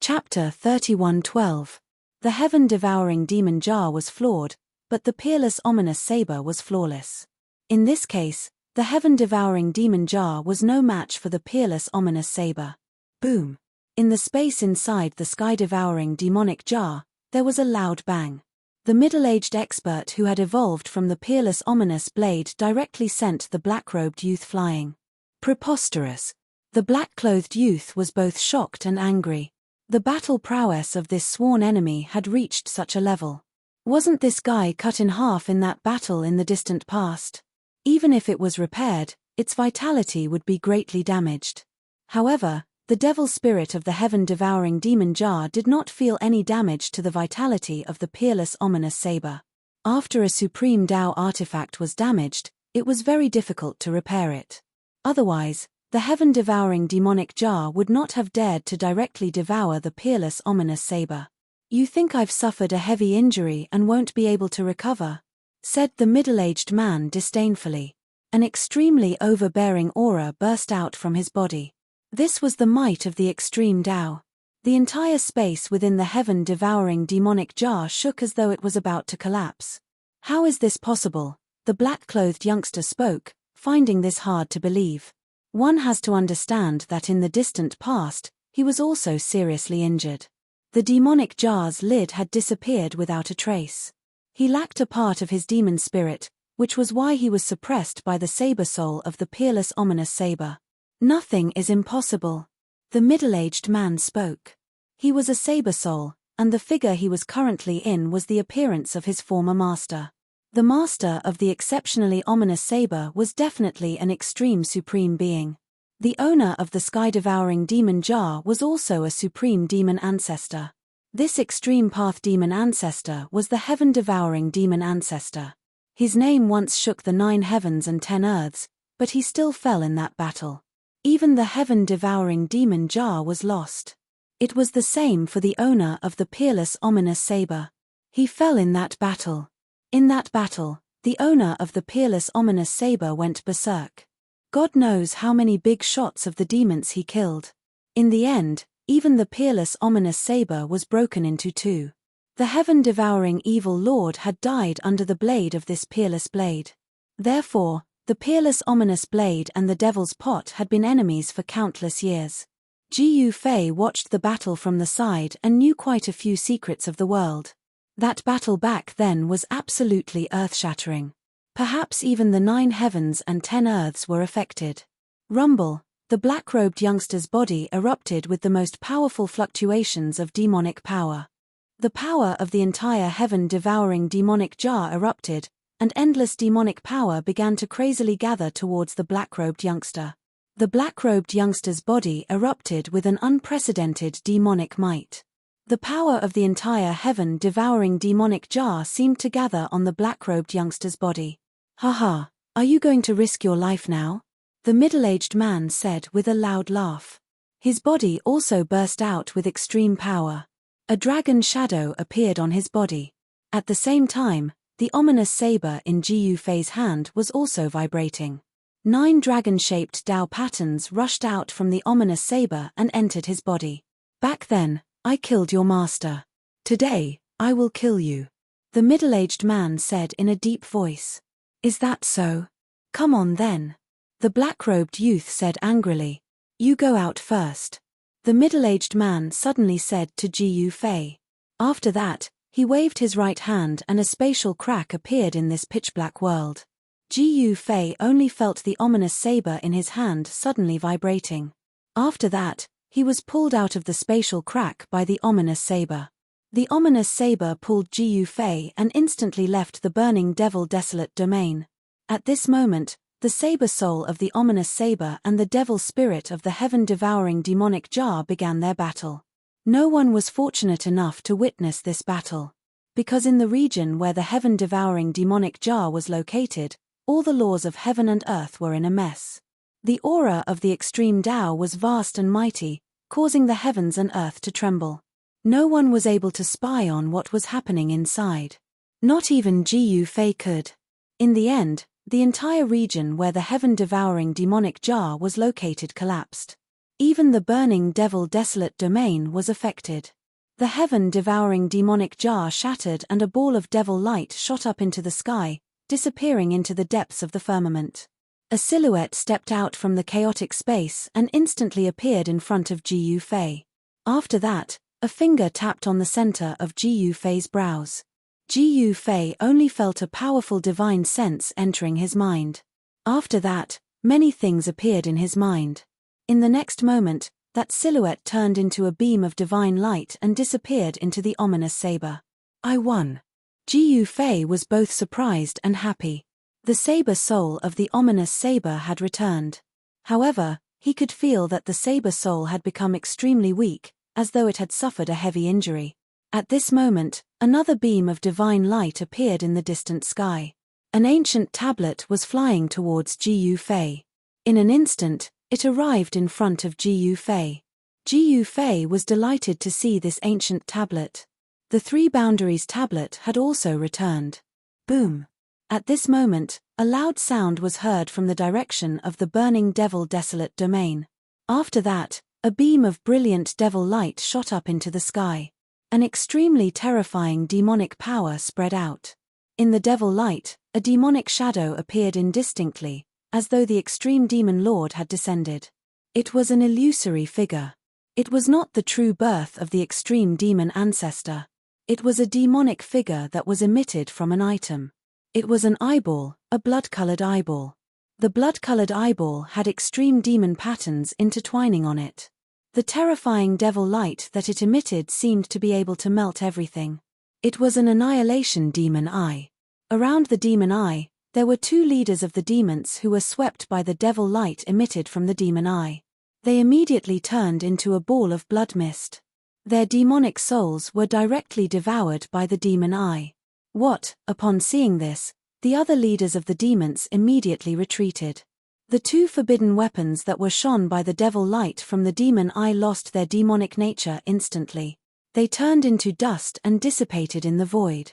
Chapter 31:12. The heaven-devouring demon jar was flawed, but the peerless ominous saber was flawless. In this case, the heaven-devouring demon jar was no match for the peerless ominous saber. Boom! In the space inside the sky-devouring demonic jar, there was a loud bang. The middle-aged expert who had evolved from the peerless ominous blade directly sent the black-robed youth flying. Preposterous! The black-clothed youth was both shocked and angry. The battle prowess of this sworn enemy had reached such a level. Wasn't this guy cut in half in that battle in the distant past? Even if it was repaired, its vitality would be greatly damaged. However, the devil spirit of the heaven-devouring demon jar did not feel any damage to the vitality of the peerless ominous saber. After a supreme Tao artifact was damaged, it was very difficult to repair it. Otherwise, the heaven-devouring demonic jar would not have dared to directly devour the peerless ominous saber. "You think I've suffered a heavy injury and won't be able to recover?" said the middle-aged man disdainfully. An extremely overbearing aura burst out from his body. This was the might of the extreme Tao. The entire space within the heaven-devouring demonic jar shook as though it was about to collapse. "How is this possible?" the black-clothed youngster spoke, finding this hard to believe. One has to understand that in the distant past, he was also seriously injured. The demonic jar's lid had disappeared without a trace. He lacked a part of his demon spirit, which was why he was suppressed by the saber soul of the peerless ominous saber. "Nothing is impossible," the middle-aged man spoke. He was a saber soul, and the figure he was currently in was the appearance of his former master. The master of the exceptionally ominous saber was definitely an extreme supreme being. The owner of the sky-devouring demon jar was also a supreme demon ancestor. This extreme path demon ancestor was the heaven-devouring demon ancestor. His name once shook the 9 heavens and 10 earths, but he still fell in that battle. Even the heaven-devouring demon jar was lost. It was the same for the owner of the peerless ominous saber. He fell in that battle. In that battle, the owner of the peerless ominous saber went berserk. God knows how many big shots of the demons he killed. In the end, even the peerless ominous saber was broken into 2. The heaven-devouring evil lord had died under the blade of this peerless blade. Therefore, the peerless ominous blade and the devil's pot had been enemies for countless years. Ji Fei watched the battle from the side and knew quite a few secrets of the world. That battle back then was absolutely earth-shattering. Perhaps even the 9 heavens and 10 earths were affected. Rumble, the black-robed youngster's body erupted with the most powerful fluctuations of demonic power. The power of the entire heaven-devouring demonic jar erupted, and endless demonic power began to crazily gather towards the black-robed youngster. The black-robed youngster's body erupted with an unprecedented demonic might. The power of the entire heaven-devouring demonic jar seemed to gather on the black-robed youngster's body. "Haha, are you going to risk your life now?" the middle-aged man said with a loud laugh. His body also burst out with extreme power. A dragon shadow appeared on his body. At the same time, the ominous saber in Ji Fei's hand was also vibrating. 9 dragon-shaped Tao patterns rushed out from the ominous saber and entered his body. "Back then, I killed your master. Today, I will kill you," the middle-aged man said in a deep voice. "Is that so? Come on then," the black-robed youth said angrily. "You go out first," the middle-aged man suddenly said to Ji Fei. After that, he waved his right hand and a spatial crack appeared in this pitch-black world. Ji Fei only felt the ominous saber in his hand suddenly vibrating. After that, he was pulled out of the spatial crack by the ominous saber. The ominous saber pulled Ji Fei and instantly left the burning devil desolate domain. At this moment, the saber soul of the ominous saber and the devil spirit of the heaven-devouring demonic jar began their battle. No one was fortunate enough to witness this battle. Because in the region where the heaven-devouring demonic jar was located, all the laws of heaven and earth were in a mess. The aura of the extreme Tao was vast and mighty, causing the heavens and earth to tremble. No one was able to spy on what was happening inside. Not even Ji Fei could. In the end, the entire region where the heaven-devouring demonic jar was located collapsed. Even the burning devil desolate domain was affected. The heaven-devouring demonic jar shattered and a ball of devil light shot up into the sky, disappearing into the depths of the firmament. A silhouette stepped out from the chaotic space and instantly appeared in front of Gu Fei. After that, a finger tapped on the center of Gu Fei's brows. Gu Fei only felt a powerful divine sense entering his mind. After that, many things appeared in his mind. In the next moment, that silhouette turned into a beam of divine light and disappeared into the ominous saber. I won. Gu Fei was both surprised and happy. The saber soul of the ominous saber had returned. However, he could feel that the saber soul had become extremely weak, as though it had suffered a heavy injury. At this moment, another beam of divine light appeared in the distant sky. An ancient tablet was flying towards Gu Fei. In an instant, it arrived in front of Gu Fei. Gu Fei was delighted to see this ancient tablet. The Three Boundaries tablet had also returned. Boom! At this moment, a loud sound was heard from the direction of the burning devil desolate domain. After that, a beam of brilliant devil light shot up into the sky. An extremely terrifying demonic power spread out. In the devil light, a demonic shadow appeared indistinctly, as though the extreme demon lord had descended. It was an illusory figure. It was not the true birth of the extreme demon ancestor. It was a demonic figure that was emitted from an item. It was an eyeball, a blood-colored eyeball. The blood-colored eyeball had extreme demon patterns intertwining on it. The terrifying devil light that it emitted seemed to be able to melt everything. It was an annihilation demon eye. Around the demon eye, there were two leaders of the demons who were swept by the devil light emitted from the demon eye. They immediately turned into a ball of blood mist. Their demonic souls were directly devoured by the demon eye. Upon seeing this, the other leaders of the demons immediately retreated. The two forbidden weapons that were shone by the devil light from the demon eye lost their demonic nature instantly. They turned into dust and dissipated in the void.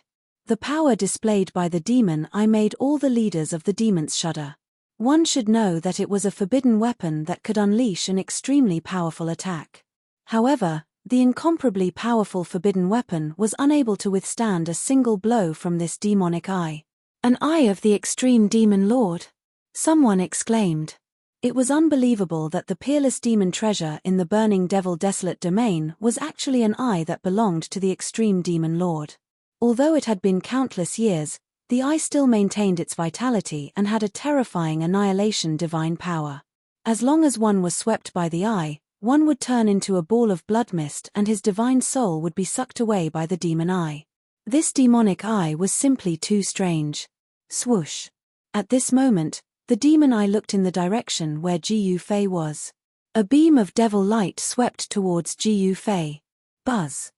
The power displayed by the demon eye made all the leaders of the demons shudder. One should know that it was a forbidden weapon that could unleash an extremely powerful attack. However, the incomparably powerful forbidden weapon was unable to withstand a single blow from this demonic eye. An eye of the extreme demon lord? Someone exclaimed. It was unbelievable that the peerless demon treasure in the burning devil desolate domain was actually an eye that belonged to the extreme demon lord. Although it had been countless years, the eye still maintained its vitality and had a terrifying annihilation divine power. As long as one was swept by the eye, one would turn into a ball of blood mist and his divine soul would be sucked away by the demon eye. This demonic eye was simply too strange. Swoosh! At this moment, the demon eye looked in the direction where Gu Fei was. A beam of devil light swept towards Gu Fei. Buzz.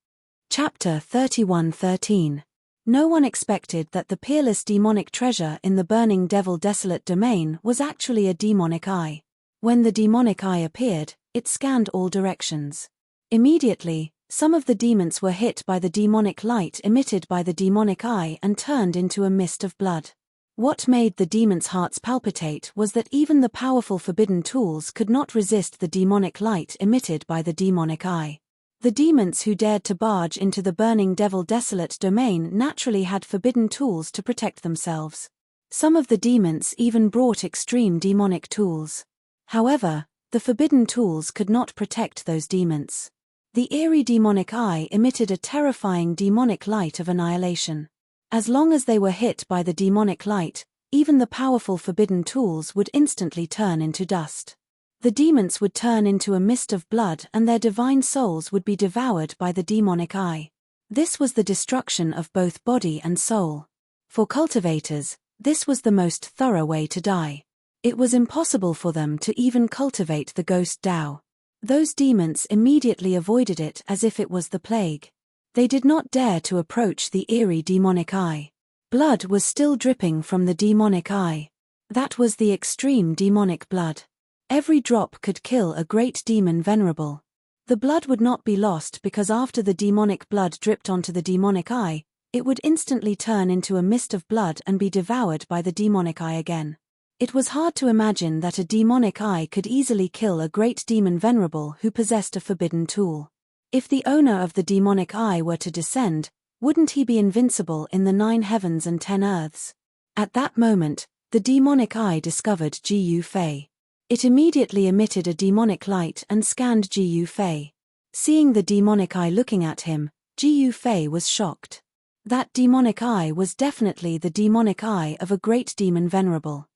Chapter 31:13. No one expected that the peerless demonic treasure in the burning devil desolate domain was actually a demonic eye. When the demonic eye appeared, it scanned all directions. Immediately, some of the demons were hit by the demonic light emitted by the demonic eye and turned into a mist of blood. What made the demons' hearts palpitate was that even the powerful forbidden tools could not resist the demonic light emitted by the demonic eye. The demons who dared to barge into the burning devil desolate domain naturally had forbidden tools to protect themselves. Some of the demons even brought extreme demonic tools. However, the forbidden tools could not protect those demons. The eerie demonic eye emitted a terrifying demonic light of annihilation. As long as they were hit by the demonic light, even the powerful forbidden tools would instantly turn into dust. The demons would turn into a mist of blood and their divine souls would be devoured by the demonic eye. This was the destruction of both body and soul. For cultivators, this was the most thorough way to die. It was impossible for them to even cultivate the ghost Tao. Those demons immediately avoided it as if it was the plague. They did not dare to approach the eerie demonic eye. Blood was still dripping from the demonic eye. That was the extreme demonic blood. Every drop could kill a great demon venerable. The blood would not be lost because after the demonic blood dripped onto the demonic eye, it would instantly turn into a mist of blood and be devoured by the demonic eye again. It was hard to imagine that a demonic eye could easily kill a great demon venerable who possessed a forbidden tool. If the owner of the demonic eye were to descend, wouldn't he be invincible in the 9 heavens and 10 earths? At that moment, the demonic eye discovered Gu Fei. It immediately emitted a demonic light and scanned Gu Fei. Seeing the demonic eye looking at him, Gu Fei was shocked. That demonic eye was definitely the demonic eye of a great demon venerable.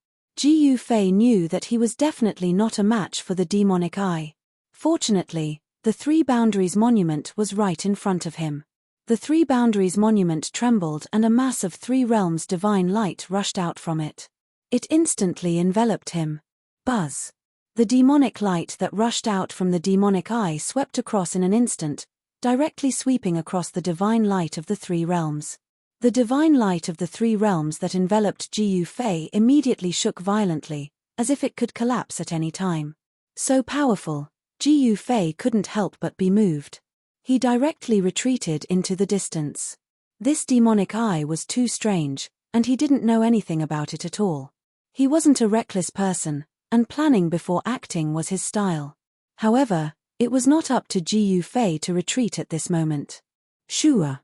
Gu Fei knew that he was definitely not a match for the demonic eye. Fortunately, the 3 Boundaries monument was right in front of him. The 3 Boundaries monument trembled and a mass of 3 realms divine light rushed out from it. It instantly enveloped him. Buzz. The demonic light that rushed out from the demonic eye swept across in an instant, directly sweeping across the divine light of the 3 realms. The divine light of the 3 realms that enveloped Gu Fei immediately shook violently, as if it could collapse at any time. So powerful, Gu Fei couldn't help but be moved. He directly retreated into the distance. This demonic eye was too strange, and he didn't know anything about it at all. He wasn't a reckless person, and planning before acting was his style. However, it was not up to Gu Fei to retreat at this moment. Shua.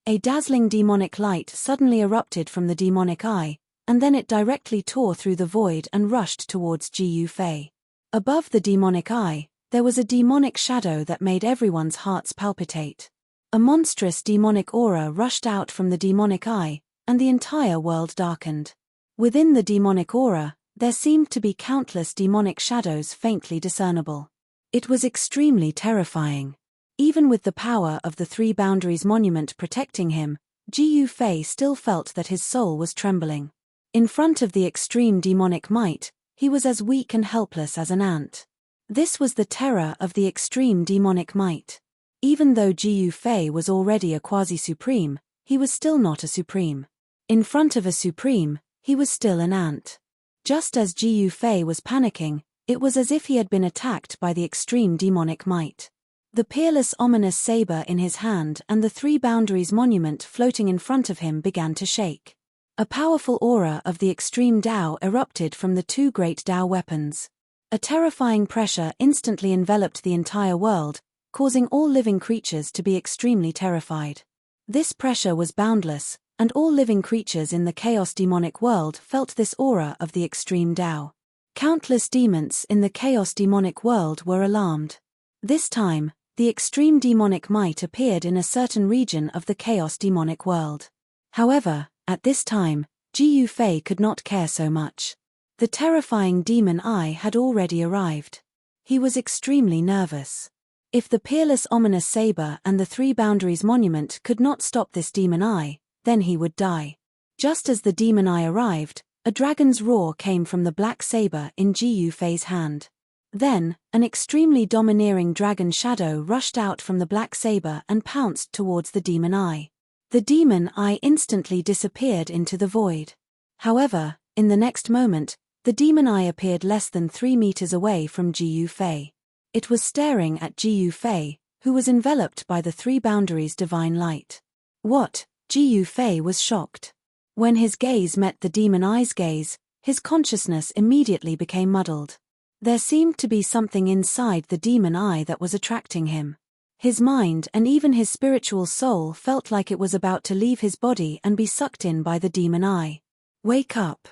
A dazzling demonic light suddenly erupted from the demonic eye, and then it directly tore through the void and rushed towards Gu Fei. Above the demonic eye, there was a demonic shadow that made everyone's hearts palpitate. A monstrous demonic aura rushed out from the demonic eye, and the entire world darkened. Within the demonic aura, there seemed to be countless demonic shadows faintly discernible. It was extremely terrifying. Even with the power of the 3 Boundaries monument protecting him, Gu Fei still felt that his soul was trembling. In front of the extreme demonic might, he was as weak and helpless as an ant. This was the terror of the extreme demonic might. Even though Gu Fei was already a quasi-supreme, he was still not a supreme. In front of a supreme, he was still an ant. Just as Gu Fei was panicking, it was as if he had been attacked by the extreme demonic might. The peerless ominous saber in his hand and the 3 Boundaries monument floating in front of him began to shake. A powerful aura of the extreme Tao erupted from the 2 great Tao weapons. A terrifying pressure instantly enveloped the entire world, causing all living creatures to be extremely terrified. This pressure was boundless, and all living creatures in the chaos demonic world felt this aura of the extreme Tao. Countless demons in the chaos demonic world were alarmed. This time, the extreme demonic might appeared in a certain region of the chaos demonic world. However, at this time, Gu Fei could not care so much. The terrifying demon eye had already arrived. He was extremely nervous. If the peerless ominous saber and the 3 Boundaries monument could not stop this demon eye, then he would die. Just as the demon eye arrived, a dragon's roar came from the black saber in Gu Fei's hand. Then, an extremely domineering dragon shadow rushed out from the black saber and pounced towards the demon eye. The demon eye instantly disappeared into the void. However, in the next moment, the demon eye appeared less than 3 meters away from Gu Fei. It was staring at Gu Fei, who was enveloped by the 3 Boundaries divine light. What? Gu Fei was shocked. When his gaze met the demon eye's gaze, his consciousness immediately became muddled. There seemed to be something inside the demon eye that was attracting him. His mind and even his spiritual soul felt like it was about to leave his body and be sucked in by the demon eye. Wake up!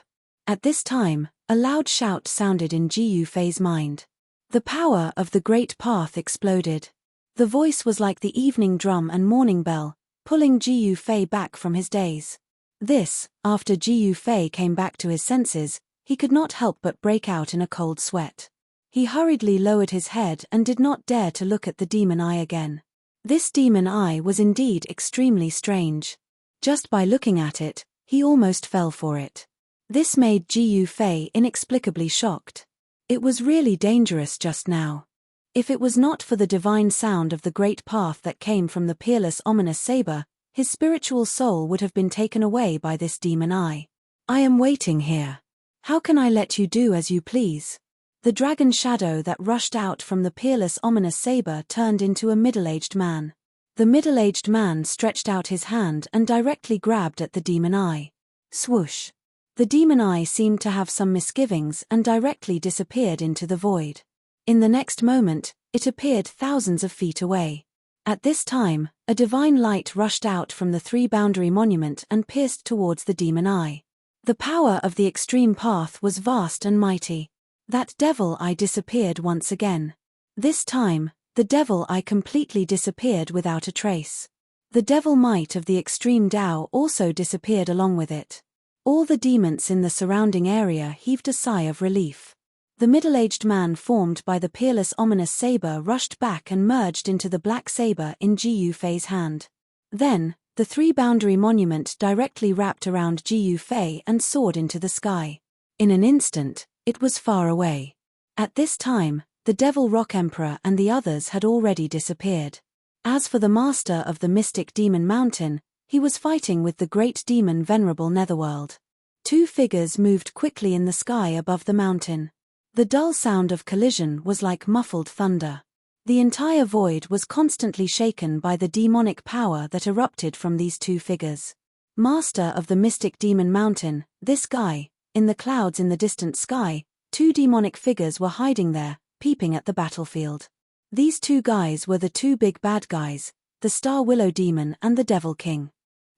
At this time, a loud shout sounded in Gu Fei's mind. The power of the great path exploded. The voice was like the evening drum and morning bell, pulling Gu Fei back from his daze. This, after Gu Fei came back to his senses, he could not help but break out in a cold sweat. He hurriedly lowered his head and did not dare to look at the demon eye again. This demon eye was indeed extremely strange. Just by looking at it, he almost fell for it. This made Gu Fei inexplicably shocked. It was really dangerous just now. If it was not for the divine sound of the great path that came from the peerless ominous saber, his spiritual soul would have been taken away by this demon eye. I am waiting here. How can I let you do as you please? The dragon shadow that rushed out from the peerless ominous saber turned into a middle-aged man. The middle-aged man stretched out his hand and directly grabbed at the demon eye. Swoosh! The demon eye seemed to have some misgivings and directly disappeared into the void. In the next moment, it appeared thousands of feet away. At this time, a divine light rushed out from the three-boundary monument and pierced towards the demon eye. The power of the extreme path was vast and mighty. That devil eye disappeared once again. This time, the devil eye completely disappeared without a trace. The devil might of the extreme Tao also disappeared along with it. All the demons in the surrounding area heaved a sigh of relief. The middle-aged man formed by the peerless ominous saber rushed back and merged into the black saber in Ji Yufei's hand. Then, the three-boundary monument directly wrapped around Ji Yufei and soared into the sky. In an instant, it was far away. At this time, the Devil Rock Emperor and the others had already disappeared. As for the master of the mystic demon mountain, he was fighting with the great demon Venerable Netherworld. Two figures moved quickly in the sky above the mountain. The dull sound of collision was like muffled thunder. The entire void was constantly shaken by the demonic power that erupted from these two figures. Master of the mystic demon mountain, this guy, in the clouds in the distant sky, two demonic figures were hiding there, peeping at the battlefield. These two guys were the two big bad guys, the Star Willow Demon and the Devil King.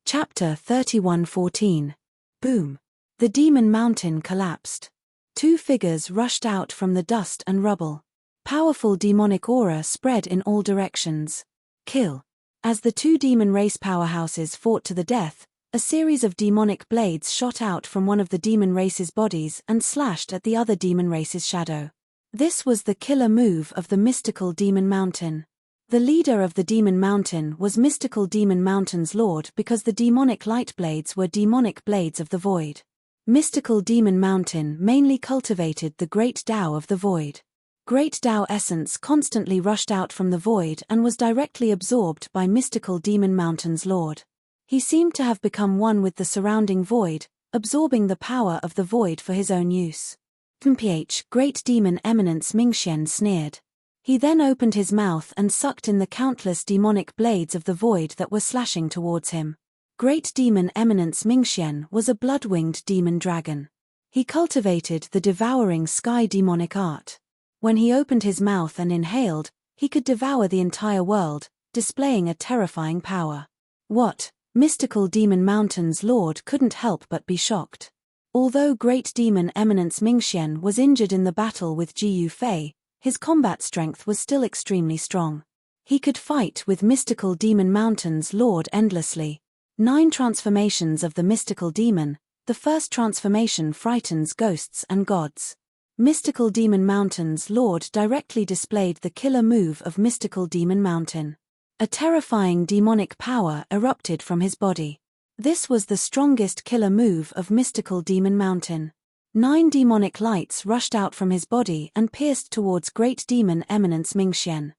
Chapter 31:14. Boom. The demon mountain collapsed. Two figures rushed out from the dust and rubble. Powerful demonic aura spread in all directions. Kill. As the two demon race powerhouses fought to the death, a series of demonic blades shot out from one of the demon race's bodies and slashed at the other demon race's shadow. This was the killer move of the mystical demon mountain. The leader of the demon mountain was mystical demon mountain's lord because the demonic light blades were demonic blades of the void. Mystical demon mountain mainly cultivated the great Tao of the void. Great Tao essence constantly rushed out from the void and was directly absorbed by mystical demon mountain's lord. He seemed to have become one with the surrounding void, absorbing the power of the void for his own use. Great demon eminence Mingxian sneered. He then opened his mouth and sucked in the countless demonic blades of the void that were slashing towards him. Great demon eminence Mingxian was a blood-winged demon dragon. He cultivated the devouring sky demonic art. When he opened his mouth and inhaled, he could devour the entire world, displaying a terrifying power. What? Mystical demon mountain's lord couldn't help but be shocked. Although great demon eminence Mingxian was injured in the battle with Ji Yufei, his combat strength was still extremely strong. He could fight with mystical demon mountain's lord endlessly. 9 transformations of the mystical demon. The first transformation frightens ghosts and gods. Mystical demon mountain's lord directly displayed the killer move of mystical demon mountain. A terrifying demonic power erupted from his body. This was the strongest killer move of mystical demon mountain. 9 demonic lights rushed out from his body and pierced towards great demon eminence Mingxian.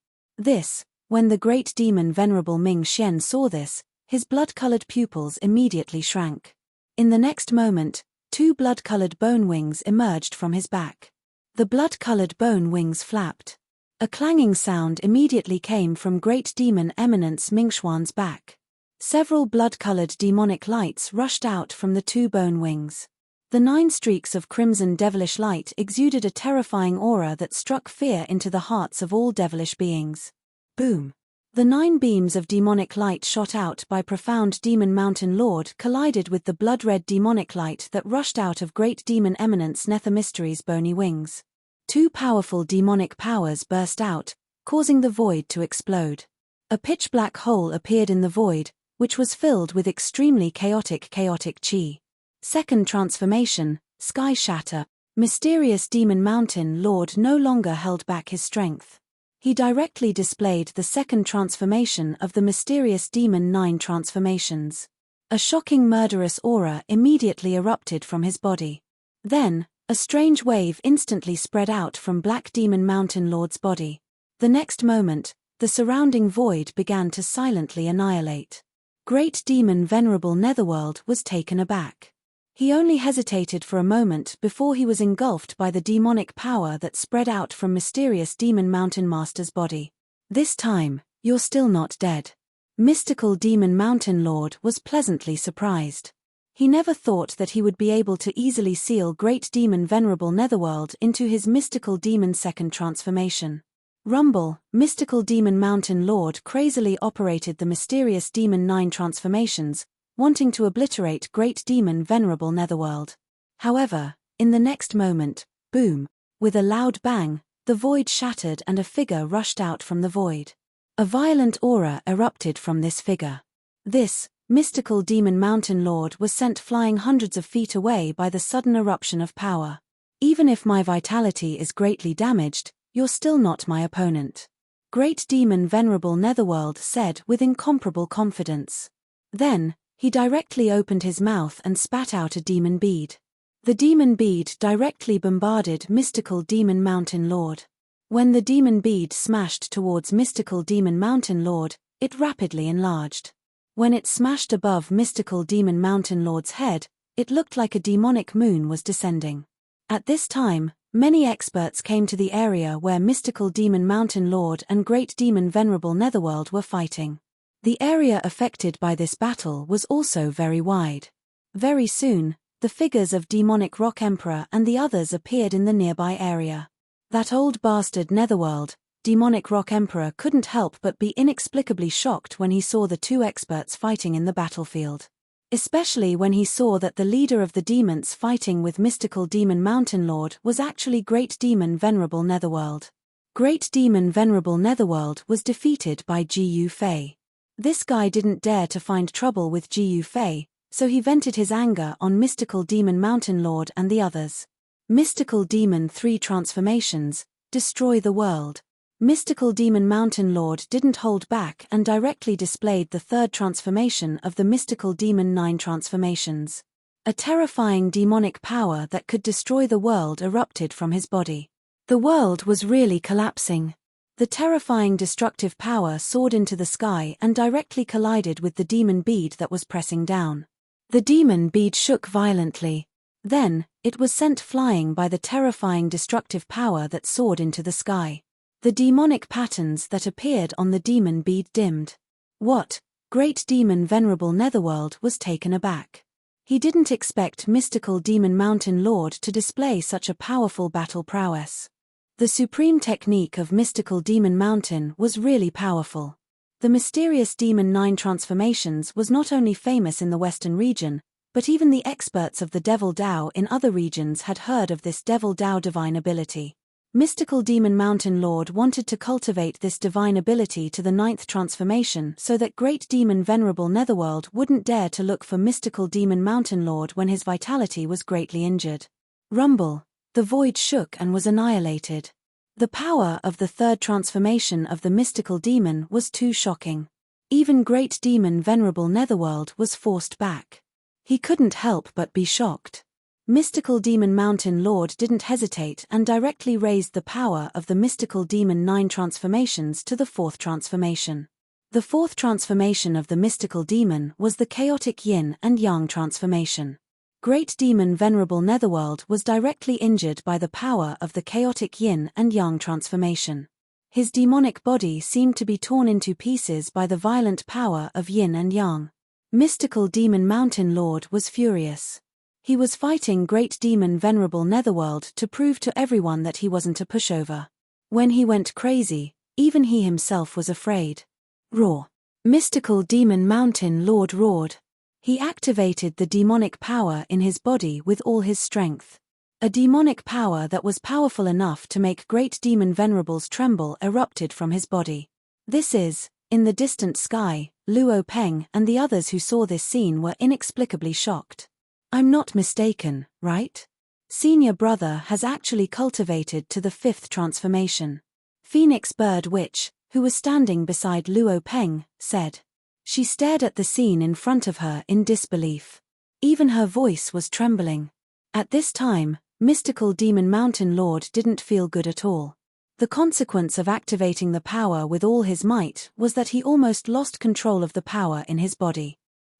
When the great demon venerable Mingxian saw this, his blood-colored pupils immediately shrank. In the next moment, 2 blood-colored bone wings emerged from his back. The blood-colored bone wings flapped. A clanging sound immediately came from great demon eminence Mingxuan's back. Several blood-colored demonic lights rushed out from the 2 bone wings. The 9 streaks of crimson devilish light exuded a terrifying aura that struck fear into the hearts of all devilish beings. Boom! The 9 beams of demonic light shot out by profound demon mountain lord collided with the blood-red demonic light that rushed out of great demon eminence Nether Mystery's bony wings. 2 powerful demonic powers burst out, causing the void to explode. A pitch-black hole appeared in the void, which was filled with extremely chaotic chi. Second transformation, Sky Shatter. Mysterious demon mountain lord no longer held back his strength. He directly displayed the second transformation of the mysterious demon 9 transformations. A shocking murderous aura immediately erupted from his body. Then, a strange wave instantly spread out from Black Demon Mountain Lord's body. The next moment, the surrounding void began to silently annihilate. Great Demon Venerable Netherworld was taken aback. He only hesitated for a moment before he was engulfed by the demonic power that spread out from mysterious Demon Mountain Master's body. This time, you're still not dead. Mystical Demon Mountain Lord was pleasantly surprised. He never thought that he would be able to easily seal Great Demon Venerable Netherworld into his mystical demon second transformation. Rumble, mystical demon mountain lord, crazily operated the mysterious demon 9 transformations, wanting to obliterate Great Demon Venerable Netherworld. However, in the next moment, boom, with a loud bang, the void shattered and a figure rushed out from the void. A violent aura erupted from this figure. This mystical demon mountain lord was sent flying hundreds of feet away by the sudden eruption of power. Even if my vitality is greatly damaged, you're still not my opponent. Great Demon Venerable Netherworld said with incomparable confidence. Then, he directly opened his mouth and spat out a demon bead. The demon bead directly bombarded mystical demon mountain lord. When the demon bead smashed towards mystical demon mountain lord, it rapidly enlarged. When it smashed above mystical demon mountain lord's head, it looked like a demonic moon was descending. At this time, many experts came to the area where mystical demon mountain lord and Great Demon Venerable Netherworld were fighting. The area affected by this battle was also very wide. Very soon, the figures of demonic Rock Emperor and the others appeared in the nearby area. That old bastard Netherworld, demonic Rock Emperor, couldn't help but be inexplicably shocked when he saw the two experts fighting in the battlefield. Especially when he saw that the leader of the demons fighting with mystical demon mountain lord was actually Great Demon Venerable Netherworld. Great Demon Venerable Netherworld was defeated by Gu Fei. This guy didn't dare to find trouble with Gu Fei, so he vented his anger on mystical demon mountain lord and the others. Mystical Demon 3 transformations, destroy the world. Mystical Demon Mountain Lord didn't hold back and directly displayed the third transformation of the Mystical Demon 9 transformations. A terrifying demonic power that could destroy the world erupted from his body. The world was really collapsing. The terrifying destructive power soared into the sky and directly collided with the demon bead that was pressing down. The demon bead shook violently. Then, it was sent flying by the terrifying destructive power that soared into the sky. The demonic patterns that appeared on the demon bead dimmed. What? Great Demon Venerable Netherworld was taken aback. He didn't expect mystical demon mountain lord to display such a powerful battle prowess. The supreme technique of mystical demon mountain was really powerful. The mysterious demon 9 transformations was not only famous in the western region, but even the experts of the Devil Dao in other regions had heard of this Devil Dao divine ability. Mystical Demon Mountain Lord wanted to cultivate this divine ability to the 9th transformation so that Great Demon Venerable Netherworld wouldn't dare to look for Mystical Demon Mountain Lord when his vitality was greatly injured. Rumble. The void shook and was annihilated. The power of the 3rd transformation of the mystical demon was too shocking. Even Great Demon Venerable Netherworld was forced back. He couldn't help but be shocked. Mystical Demon Mountain Lord didn't hesitate and directly raised the power of the Mystical Demon 9 transformations to the 4th transformation. The 4th transformation of the mystical demon was the chaotic yin and yang transformation. Great Demon Venerable Netherworld was directly injured by the power of the chaotic yin and yang transformation. His demonic body seemed to be torn into pieces by the violent power of yin and yang. Mystical Demon Mountain Lord was furious. He was fighting Great Demon Venerable Netherworld to prove to everyone that he wasn't a pushover. When he went crazy, even he himself was afraid. Roar. Mystical Demon Mountain Lord roared. He activated the demonic power in his body with all his strength. A demonic power that was powerful enough to make Great Demon Venerables tremble erupted from his body. This is, in the distant sky, Luo Peng and the others who saw this scene were inexplicably shocked. I'm not mistaken, right? Senior brother has actually cultivated to the 5th transformation. Phoenix Bird Witch, who was standing beside Luo Peng, said. She stared at the scene in front of her in disbelief. Even her voice was trembling. At this time, Mystical Demon Mountain Lord didn't feel good at all. The consequence of activating the power with all his might was that he almost lost control of the power in his body.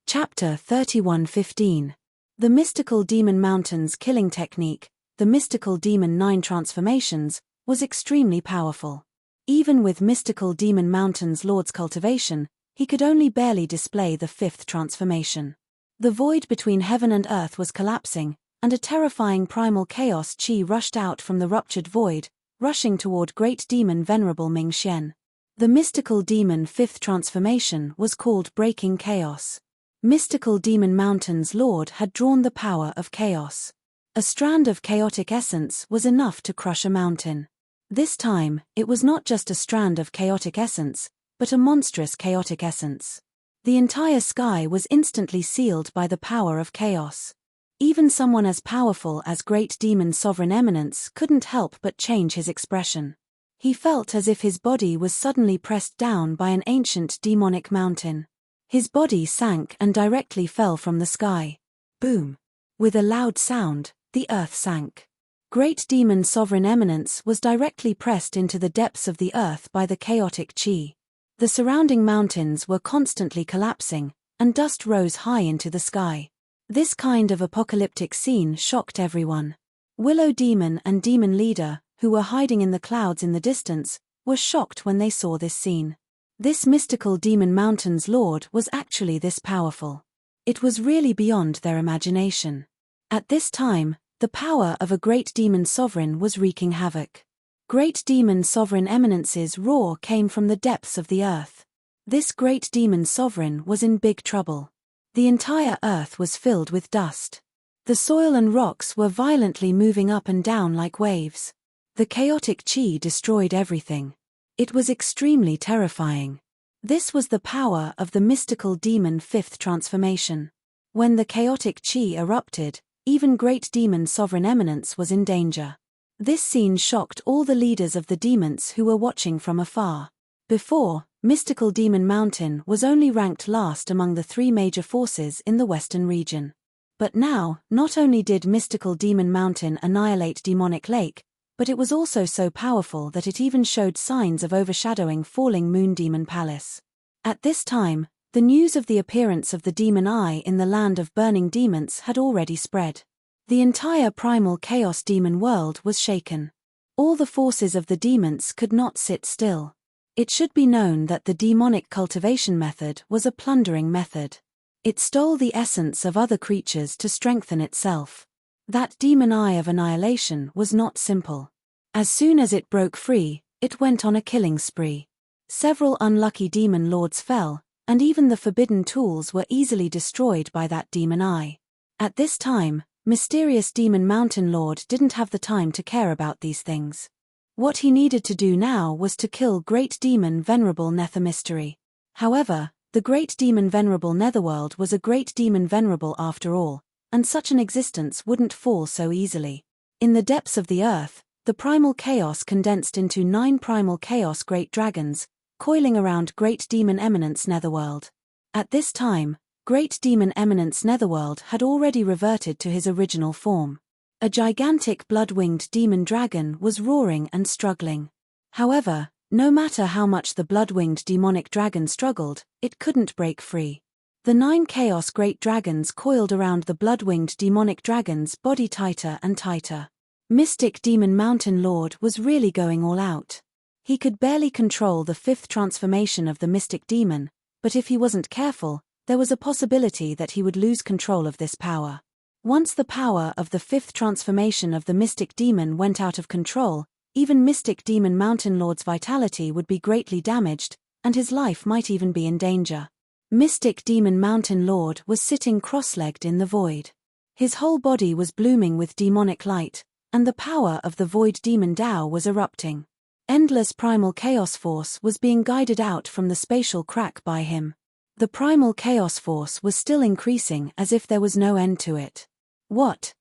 Chapter 31:15. The Mystical Demon Mountain's killing technique, the Mystical Demon 9 transformations, was extremely powerful. Even with Mystical Demon Mountain's Lord's cultivation, he could only barely display the 5th transformation. The void between heaven and earth was collapsing, and a terrifying primal chaos chi rushed out from the ruptured void, rushing toward great demon Venerable Ming Xian. The mystical demon fifth transformation was called Breaking Chaos. Mystical demon Mountain's Lord had drawn the power of chaos. A strand of chaotic essence was enough to crush a mountain. This time, it was not just a strand of chaotic essence, but a monstrous chaotic essence. The entire sky was instantly sealed by the power of chaos. Even someone as powerful as Great Demon Sovereign Eminence couldn't help but change his expression. He felt as if his body was suddenly pressed down by an ancient demonic mountain. His body sank and directly fell from the sky. Boom! With a loud sound, the earth sank. Great Demon Sovereign Eminence was directly pressed into the depths of the earth by the chaotic chi. The surrounding mountains were constantly collapsing, and dust rose high into the sky. This kind of apocalyptic scene shocked everyone. Willow Demon and Demon Leader, who were hiding in the clouds in the distance, were shocked when they saw this scene. This mystical demon Mountain's Lord was actually this powerful. It was really beyond their imagination. At this time, the power of a great demon sovereign was wreaking havoc. Great Demon Sovereign Eminence's roar came from the depths of the earth. This great demon sovereign was in big trouble. The entire earth was filled with dust. The soil and rocks were violently moving up and down like waves. The chaotic chi destroyed everything. It was extremely terrifying. This was the power of the mystical demon fifth transformation. When the chaotic chi erupted, even Great Demon Sovereign Eminence was in danger. This scene shocked all the leaders of the demons who were watching from afar. Before, Mystical Demon Mountain was only ranked last among the three major forces in the western region. But now, not only did Mystical Demon Mountain annihilate Demonic Lake, but it was also so powerful that it even showed signs of overshadowing falling Moon Demon Palace. At this time, the news of the appearance of the Demon Eye in the land of burning demons had already spread. The entire primal chaos demon world was shaken. All the forces of the demons could not sit still. It should be known that the demonic cultivation method was a plundering method. It stole the essence of other creatures to strengthen itself. That demon eye of annihilation was not simple. As soon as it broke free, it went on a killing spree. Several unlucky demon lords fell, and even the forbidden tools were easily destroyed by that demon eye. At this time, Mysterious Demon Mountain Lord didn't have the time to care about these things. What he needed to do now was to kill Great Demon Venerable Nether Mystery. However, the Great Demon Venerable Netherworld was a Great Demon Venerable after all, and such an existence wouldn't fall so easily. In the depths of the earth, the primal chaos condensed into 9 primal chaos great dragons, coiling around Great Demon Eminence Netherworld. At this time, Great Demon Eminence Netherworld had already reverted to his original form. A gigantic blood-winged demon dragon was roaring and struggling. However, no matter how much the blood-winged demonic dragon struggled, it couldn't break free. The 9 chaos great dragons coiled around the blood-winged demonic dragon's body tighter and tighter. Mystic Demon Mountain Lord was really going all out. He could barely control the 5th transformation of the mystic demon, but if he wasn't careful, there was a possibility that he would lose control of this power. Once the power of the 5th transformation of the mystic demon went out of control, even Mystic Demon Mountain Lord's vitality would be greatly damaged, and his life might even be in danger. Mystic Demon Mountain Lord was sitting cross-legged in the void. His whole body was blooming with demonic light, and the power of the void demon Dao was erupting. Endless primal chaos force was being guided out from the spatial crack by him. The primal chaos force was still increasing as if there was no end to it.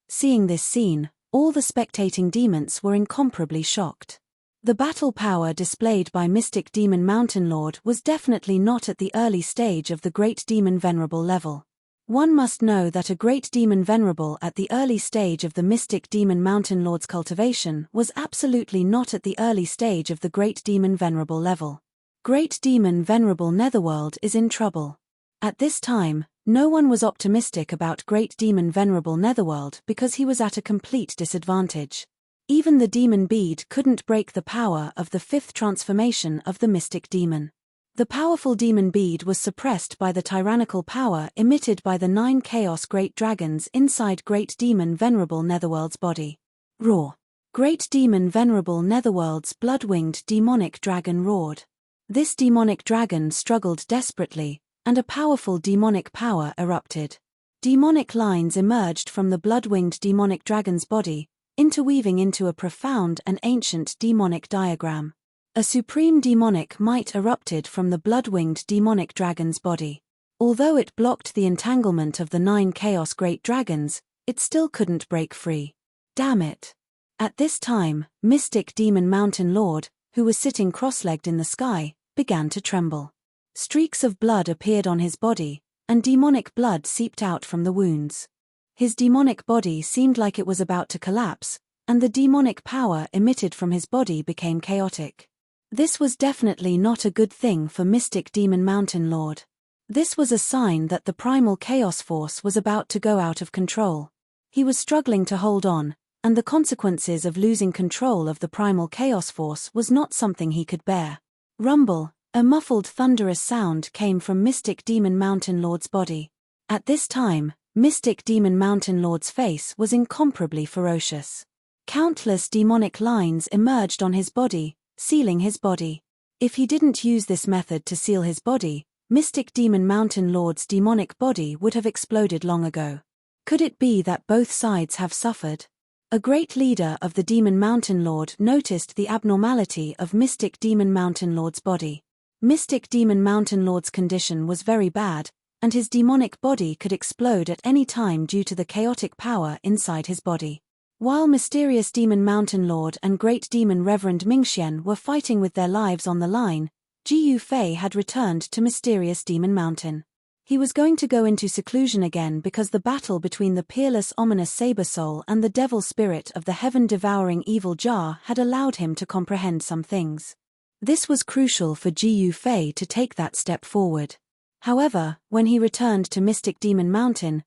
Seeing this scene, all the spectating demons were incomparably shocked. The battle power displayed by Mystic Demon Mountain Lord was definitely not at the early stage of the Great Demon Venerable level. One must know that a Great Demon Venerable at the early stage of the Mystic Demon Mountain Lord's cultivation was absolutely not at the early stage of the Great Demon Venerable level. Great Demon Venerable Netherworld is in trouble. At this time, no one was optimistic about Great Demon Venerable Netherworld because he was at a complete disadvantage. Even the demon bead couldn't break the power of the 5th transformation of the mystic demon. The powerful demon bead was suppressed by the tyrannical power emitted by the 9 Chaos Great Dragons inside Great Demon Venerable Netherworld's body. Roar. Great Demon Venerable Netherworld's blood-winged demonic dragon roared. This demonic dragon struggled desperately, and a powerful demonic power erupted. Demonic lines emerged from the blood-winged demonic dragon's body, interweaving into a profound and ancient demonic diagram. A supreme demonic might erupted from the blood-winged demonic dragon's body. Although it blocked the entanglement of the 9 Chaos Great Dragons, it still couldn't break free. Damn it. At this time, Mystic Demon Mountain Lord, who was sitting cross-legged in the sky, began to tremble. Streaks of blood appeared on his body, and demonic blood seeped out from the wounds. His demonic body seemed like it was about to collapse, and the demonic power emitted from his body became chaotic. This was definitely not a good thing for Mystic Demon Mountain Lord. This was a sign that the primal chaos force was about to go out of control. He was struggling to hold on, and the consequences of losing control of the primal chaos force was not something he could bear. Rumble, a muffled thunderous sound came from Mystic Demon Mountain Lord's body. At this time, Mystic Demon Mountain Lord's face was incomparably ferocious. Countless demonic lines emerged on his body, sealing his body. If he didn't use this method to seal his body, Mystic Demon Mountain Lord's demonic body would have exploded long ago. Could it be that both sides have suffered? A great leader of the Demon Mountain Lord noticed the abnormality of Mystic Demon Mountain Lord's body. Mystic Demon Mountain Lord's condition was very bad, and his demonic body could explode at any time due to the chaotic power inside his body. While Mysterious Demon Mountain Lord and Great Demon Reverend Mingxian were fighting with their lives on the line, Ji Yufei had returned to Mysterious Demon Mountain. He was going to go into seclusion again because the battle between the peerless ominous saber soul and the devil spirit of the heaven-devouring evil jar had allowed him to comprehend some things. This was crucial for Ji Yufei to take that step forward. However, when he returned to Mystic Demon Mountain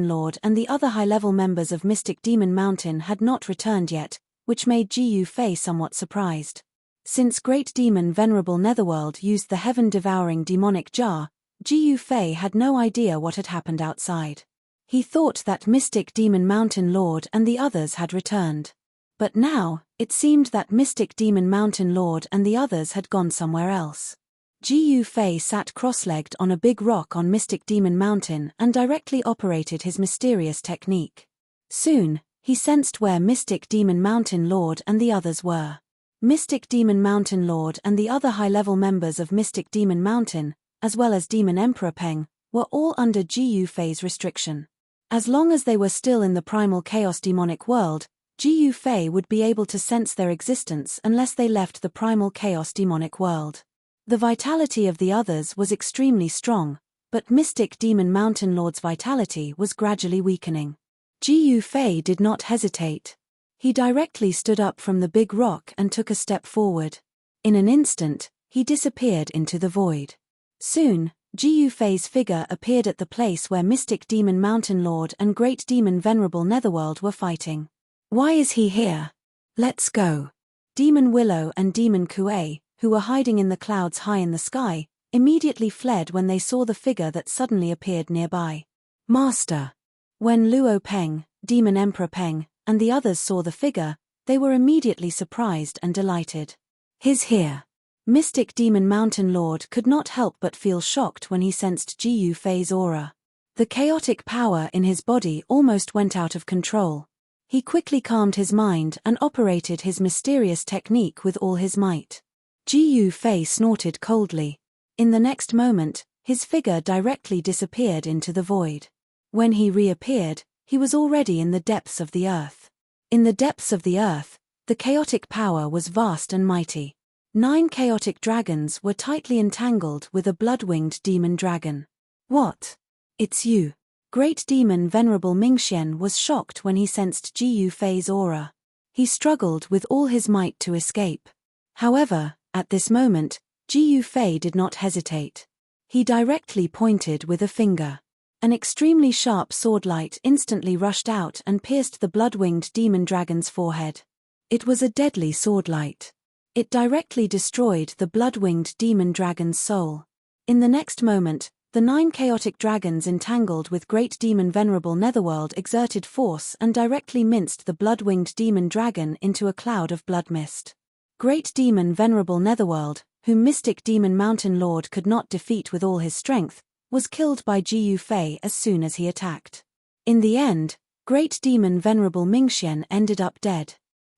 Lord and the other high-level members of Mystic Demon Mountain had not returned yet, which made Ji Yufei somewhat surprised. Since Great Demon Venerable Netherworld used the heaven-devouring demonic jar, Ji Yufei had no idea what had happened outside. He thought that Mystic Demon Mountain Lord and the others had returned. But now, it seemed that Mystic Demon Mountain Lord and the others had gone somewhere else. Ji Yufei sat cross-legged on a big rock on Mystic Demon Mountain and directly operated his mysterious technique. Soon, he sensed where Mystic Demon Mountain Lord and the others were. Mystic Demon Mountain Lord and the other high-level members of Mystic Demon Mountain, as well as Demon Emperor Peng, were all under Ji Yufei's restriction. As long as they were still in the primal chaos demonic world, Ji Yufei would be able to sense their existence unless they left the primal chaos demonic world. The vitality of the others was extremely strong, but Mystic Demon Mountain Lord's vitality was gradually weakening. Ji Yufei did not hesitate. He directly stood up from the big rock and took a step forward. In an instant, he disappeared into the void. Soon, Ji Yufei's figure appeared at the place where Mystic Demon Mountain Lord and Great Demon Venerable Netherworld were fighting. Why is he here? Let's go. Demon Willow and Demon Kuei, who were hiding in the clouds high in the sky, immediately fled when they saw the figure that suddenly appeared nearby. Master. When Luo Peng, Demon Emperor Peng, and the others saw the figure, they were immediately surprised and delighted. He's here. Mystic Demon Mountain Lord could not help but feel shocked when he sensed Ji Yufei's aura. The chaotic power in his body almost went out of control. He quickly calmed his mind and operated his mysterious technique with all his might. Ji Yufei snorted coldly. In the next moment, his figure directly disappeared into the void. When he reappeared, he was already in the depths of the earth. In the depths of the earth, the chaotic power was vast and mighty. 9 chaotic dragons were tightly entangled with a blood-winged demon dragon. What? It's you. Great Demon Venerable Mingxian was shocked when he sensed Ji Yufei's aura. He struggled with all his might to escape. However, at this moment, Ji Yufei did not hesitate. He directly pointed with a finger. An extremely sharp swordlight instantly rushed out and pierced the blood-winged demon dragon's forehead. It was a deadly swordlight. It directly destroyed the blood-winged demon dragon's soul. In the next moment, the 9 chaotic dragons entangled with great demon venerable Netherworld exerted force and directly minced the blood-winged demon dragon into a cloud of blood mist. Great demon venerable Netherworld, whom mystic demon mountain lord could not defeat with all his strength, was killed by Jiu Fei as soon as he attacked. In the end, great demon venerable Mingxian ended up dead.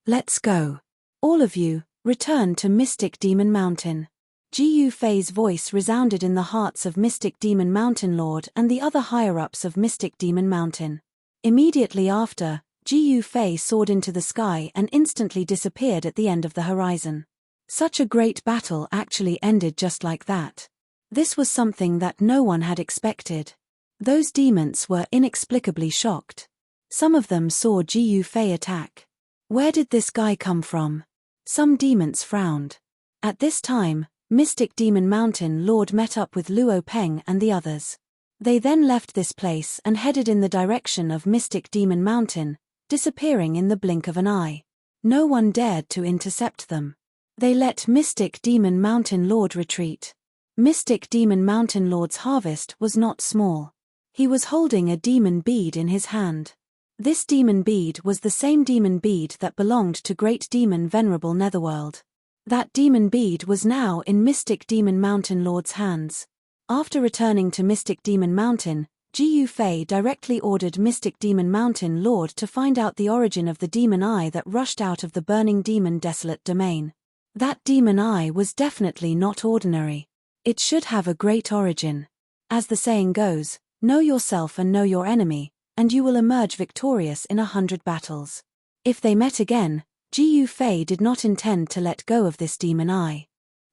Let's go. All of you, return to Mystic Demon Mountain. Jiu Fei's voice resounded in the hearts of Mystic Demon Mountain Lord and the other higher-ups of Mystic Demon Mountain. Immediately after, Jiu Fei soared into the sky and instantly disappeared at the end of the horizon. Such a great battle actually ended just like that. This was something that no one had expected. Those demons were inexplicably shocked. Some of them saw Jiu Fei attack. Where did this guy come from? Some demons frowned. At this time, Mystic Demon Mountain Lord met up with Luo Peng and the others. They then left this place and headed in the direction of Mystic Demon Mountain, disappearing in the blink of an eye. No one dared to intercept them. They let Mystic Demon Mountain Lord retreat. Mystic Demon Mountain Lord's harvest was not small. He was holding a demon bead in his hand. This demon bead was the same demon bead that belonged to Great Demon Venerable Netherworld. That demon bead was now in Mystic Demon Mountain Lord's hands. After returning to Mystic Demon Mountain, Jiu Fei directly ordered Mystic Demon Mountain Lord to find out the origin of the demon eye that rushed out of the burning demon desolate domain. That demon eye was definitely not ordinary. It should have a great origin. As the saying goes, know yourself and know your enemy, and you will emerge victorious in 100 battles. If they met again, Jiu Fei did not intend to let go of this demon eye.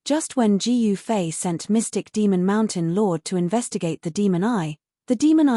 Just when Jiu Fei sent Mystic Demon Mountain Lord to investigate the demon eye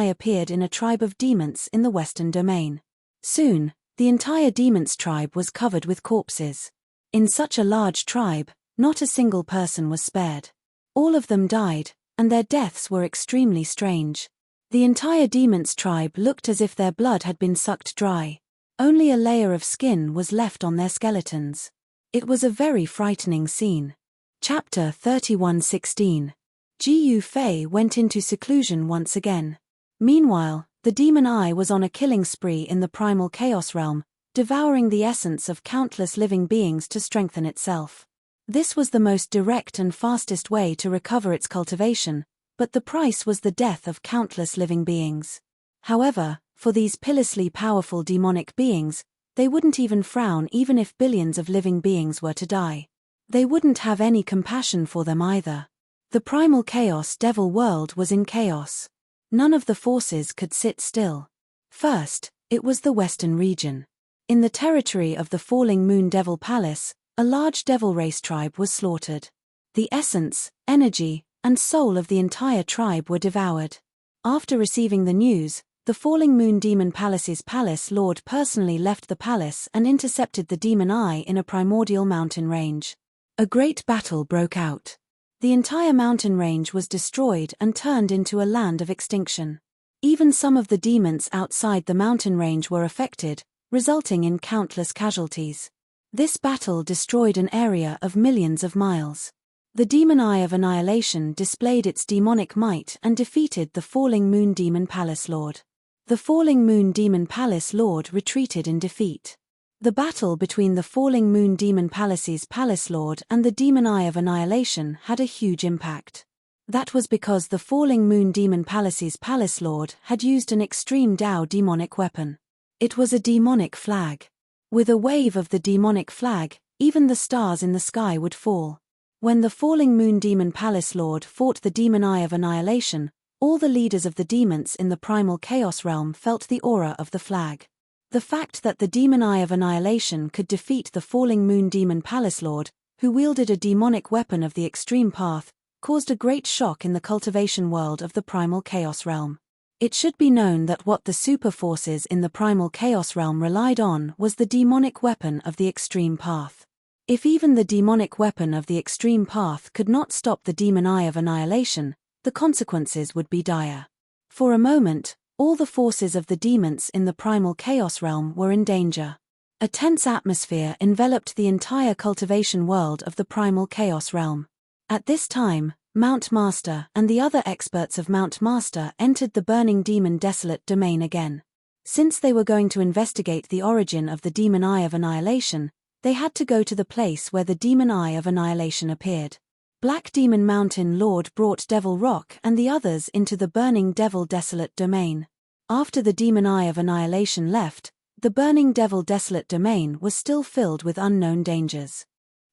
appeared in a tribe of demons in the western domain. Soon, the entire demons tribe was covered with corpses. In such a large tribe, not a single person was spared. All of them died, and their deaths were extremely strange. The entire demons tribe looked as if their blood had been sucked dry. Only a layer of skin was left on their skeletons. It was a very frightening scene. Chapter 31:16. Jiu Fei went into seclusion once again. Meanwhile, the demon eye was on a killing spree in the primal chaos realm, devouring the essence of countless living beings to strengthen itself. This was the most direct and fastest way to recover its cultivation, but the price was the death of countless living beings. However, for these pitilessly powerful demonic beings, they wouldn't even frown even if billions of living beings were to die. They wouldn't have any compassion for them either. The primal chaos devil world was in chaos. None of the forces could sit still. First, it was the western region. In the territory of the Falling Moon Devil Palace, a large devil race tribe was slaughtered. The essence, energy, and soul of the entire tribe were devoured. After receiving the news, the Falling Moon Demon Palace's palace lord personally left the palace and intercepted the demon eye in a primordial mountain range. A great battle broke out. The entire mountain range was destroyed and turned into a land of extinction. Even some of the demons outside the mountain range were affected, resulting in countless casualties. This battle destroyed an area of millions of miles. The demon eye of annihilation displayed its demonic might and defeated the Falling Moon Demon Palace Lord. The Falling Moon Demon Palace Lord retreated in defeat. The battle between the Falling Moon Demon Palace's Palace Lord and the Demon Eye of Annihilation had a huge impact. That was because the Falling Moon Demon Palace's Palace Lord had used an extreme Dao demonic weapon. It was a demonic flag. With a wave of the demonic flag, even the stars in the sky would fall. When the Falling Moon Demon Palace Lord fought the Demon Eye of Annihilation, all the leaders of the demons in the primal chaos realm felt the aura of the flag. The fact that the Demon Eye of Annihilation could defeat the Falling Moon Demon Palace Lord, who wielded a demonic weapon of the extreme path, caused a great shock in the cultivation world of the primal chaos realm. It should be known that what the super forces in the primal chaos realm relied on was the demonic weapon of the extreme path. If even the demonic weapon of the extreme path could not stop the Demon Eye of Annihilation, the consequences would be dire. For a moment, all the forces of the demons in the primal chaos realm were in danger. A tense atmosphere enveloped the entire cultivation world of the primal chaos realm. At this time, Mount Master and the other experts of Mount Master entered the burning demon desolate domain again. Since they were going to investigate the origin of the demon eye of annihilation, they had to go to the place where the demon eye of annihilation appeared. Black Demon Mountain Lord brought Devil Rock and the others into the burning Devil Desolate domain. After the demon eye of annihilation left, the burning Devil Desolate domain was still filled with unknown dangers.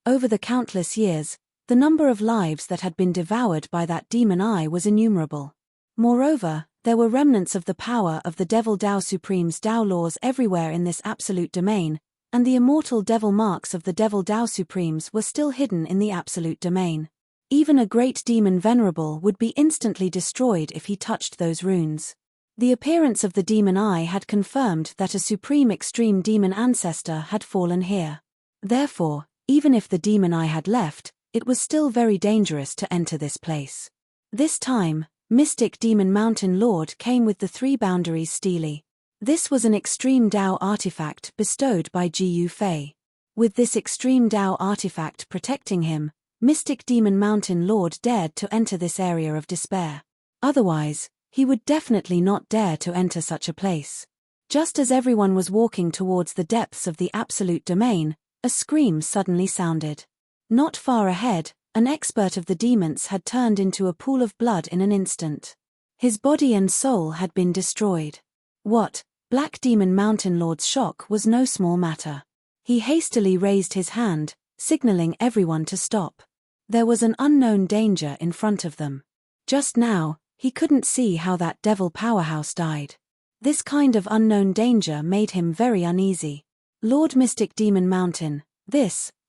Over the countless years, the number of lives that had been devoured by that demon eye was innumerable. Moreover, there were remnants of the power of the Devil Tao Supreme's Tao laws everywhere in this absolute domain, and the immortal devil marks of the Devil Tao Supremes were still hidden in the absolute domain. Even a great demon venerable would be instantly destroyed if he touched those runes. The appearance of the demon eye had confirmed that a supreme extreme demon ancestor had fallen here. Therefore, even if the demon eye had left, it was still very dangerous to enter this place. This time, Mystic Demon Mountain Lord came with the 3 boundaries steely. This was an extreme Tao artifact bestowed by Gu Fei. With this extreme Tao artifact protecting him, Mystic Demon Mountain Lord dared to enter this area of despair. Otherwise, he would definitely not dare to enter such a place. Just as everyone was walking towards the depths of the absolute domain, a scream suddenly sounded. Not far ahead, an expert of the demons had turned into a pool of blood in an instant. His body and soul had been destroyed. What? Black Demon Mountain Lord's shock was no small matter. He hastily raised his hand, signaling everyone to stop. There was an unknown danger in front of them. Just now, he couldn't see how that devil powerhouse died. This kind of unknown danger made him very uneasy. Lord Mystic Demon Mountain,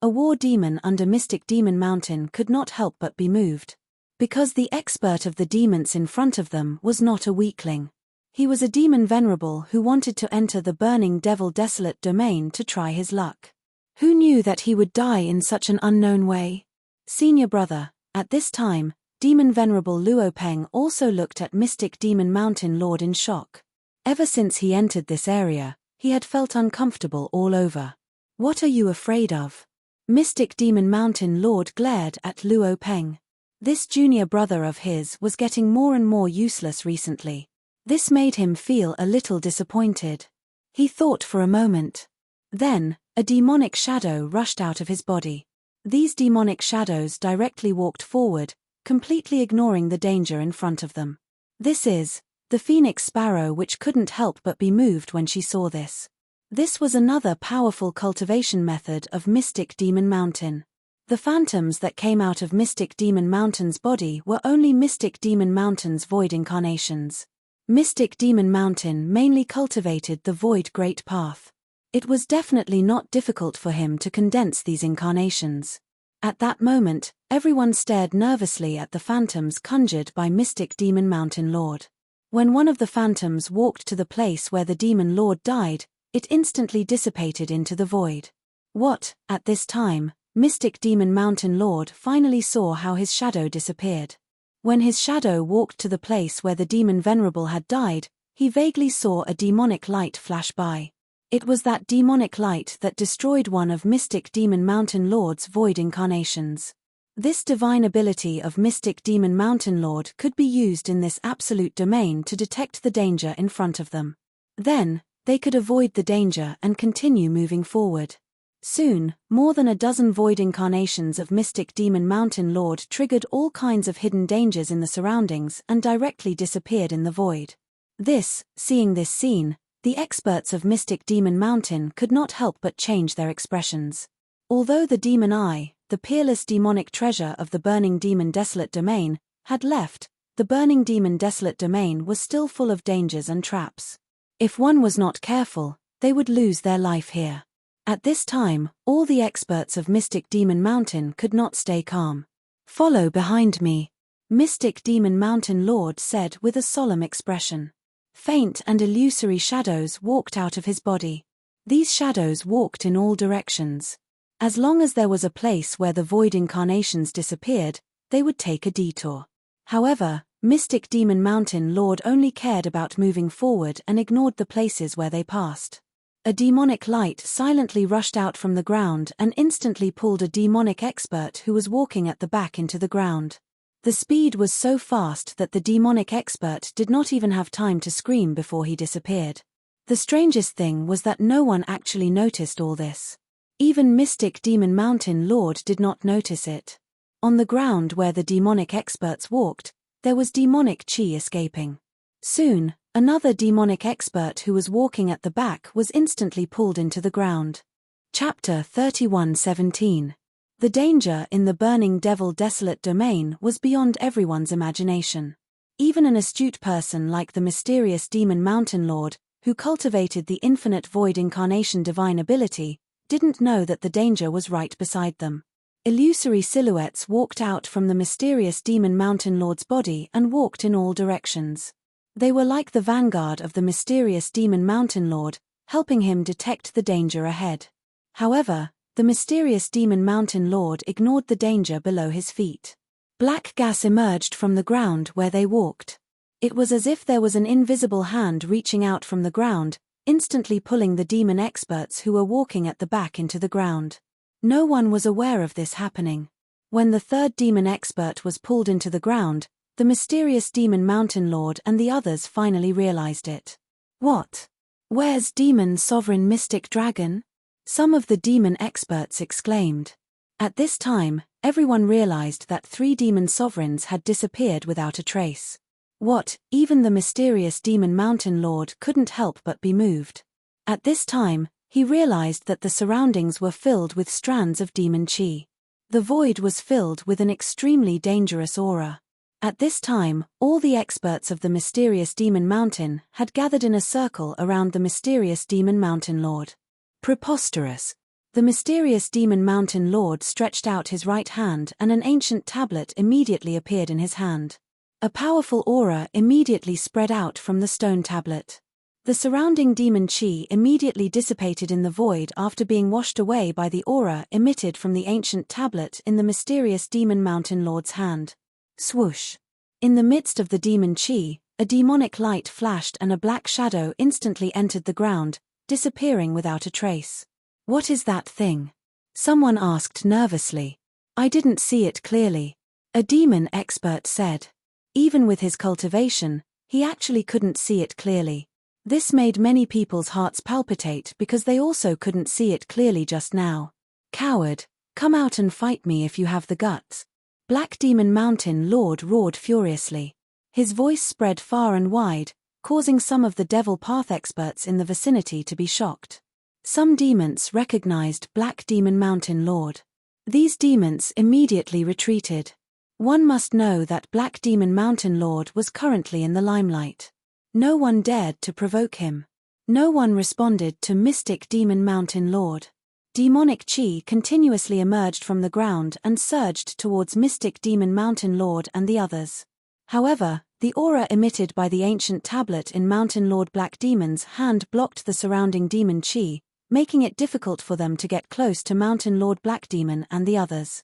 a war demon under Mystic Demon Mountain could not help but be moved. Because the expert of the demons in front of them was not a weakling. He was a demon venerable who wanted to enter the burning Devil Desolate domain to try his luck. Who knew that he would die in such an unknown way? Senior brother, at this time, Demon Venerable Luo Peng also looked at Mystic Demon Mountain Lord in shock. Ever since he entered this area, he had felt uncomfortable all over. What are you afraid of? Mystic Demon Mountain Lord glared at Luo Peng. This junior brother of his was getting more and more useless recently. This made him feel a little disappointed. He thought for a moment. Then, a demonic shadow rushed out of his body. These demonic shadows directly walked forward, completely ignoring the danger in front of them. This is the Phoenix Sparrow, which couldn't help but be moved when she saw this. This was another powerful cultivation method of Mystic Demon Mountain. The phantoms that came out of Mystic Demon Mountain's body were only Mystic Demon Mountain's void incarnations. Mystic Demon Mountain mainly cultivated the void great path. It was definitely not difficult for him to condense these incarnations. At that moment, everyone stared nervously at the phantoms conjured by Mystic Demon Mountain Lord. When one of the phantoms walked to the place where the Demon Lord died, it instantly dissipated into the void. What? At this time, Mystic Demon Mountain Lord finally saw how his shadow disappeared. When his shadow walked to the place where the Demon Venerable had died, he vaguely saw a demonic light flash by. It was that demonic light that destroyed one of Mystic Demon Mountain Lord's void incarnations. This divine ability of Mystic Demon Mountain Lord could be used in this absolute domain to detect the danger in front of them. Then, they could avoid the danger and continue moving forward. Soon, more than a dozen void incarnations of Mystic Demon Mountain Lord triggered all kinds of hidden dangers in the surroundings and directly disappeared in the void. Seeing this scene, the experts of Mystic Demon Mountain could not help but change their expressions. Although the demon eye, the peerless demonic treasure of the burning demon desolate domain, had left, the burning demon desolate domain was still full of dangers and traps. If one was not careful, they would lose their life here. At this time, all the experts of Mystic Demon Mountain could not stay calm. "Follow behind me," Mystic Demon Mountain Lord said with a solemn expression. Faint and illusory shadows walked out of his body. These shadows walked in all directions. As long as there was a place where the void incarnations disappeared, they would take a detour. However, Mystic Demon Mountain Lord only cared about moving forward and ignored the places where they passed. A demonic light silently rushed out from the ground and instantly pulled a demonic expert who was walking at the back into the ground. The speed was so fast that the demonic expert did not even have time to scream before he disappeared. The strangest thing was that no one actually noticed all this. Even Mystic Demon Mountain Lord did not notice it. On the ground where the demonic experts walked, there was demonic chi escaping. Soon, another demonic expert who was walking at the back was instantly pulled into the ground. Chapter 31:17. The danger in the burning devil desolate domain was beyond everyone's imagination. Even an astute person like the mysterious demon mountain lord, who cultivated the infinite void incarnation divine ability, didn't know that the danger was right beside them. Illusory silhouettes walked out from the mysterious demon mountain lord's body and walked in all directions. They were like the vanguard of the mysterious demon mountain lord, helping him detect the danger ahead. However, the mysterious demon mountain lord ignored the danger below his feet. Black gas emerged from the ground where they walked. It was as if there was an invisible hand reaching out from the ground, instantly pulling the demon experts who were walking at the back into the ground. No one was aware of this happening. When the third demon expert was pulled into the ground, the mysterious demon mountain lord and the others finally realized it. What? Where's demon sovereign mystic dragon? Some of the demon experts exclaimed. At this time, everyone realized that 3 demon sovereigns had disappeared without a trace. What, even the mysterious demon mountain lord couldn't help but be moved. At this time, he realized that the surroundings were filled with strands of demon chi. The void was filled with an extremely dangerous aura. At this time, all the experts of the mysterious demon mountain had gathered in a circle around the mysterious demon mountain lord. Preposterous. The mysterious demon mountain lord stretched out his right hand and an ancient tablet immediately appeared in his hand. A powerful aura immediately spread out from the stone tablet. The surrounding demon chi immediately dissipated in the void after being washed away by the aura emitted from the ancient tablet in the mysterious demon mountain lord's hand. Swoosh. In the midst of the demon chi, a demonic light flashed and a black shadow instantly entered the ground, disappearing without a trace. What is that thing? Someone asked nervously. I didn't see it clearly. A demon expert said. Even with his cultivation, he actually couldn't see it clearly. This made many people's hearts palpitate because they also couldn't see it clearly just now. Coward, come out and fight me if you have the guts. Black Demon Mountain Lord roared furiously. His voice spread far and wide, causing some of the Devil Path experts in the vicinity to be shocked. Some demons recognized Black Demon Mountain Lord. These demons immediately retreated. One must know that Black Demon Mountain Lord was currently in the limelight. No one dared to provoke him. No one responded to Mystic Demon Mountain Lord. Demonic chi continuously emerged from the ground and surged towards Mystic Demon Mountain Lord and the others. However, the aura emitted by the ancient tablet in Mountain Lord Black Demon's hand blocked the surrounding demon chi, making it difficult for them to get close to Mountain Lord Black Demon and the others.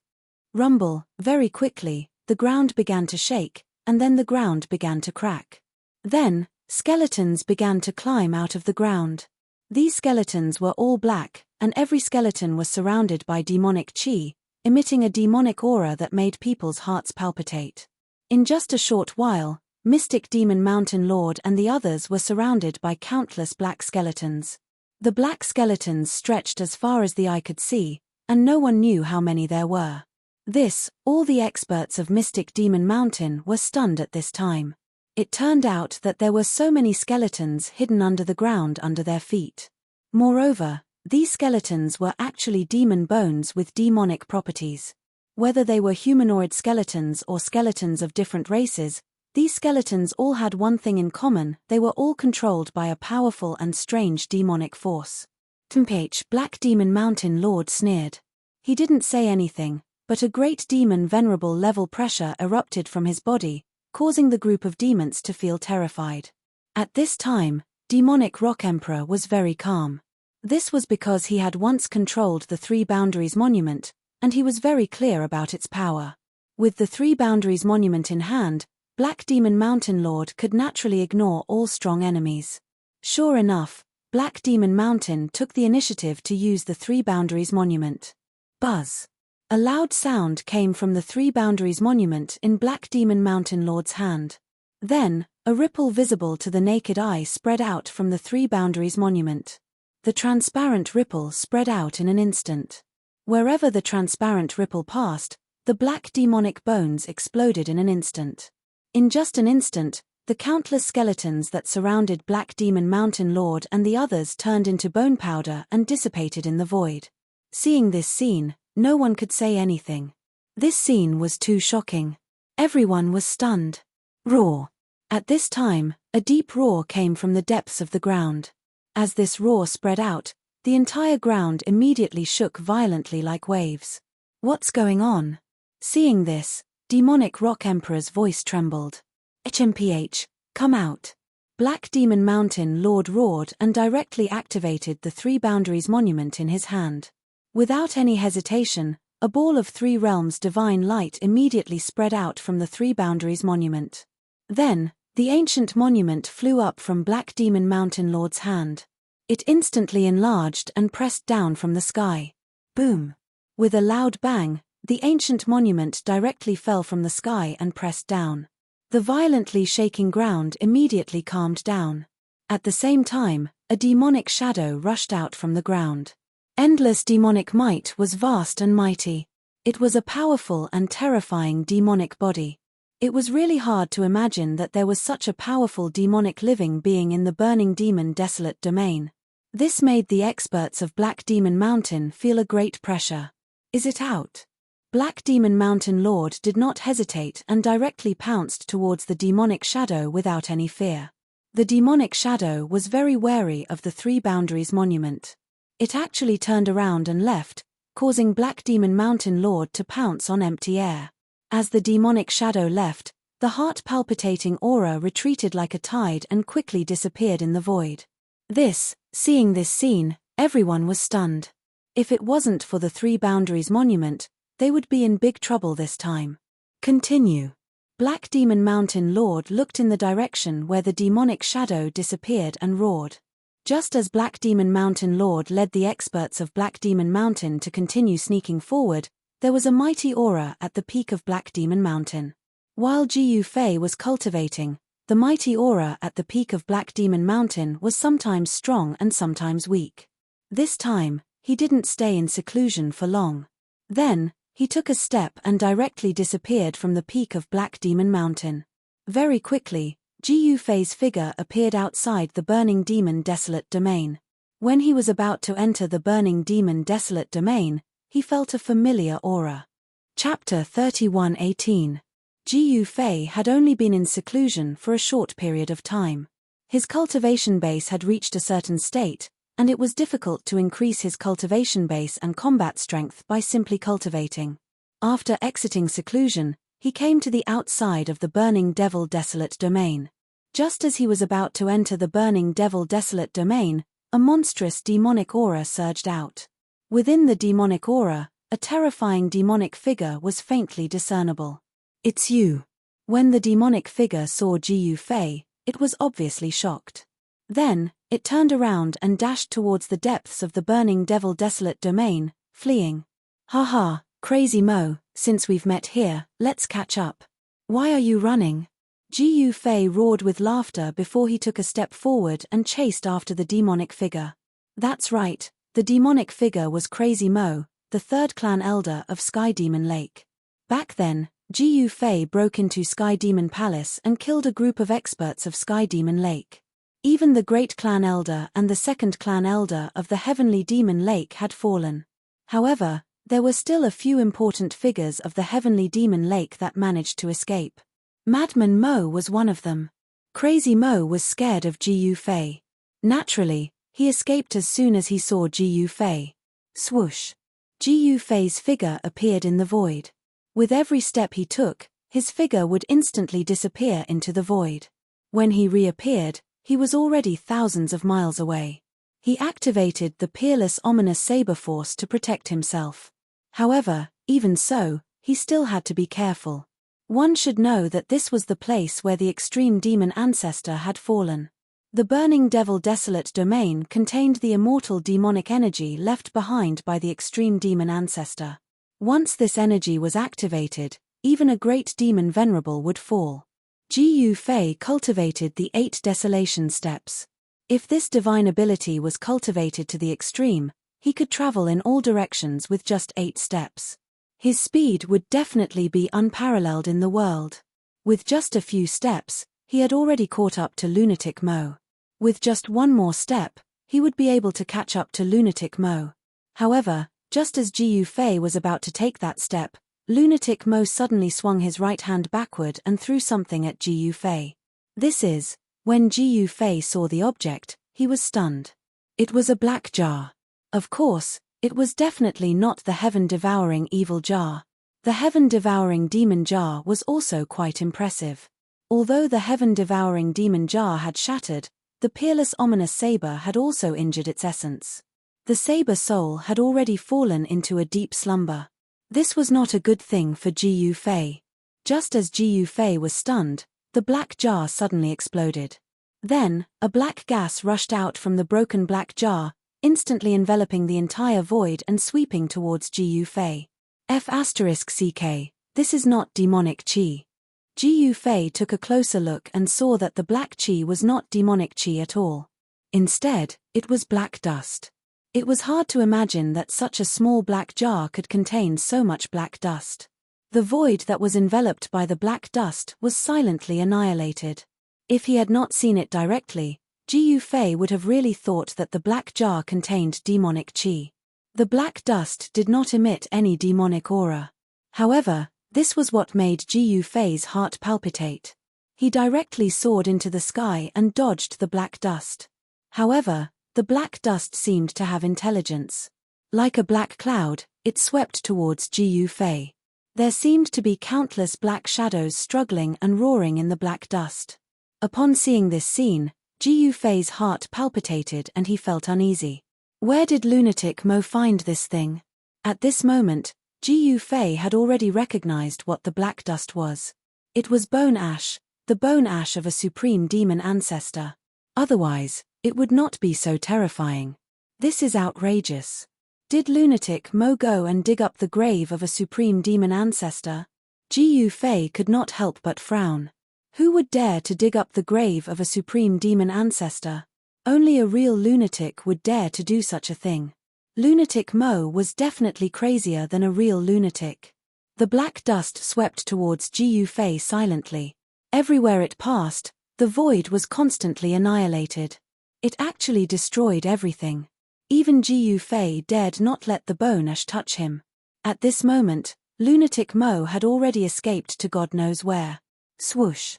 Rumble, very quickly, the ground began to shake, and then the ground began to crack. Then, skeletons began to climb out of the ground. These skeletons were all black, and every skeleton was surrounded by demonic chi, emitting a demonic aura that made people's hearts palpitate. In just a short while, Mystic Demon Mountain Lord and the others were surrounded by countless black skeletons. The black skeletons stretched as far as the eye could see, and no one knew how many there were. All the experts of Mystic Demon Mountain were stunned at this time. It turned out that there were so many skeletons hidden under the ground under their feet. Moreover, these skeletons were actually demon bones with demonic properties. Whether they were humanoid skeletons or skeletons of different races, these skeletons all had one thing in common: they were all controlled by a powerful and strange demonic force. Black Demon Mountain Lord sneered. He didn't say anything, but a great demon venerable level pressure erupted from his body, causing the group of demons to feel terrified. At this time, Demonic Rock Emperor was very calm. This was because he had once controlled the Three Boundaries Monument, and he was very clear about its power. With the Three Boundaries Monument in hand, Black Demon Mountain Lord could naturally ignore all strong enemies. Sure enough, Black Demon Mountain took the initiative to use the Three Boundaries Monument. Buzz. A loud sound came from the Three Boundaries Monument in Black Demon Mountain Lord's hand. Then, a ripple visible to the naked eye spread out from the Three Boundaries Monument. The transparent ripple spread out in an instant. Wherever the transparent ripple passed, the black demonic bones exploded in an instant. In just an instant, the countless skeletons that surrounded Black Demon Mountain Lord and the others turned into bone powder and dissipated in the void. Seeing this scene, no one could say anything. This scene was too shocking. Everyone was stunned. Roar. At this time, a deep roar came from the depths of the ground. As this roar spread out, the entire ground immediately shook violently like waves. What's going on? Seeing this, Demonic Rock Emperor's voice trembled. HMPH, come out. Black Demon Mountain Lord roared and directly activated the Three Boundaries Monument in his hand. Without any hesitation, a ball of Three Realms divine light immediately spread out from the Three Boundaries Monument. Then, the ancient monument flew up from Black Demon Mountain Lord's hand. It instantly enlarged and pressed down from the sky. Boom! With a loud bang, the ancient monument directly fell from the sky and pressed down. The violently shaking ground immediately calmed down. At the same time, a demonic shadow rushed out from the ground. Endless demonic might was vast and mighty. It was a powerful and terrifying demonic body. It was really hard to imagine that there was such a powerful demonic living being in the burning demon desolate domain. This made the experts of Black Demon Mountain feel a great pressure. Is it out? Black Demon Mountain Lord did not hesitate and directly pounced towards the demonic shadow without any fear. The demonic shadow was very wary of the Three Boundaries Monument. It actually turned around and left, causing Black Demon Mountain Lord to pounce on empty air. As the demonic shadow left, the heart-palpitating aura retreated like a tide and quickly disappeared in the void. Seeing this scene, everyone was stunned. If it wasn't for the Three Boundaries Monument, they would be in big trouble this time. Continue. Black Demon Mountain Lord looked in the direction where the demonic shadow disappeared and roared. Just as Black Demon Mountain Lord led the experts of Black Demon Mountain to continue sneaking forward, there was a mighty aura at the peak of Black Demon Mountain. While Jiu Fei was cultivating, the mighty aura at the peak of Black Demon Mountain was sometimes strong and sometimes weak. This time, he didn't stay in seclusion for long. Then, he took a step and directly disappeared from the peak of Black Demon Mountain. Very quickly, Jiu Fei's figure appeared outside the burning demon desolate domain. When he was about to enter the burning demon desolate domain, he felt a familiar aura. Chapter 31:18. Jiu Fei had only been in seclusion for a short period of time. His cultivation base had reached a certain state, and it was difficult to increase his cultivation base and combat strength by simply cultivating. After exiting seclusion, he came to the outside of the burning devil desolate domain. Just as he was about to enter the burning devil desolate domain, a monstrous demonic aura surged out. Within the demonic aura, a terrifying demonic figure was faintly discernible. It's you. When the demonic figure saw Jiu Fei, it was obviously shocked. Then, it turned around and dashed towards the depths of the burning devil desolate domain, fleeing. Haha, crazy Mo, since we've met here, let's catch up. Why are you running? Jiu Fei roared with laughter before he took a step forward and chased after the demonic figure. That's right, the demonic figure was Crazy Mo, the third clan elder of Sky Demon Lake. Back then, Jiu Fei broke into Sky Demon Palace and killed a group of experts of Sky Demon Lake. Even the great clan elder and the second clan elder of the Heavenly Demon Lake had fallen. However, there were still a few important figures of the Heavenly Demon Lake that managed to escape. Madman Mo was one of them. Crazy Mo was scared of Jiu Fei. Naturally, he escaped as soon as he saw Jiu Fei. Swoosh. Jiu Fei's figure appeared in the void. With every step he took, his figure would instantly disappear into the void. When he reappeared, he was already thousands of miles away. He activated the peerless ominous saber force to protect himself. However, even so, he still had to be careful. One should know that this was the place where the extreme demon ancestor had fallen. The burning devil desolate domain contained the immortal demonic energy left behind by the extreme demon ancestor. Once this energy was activated, even a great demon venerable would fall. Gu Fei cultivated the 8 desolation steps. If this divine ability was cultivated to the extreme, he could travel in all directions with just 8 steps. His speed would definitely be unparalleled in the world. With just a few steps, he had already caught up to Lunatic Mo. With just one more step, he would be able to catch up to Lunatic Mo. However, just as Gu Fei was about to take that step, Lunatic Mo suddenly swung his right hand backward and threw something at Gu Fei. When Gu Fei saw the object, he was stunned. It was a black jar. Of course, it was definitely not the heaven-devouring evil jar. The heaven-devouring demon jar was also quite impressive. Although the heaven-devouring demon jar had shattered, the peerless ominous saber had also injured its essence. The saber soul had already fallen into a deep slumber. This was not a good thing for Gu Fei. Just as Gu Fei was stunned, the black jar suddenly exploded. Then, a black gas rushed out from the broken black jar, instantly enveloping the entire void and sweeping towards Gu Fei. F***ck, this is not demonic qi. Gu Fei took a closer look and saw that the black qi was not demonic qi at all. Instead, it was black dust. It was hard to imagine that such a small black jar could contain so much black dust. The void that was enveloped by the black dust was silently annihilated. If he had not seen it directly, Gu Fei would have really thought that the black jar contained demonic qi. The black dust did not emit any demonic aura. However, this was what made Gu Fei's heart palpitate. He directly soared into the sky and dodged the black dust. However, the black dust seemed to have intelligence. Like a black cloud, it swept towards Gu Fei. There seemed to be countless black shadows struggling and roaring in the black dust. Upon seeing this scene, Gu Fei's heart palpitated and he felt uneasy. Where did Lunatic Mo find this thing? At this moment, Gu Fei had already recognized what the black dust was. It was bone ash, the bone ash of a supreme demon ancestor. Otherwise, it would not be so terrifying. This is outrageous. Did Lunatic Mo go and dig up the grave of a supreme demon ancestor? Gu Fei could not help but frown. Who would dare to dig up the grave of a supreme demon ancestor? Only a real lunatic would dare to do such a thing. Lunatic Mo was definitely crazier than a real lunatic. The black dust swept towards Gu Fei silently. Everywhere it passed, the void was constantly annihilated. It actually destroyed everything. Even Gu Fei dared not let the bone ash touch him. At this moment, Lunatic Mo had already escaped to God knows where. Swoosh.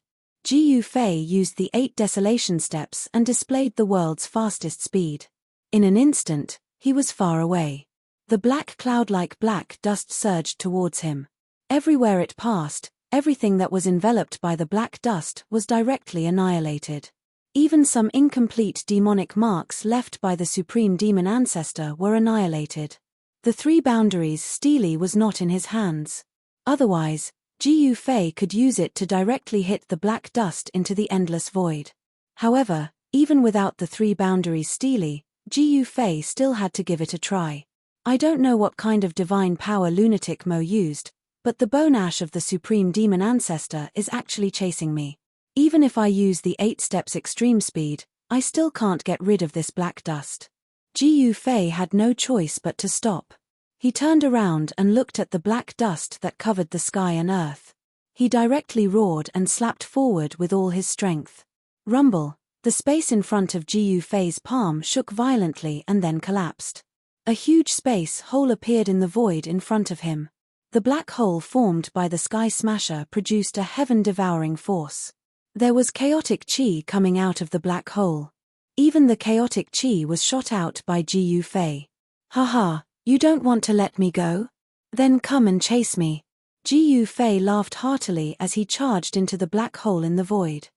Gu Fei used the 8 desolation steps and displayed the world's fastest speed. In an instant, he was far away. The black cloud-like black dust surged towards him. Everywhere it passed, everything that was enveloped by the black dust was directly annihilated. Even some incomplete demonic marks left by the supreme demon ancestor were annihilated. The 3 boundaries stele was not in his hands. Otherwise, Gu Fei could use it to directly hit the black dust into the endless void. However, even without the 3 boundaries stele, Gu Fei still had to give it a try. I don't know what kind of divine power Lunatic Mo used, but the bone ash of the supreme demon ancestor is actually chasing me. Even if I use the 8 steps extreme speed, I still can't get rid of this black dust. Gu Fei had no choice but to stop. He turned around and looked at the black dust that covered the sky and earth. He directly roared and slapped forward with all his strength. Rumble, the space in front of Gu Fei's palm shook violently and then collapsed. A huge space hole appeared in the void in front of him. The black hole formed by the sky smasher produced a heaven-devouring force. There was chaotic qi coming out of the black hole. Even the chaotic qi was shot out by Gu Fei. Haha, you don't want to let me go? Then come and chase me. Gu Fei laughed heartily as he charged into the black hole in the void.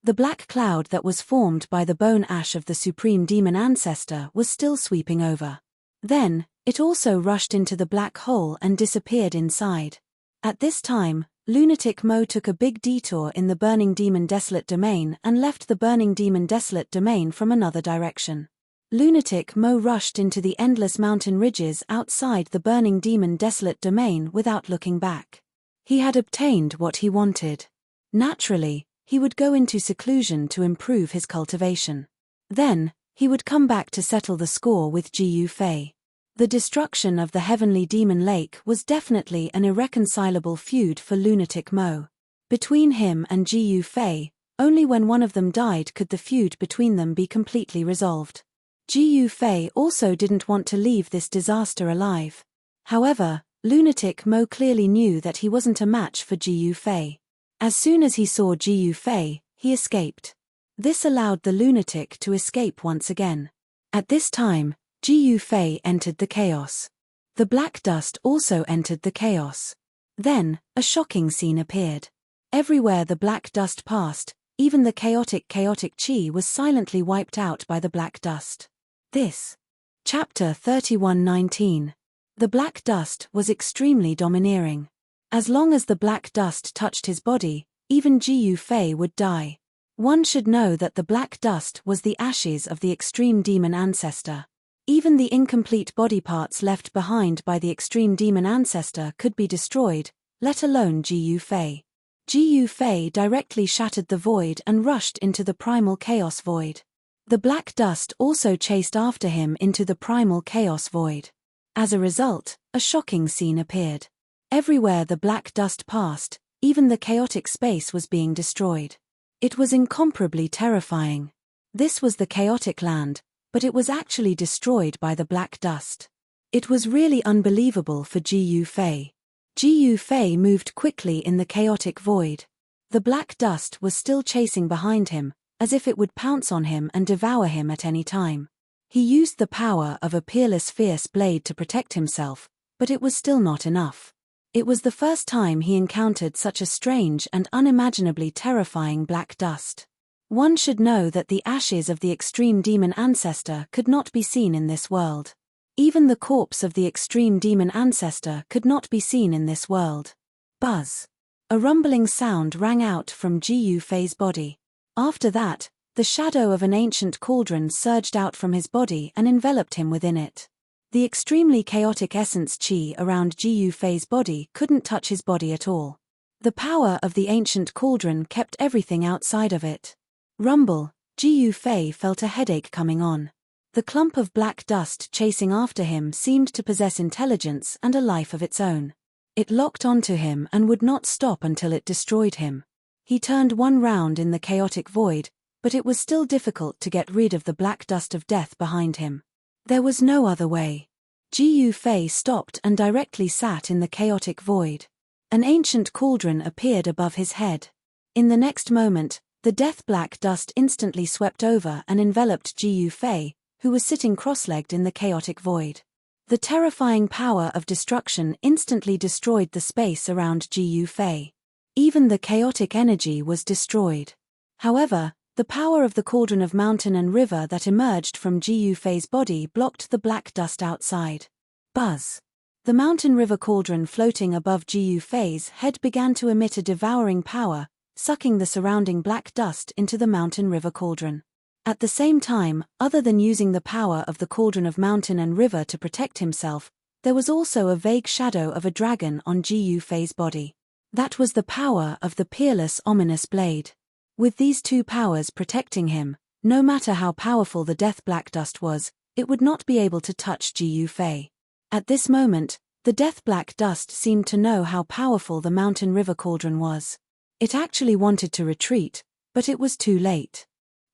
The black cloud that was formed by the bone ash of the supreme demon ancestor was still sweeping over. Then, it also rushed into the black hole and disappeared inside. At this time, Lunatic Mo took a big detour in the Burning Demon Desolate Domain and left the Burning Demon Desolate Domain from another direction. Lunatic Mo rushed into the endless mountain ridges outside the Burning Demon Desolate Domain without looking back. He had obtained what he wanted. Naturally, he would go into seclusion to improve his cultivation. Then, he would come back to settle the score with Gu Fei. The destruction of the Heavenly Demon Lake was definitely an irreconcilable feud for Lunatic Mo. Between him and Gu Fei, only when one of them died could the feud between them be completely resolved. Gu Fei also didn't want to leave this disaster alive. However, Lunatic Mo clearly knew that he wasn't a match for Gu Fei. As soon as he saw Gu Fei, he escaped. This allowed the lunatic to escape once again. At this time, Gu Fei entered the chaos. The black dust also entered the chaos. Then, a shocking scene appeared. Everywhere the black dust passed, even the chaotic chi was silently wiped out by the black dust. This. Chapter 31:19. The black dust was extremely domineering. As long as the black dust touched his body, even Gu Fei would die. One should know that the black dust was the ashes of the extreme demon ancestor. Even the incomplete body parts left behind by the extreme demon ancestor could be destroyed, let alone Gu Fei. Gu Fei directly shattered the void and rushed into the primal chaos void. The black dust also chased after him into the primal chaos void. As a result, a shocking scene appeared. Everywhere the black dust passed, even the chaotic space was being destroyed. It was incomparably terrifying. This was the chaotic land, but it was actually destroyed by the black dust. It was really unbelievable for Gu Fei. Gu Fei moved quickly in the chaotic void. The black dust was still chasing behind him, as if it would pounce on him and devour him at any time. He used the power of a peerless fierce blade to protect himself, but it was still not enough. It was the first time he encountered such a strange and unimaginably terrifying black dust. One should know that the ashes of the extreme demon ancestor could not be seen in this world. Even the corpse of the extreme demon ancestor could not be seen in this world. Buzz. A rumbling sound rang out from Gu Fei's body. After that, the shadow of an ancient cauldron surged out from his body and enveloped him within it. The extremely chaotic essence chi around Gu Fei's body couldn't touch his body at all. The power of the ancient cauldron kept everything outside of it. Rumble, Gu Fei felt a headache coming on. The clump of black dust chasing after him seemed to possess intelligence and a life of its own. It locked onto him and would not stop until it destroyed him. He turned one round in the chaotic void, but it was still difficult to get rid of the black dust of death behind him. There was no other way. Gu Fei stopped and directly sat in the chaotic void. An ancient cauldron appeared above his head. In the next moment, the death black dust instantly swept over and enveloped Gu Fei, who was sitting cross-legged in the chaotic void. The terrifying power of destruction instantly destroyed the space around Gu Fei. Even the chaotic energy was destroyed. However, the power of the cauldron of mountain and river that emerged from Gu Fei's body blocked the black dust outside. Buzz. The mountain river cauldron floating above Gu Fei's head began to emit a devouring power, sucking the surrounding black dust into the mountain river cauldron. At the same time, other than using the power of the cauldron of mountain and river to protect himself, there was also a vague shadow of a dragon on Gu Fei's body. That was the power of the peerless ominous blade. With these two powers protecting him, no matter how powerful the death black dust was, it would not be able to touch Gu Fei. At this moment, the death black dust seemed to know how powerful the mountain river cauldron was. It actually wanted to retreat, but it was too late.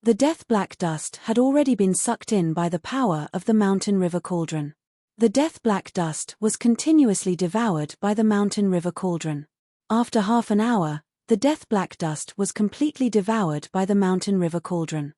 The death black dust had already been sucked in by the power of the mountain river cauldron. The death black dust was continuously devoured by the mountain river cauldron. After half an hour, the death black dust was completely devoured by the mountain river cauldron.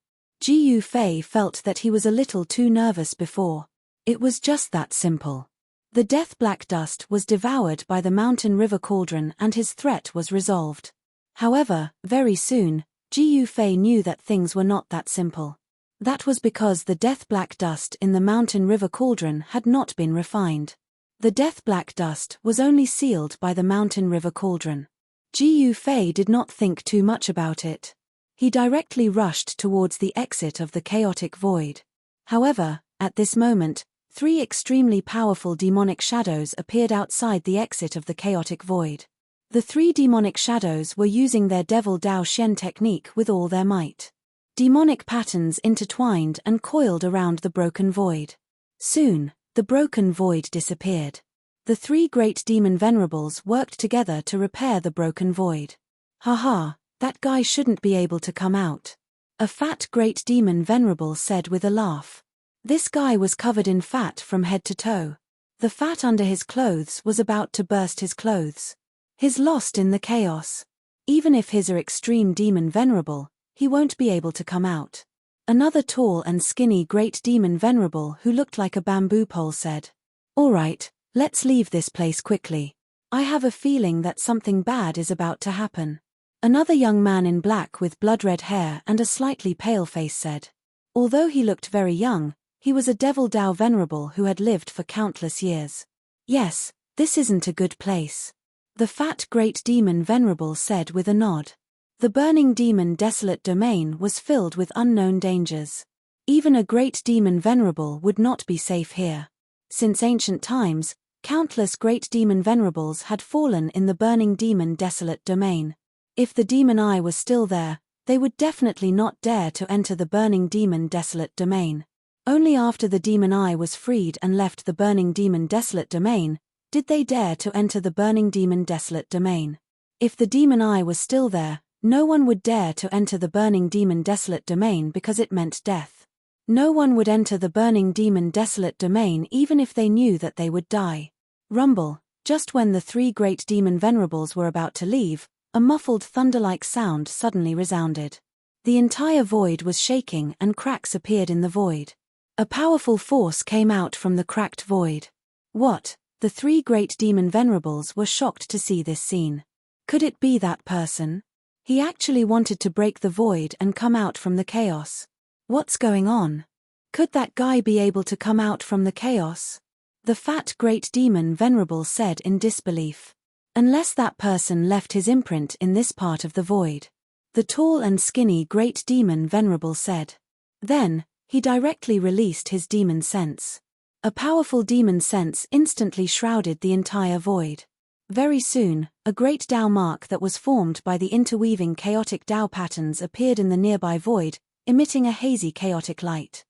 Gu Fei felt that he was a little too nervous before. It was just that simple. The death black dust was devoured by the mountain river cauldron and his threat was resolved. However, very soon, Gu Fei knew that things were not that simple. That was because the death black dust in the mountain river cauldron had not been refined. The death black dust was only sealed by the mountain river cauldron. Ji Fei did not think too much about it. He directly rushed towards the exit of the chaotic void. However, at this moment, 3 extremely powerful demonic shadows appeared outside the exit of the chaotic void. The 3 demonic shadows were using their Devil Dao Shen technique with all their might. Demonic patterns intertwined and coiled around the broken void. Soon, the broken void disappeared. The 3 great demon venerables worked together to repair the broken void. Haha, that guy shouldn't be able to come out. A fat great demon venerable said with a laugh. This guy was covered in fat from head to toe. The fat under his clothes was about to burst his clothes. He's lost in the chaos. Even if he's a extreme demon venerable, he won't be able to come out. Another tall and skinny great demon venerable who looked like a bamboo pole said. All right, let's leave this place quickly. I have a feeling that something bad is about to happen. Another young man in black with blood-red hair and a slightly pale face said. Although he looked very young, he was a Devil Dao venerable who had lived for countless years. Yes, this isn't a good place. The fat great demon venerable said with a nod. The burning demon desolate domain was filled with unknown dangers. Even a great demon venerable would not be safe here. Since ancient times, countless great demon venerables had fallen in the burning demon desolate domain. If the demon eye was still there, they would definitely not dare to enter the burning demon desolate domain. Only after the demon eye was freed and left the burning demon desolate domain, did they dare to enter the burning demon desolate domain. If the demon eye was still there, no one would dare to enter the burning demon desolate domain because it meant death. No one would enter the burning demon desolate domain even if they knew that they would die. Rumble, just when the 3 great demon venerables were about to leave, a muffled thunder-like sound suddenly resounded. The entire void was shaking and cracks appeared in the void. A powerful force came out from the cracked void. What? The 3 great demon venerables were shocked to see this scene. Could it be that person? He actually wanted to break the void and come out from the chaos. What's going on? Could that guy be able to come out from the chaos? The fat great demon venerable said in disbelief. Unless that person left his imprint in this part of the void. The tall and skinny great demon venerable said. Then, he directly released his demon sense. A powerful demon sense instantly shrouded the entire void. Very soon, a great Dao mark that was formed by the interweaving chaotic Dao patterns appeared in the nearby void, emitting a hazy chaotic light.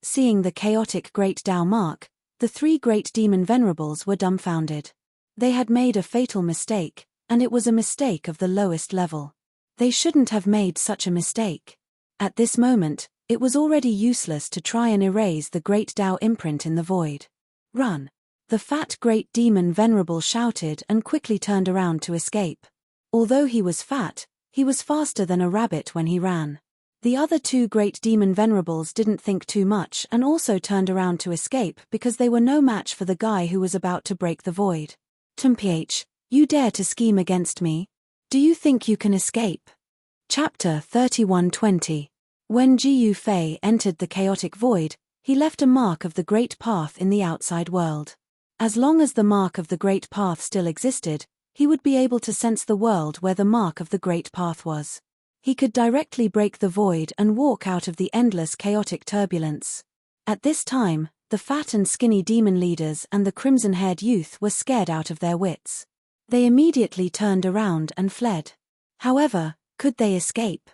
Seeing the chaotic great Dao mark, the 3 great demon venerables were dumbfounded. They had made a fatal mistake, and it was a mistake of the lowest level. They shouldn't have made such a mistake. At this moment, it was already useless to try and erase the great Dao imprint in the void. Run! The fat great demon venerable shouted and quickly turned around to escape. Although he was fat, he was faster than a rabbit when he ran. The other 2 great demon venerables didn't think too much and also turned around to escape because they were no match for the guy who was about to break the void. Tumph, you dare to scheme against me? Do you think you can escape? Chapter 31:20. When Ji Fei entered the chaotic void, he left a mark of the Great Path in the outside world. As long as the mark of the Great Path still existed, he would be able to sense the world where the mark of the Great Path was. He could directly break the void and walk out of the endless chaotic turbulence. At this time, the fat and skinny demon leaders and the crimson-haired youth were scared out of their wits. They immediately turned around and fled. However, could they escape?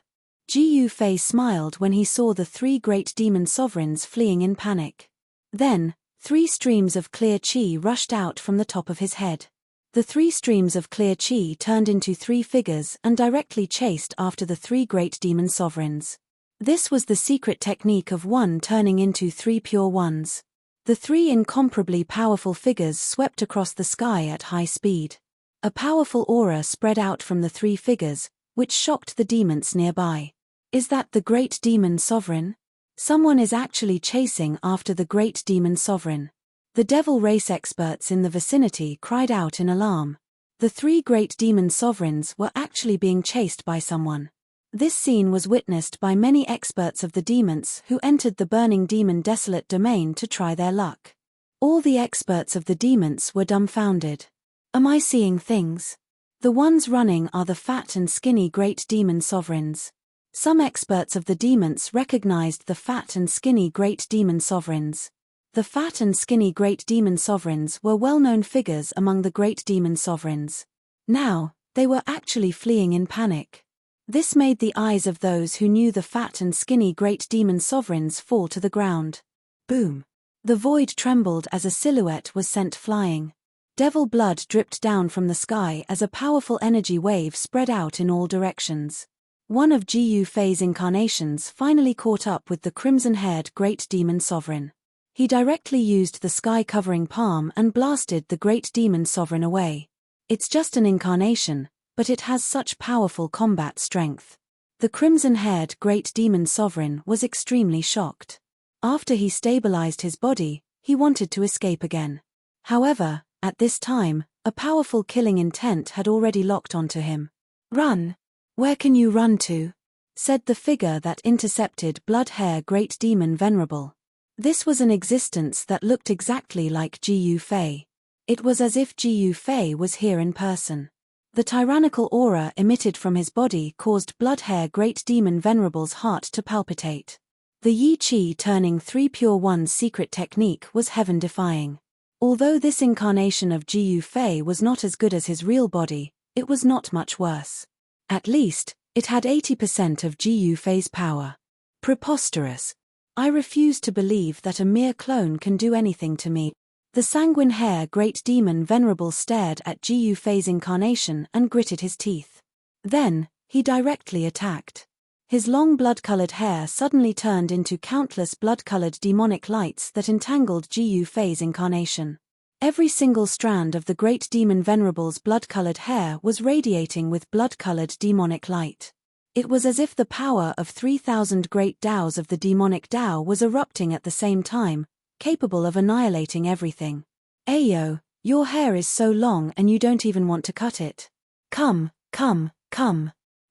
Ji Fei smiled when he saw the 3 great demon sovereigns fleeing in panic. Then, 3 streams of clear chi rushed out from the top of his head. The 3 streams of clear chi turned into 3 figures and directly chased after the 3 great demon sovereigns. This was the secret technique of one turning into 3 pure ones. The 3 incomparably powerful figures swept across the sky at high speed. A powerful aura spread out from the 3 figures, which shocked the demons nearby. Is that the great demon sovereign? Someone is actually chasing after the great demon sovereign. The devil race experts in the vicinity cried out in alarm. The 3 great demon sovereigns were actually being chased by someone. This scene was witnessed by many experts of the demons who entered the burning demon desolate domain to try their luck. All the experts of the demons were dumbfounded. Am I seeing things? The ones running are the fat and skinny great demon sovereigns. Some experts of the demons recognized the fat and skinny great demon sovereigns. The fat and skinny great demon sovereigns were well-known figures among the great demon sovereigns. Now, they were actually fleeing in panic. This made the eyes of those who knew the fat and skinny great demon sovereigns fall to the ground. Boom! The void trembled as a silhouette was sent flying. Devil blood dripped down from the sky as a powerful energy wave spread out in all directions. One of Gu Fei's incarnations finally caught up with the crimson-haired great demon sovereign. He directly used the sky-covering palm and blasted the great demon sovereign away. It's just an incarnation, but it has such powerful combat strength. The crimson-haired great demon sovereign was extremely shocked. After he stabilized his body, he wanted to escape again. However, at this time, a powerful killing intent had already locked onto him. "Run! Where can you run to?" said the figure that intercepted blood-hair great demon venerable. This was an existence that looked exactly like Gu Fei. It was as if Gu Fei was here in person. The tyrannical aura emitted from his body caused blood-hair great demon venerable's heart to palpitate. The Yi Qi turning 3 pure one's secret technique was heaven-defying. Although this incarnation of Gu Fei was not as good as his real body, it was not much worse. At least, it had 80% of Gu Fei's power. Preposterous. I refuse to believe that a mere clone can do anything to me. The sanguine-hair great demon venerable stared at Gu Fei's incarnation and gritted his teeth. Then, he directly attacked. His long blood-colored hair suddenly turned into countless blood-colored demonic lights that entangled Gu Fei's incarnation. Every single strand of the great demon venerable's blood-colored hair was radiating with blood-colored demonic light. It was as if the power of 3,000 great Taos of the demonic Tao was erupting at the same time, capable of annihilating everything. "Ayo, your hair is so long and you don't even want to cut it. Come.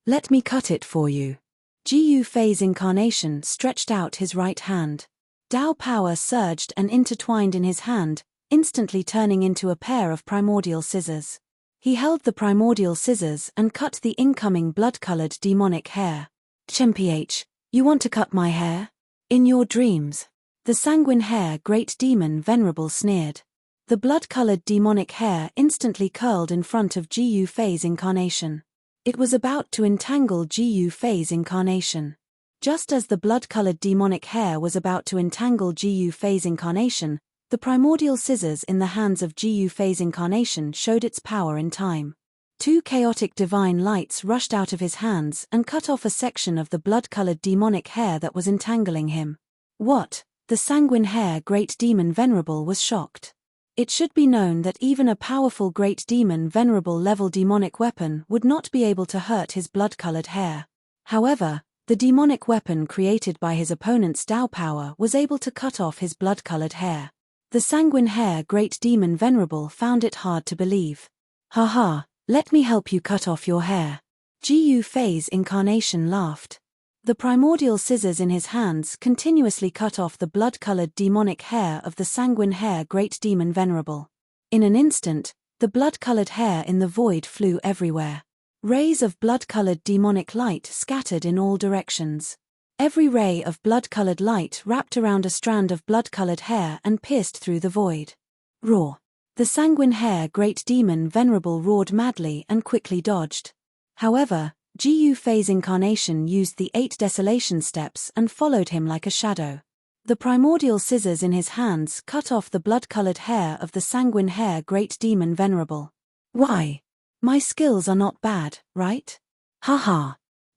Let me cut it for you." Gu Fei's incarnation stretched out his right hand. Tao power surged and intertwined in his hand, instantly turning into a pair of primordial scissors. He held the primordial scissors and cut the incoming blood-colored demonic hair. "Chemph, you want to cut my hair? In your dreams." The sanguine-hair great demon venerable sneered. The blood-colored demonic hair instantly curled in front of Gu Fei's incarnation. It was about to entangle Gu Fei's incarnation. Just as the blood-colored demonic hair was about to entangle Gu Fei's incarnation, the primordial scissors in the hands of Gu Fei's incarnation showed its power in time. 2 chaotic divine lights rushed out of his hands and cut off a section of the blood-colored demonic hair that was entangling him. What? The sanguine-hair great demon venerable was shocked. It should be known that even a powerful great demon venerable level demonic weapon would not be able to hurt his blood-colored hair. However, the demonic weapon created by his opponent's Tao power was able to cut off his blood-colored hair. The sanguine-hair great demon venerable found it hard to believe. "Haha, let me help you cut off your hair." Gu Fei's incarnation laughed. The primordial scissors in his hands continuously cut off the blood-colored demonic hair of the sanguine-hair great demon venerable. In an instant, the blood-colored hair in the void flew everywhere. Rays of blood-colored demonic light scattered in all directions. Every ray of blood-colored light wrapped around a strand of blood-colored hair and pierced through the void. Roar! The sanguine-hair great demon venerable roared madly and quickly dodged. However, Gu Fei's incarnation used the 8 desolation steps and followed him like a shadow. The primordial scissors in his hands cut off the blood-colored hair of the sanguine-hair great demon venerable. "Why? My skills are not bad, right? Haha."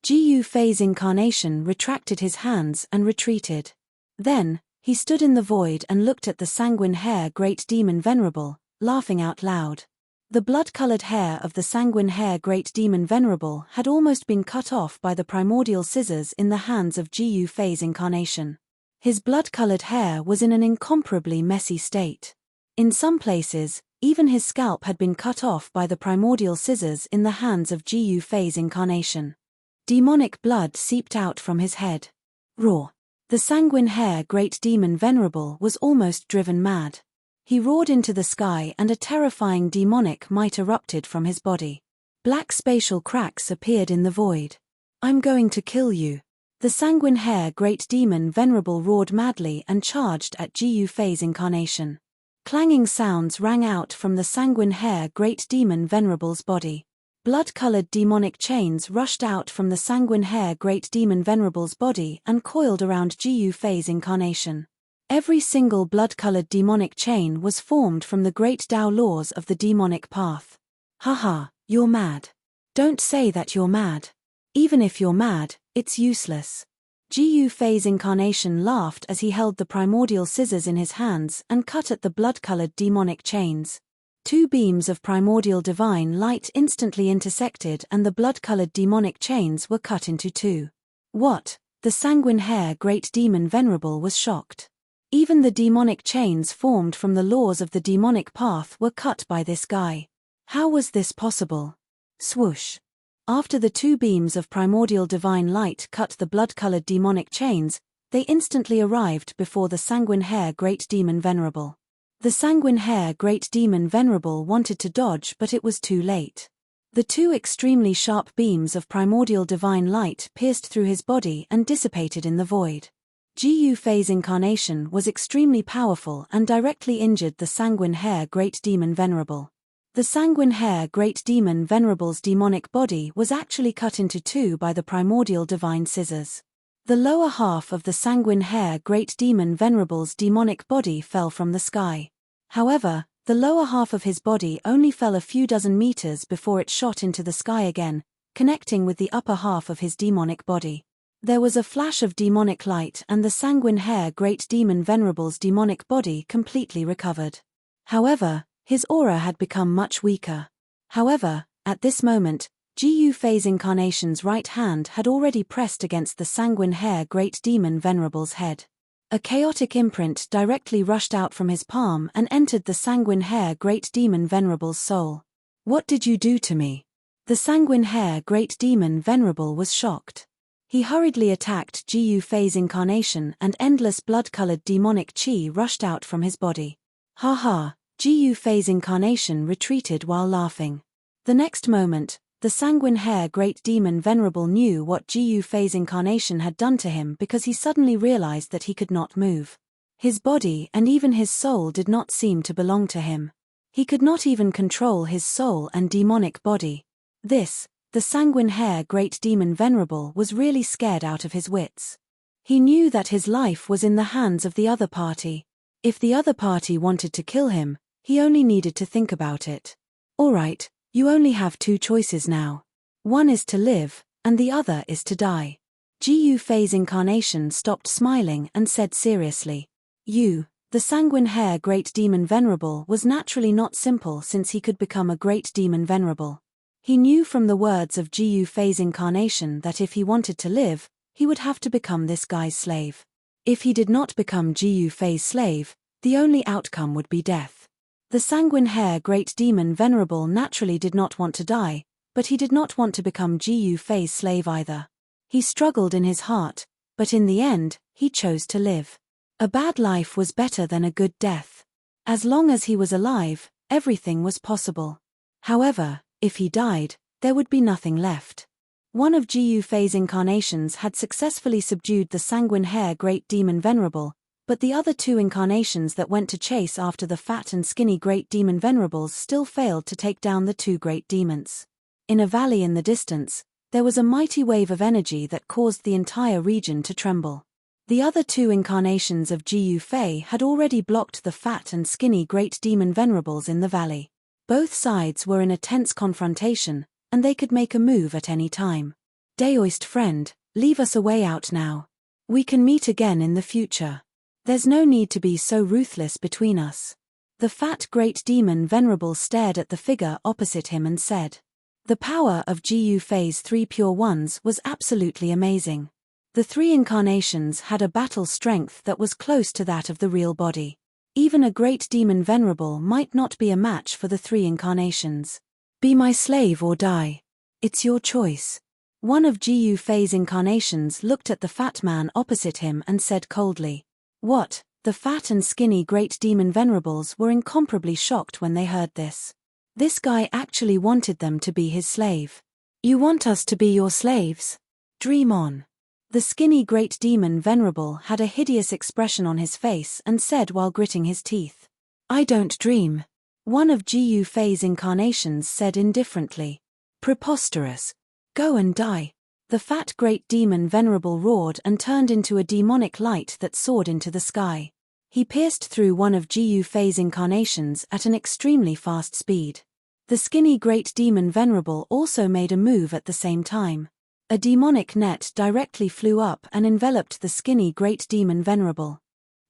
Gu Fei's incarnation retracted his hands and retreated. Then, he stood in the void and looked at the sanguine-hair great demon venerable, laughing out loud. The blood-colored hair of the sanguine-hair great demon venerable had almost been cut off by the primordial scissors in the hands of Gu Fei's incarnation. His blood-colored hair was in an incomparably messy state. In some places, even his scalp had been cut off by the primordial scissors in the hands of Gu Fei's incarnation. Demonic blood seeped out from his head. Roar! The sanguine-hair great demon venerable was almost driven mad. He roared into the sky and a terrifying demonic might erupted from his body. Black spatial cracks appeared in the void. I'm going to kill you. The sanguine hair great demon Venerable roared madly and charged at Gu Fei's incarnation. Clanging sounds rang out from the sanguine hair great demon Venerable's body. Blood-colored demonic chains rushed out from the sanguine hair great demon Venerable's body and coiled around Gu Fei's incarnation. Every single blood-colored demonic chain was formed from the great Tao laws of the demonic path. Haha, you're mad. Don't say that you're mad. Even if you're mad, it's useless. Gu Fei's incarnation laughed as he held the primordial scissors in his hands and cut at the blood-colored demonic chains. Two beams of primordial divine light instantly intersected and the blood-colored demonic chains were cut into two. What? The sanguine hair great demon Venerable was shocked. Even the demonic chains formed from the laws of the demonic path were cut by this guy. How was this possible? Swoosh. After the two beams of primordial divine light cut the blood-colored demonic chains, they instantly arrived before the sanguine hair great demon Venerable. The sanguine hair great demon Venerable wanted to dodge, but it was too late. The two extremely sharp beams of primordial divine light pierced through his body and dissipated in the void. Gu Fei's incarnation was extremely powerful and directly injured the sanguine hair great demon Venerable. The sanguine hair great demon Venerable's demonic body was actually cut into two by the primordial divine scissors. The lower half of the sanguine hair great demon Venerable's demonic body fell from the sky. However, the lower half of his body only fell a few dozen meters before it shot into the sky again, connecting with the upper half of his demonic body. There was a flash of demonic light and the sanguine hair great demon Venerable's demonic body completely recovered. However, his aura had become much weaker. However, at this moment, Gu Fei's incarnation's right hand had already pressed against the sanguine hair great demon Venerable's head. A chaotic imprint directly rushed out from his palm and entered the sanguine hair great demon Venerable's soul. What did you do to me? The sanguine hair great demon Venerable was shocked. He hurriedly attacked Gu Fei's incarnation and endless blood-colored demonic chi rushed out from his body. Ha ha. Gu Fei's incarnation retreated while laughing. The next moment, the sanguine hair great demon Venerable knew what Gu Fei's incarnation had done to him because he suddenly realized that he could not move. His body and even his soul did not seem to belong to him. He could not even control his soul and demonic body. The sanguine hair great demon Venerable was really scared out of his wits. He knew that his life was in the hands of the other party. If the other party wanted to kill him, he only needed to think about it. Alright, you only have two choices now. One is to live, and the other is to die. Gu Fei's incarnation stopped smiling and said seriously. The sanguine hair great demon Venerable was naturally not simple since he could become a great demon Venerable. He knew from the words of Gu Fei's incarnation that if he wanted to live, he would have to become this guy's slave. If he did not become Gu Fei's slave, the only outcome would be death. The sanguine hair great demon Venerable naturally did not want to die, but he did not want to become Gu Fei's slave either. He struggled in his heart, but in the end, he chose to live. A bad life was better than a good death. As long as he was alive, everything was possible. However, if he died, there would be nothing left. One of Gu Fei's incarnations had successfully subdued the sanguine hair great demon Venerable, but the other two incarnations that went to chase after the fat and skinny great demon Venerables still failed to take down the two great demons. In a valley in the distance, there was a mighty wave of energy that caused the entire region to tremble. The other two incarnations of Gu Fei had already blocked the fat and skinny great demon Venerables in the valley. Both sides were in a tense confrontation, and they could make a move at any time. Daoist friend, leave us a way out now. We can meet again in the future. There's no need to be so ruthless between us. The fat great demon Venerable stared at the figure opposite him and said. The power of Gu Fei's three pure ones was absolutely amazing. The three incarnations had a battle strength that was close to that of the real body. Even a great demon Venerable might not be a match for the three incarnations. Be my slave or die. It's your choice. One of Gu Fei's incarnations looked at the fat man opposite him and said coldly. What? The fat and skinny great demon Venerables were incomparably shocked when they heard this. This guy actually wanted them to be his slave. You want us to be your slaves? Dream on. The skinny great demon Venerable had a hideous expression on his face and said while gritting his teeth. I don't dream. One of Gu Fei's incarnations said indifferently. Preposterous. Go and die. The fat great demon Venerable roared and turned into a demonic light that soared into the sky. He pierced through one of Gu Fei's incarnations at an extremely fast speed. The skinny great demon Venerable also made a move at the same time. A demonic net directly flew up and enveloped the skinny great demon Venerable.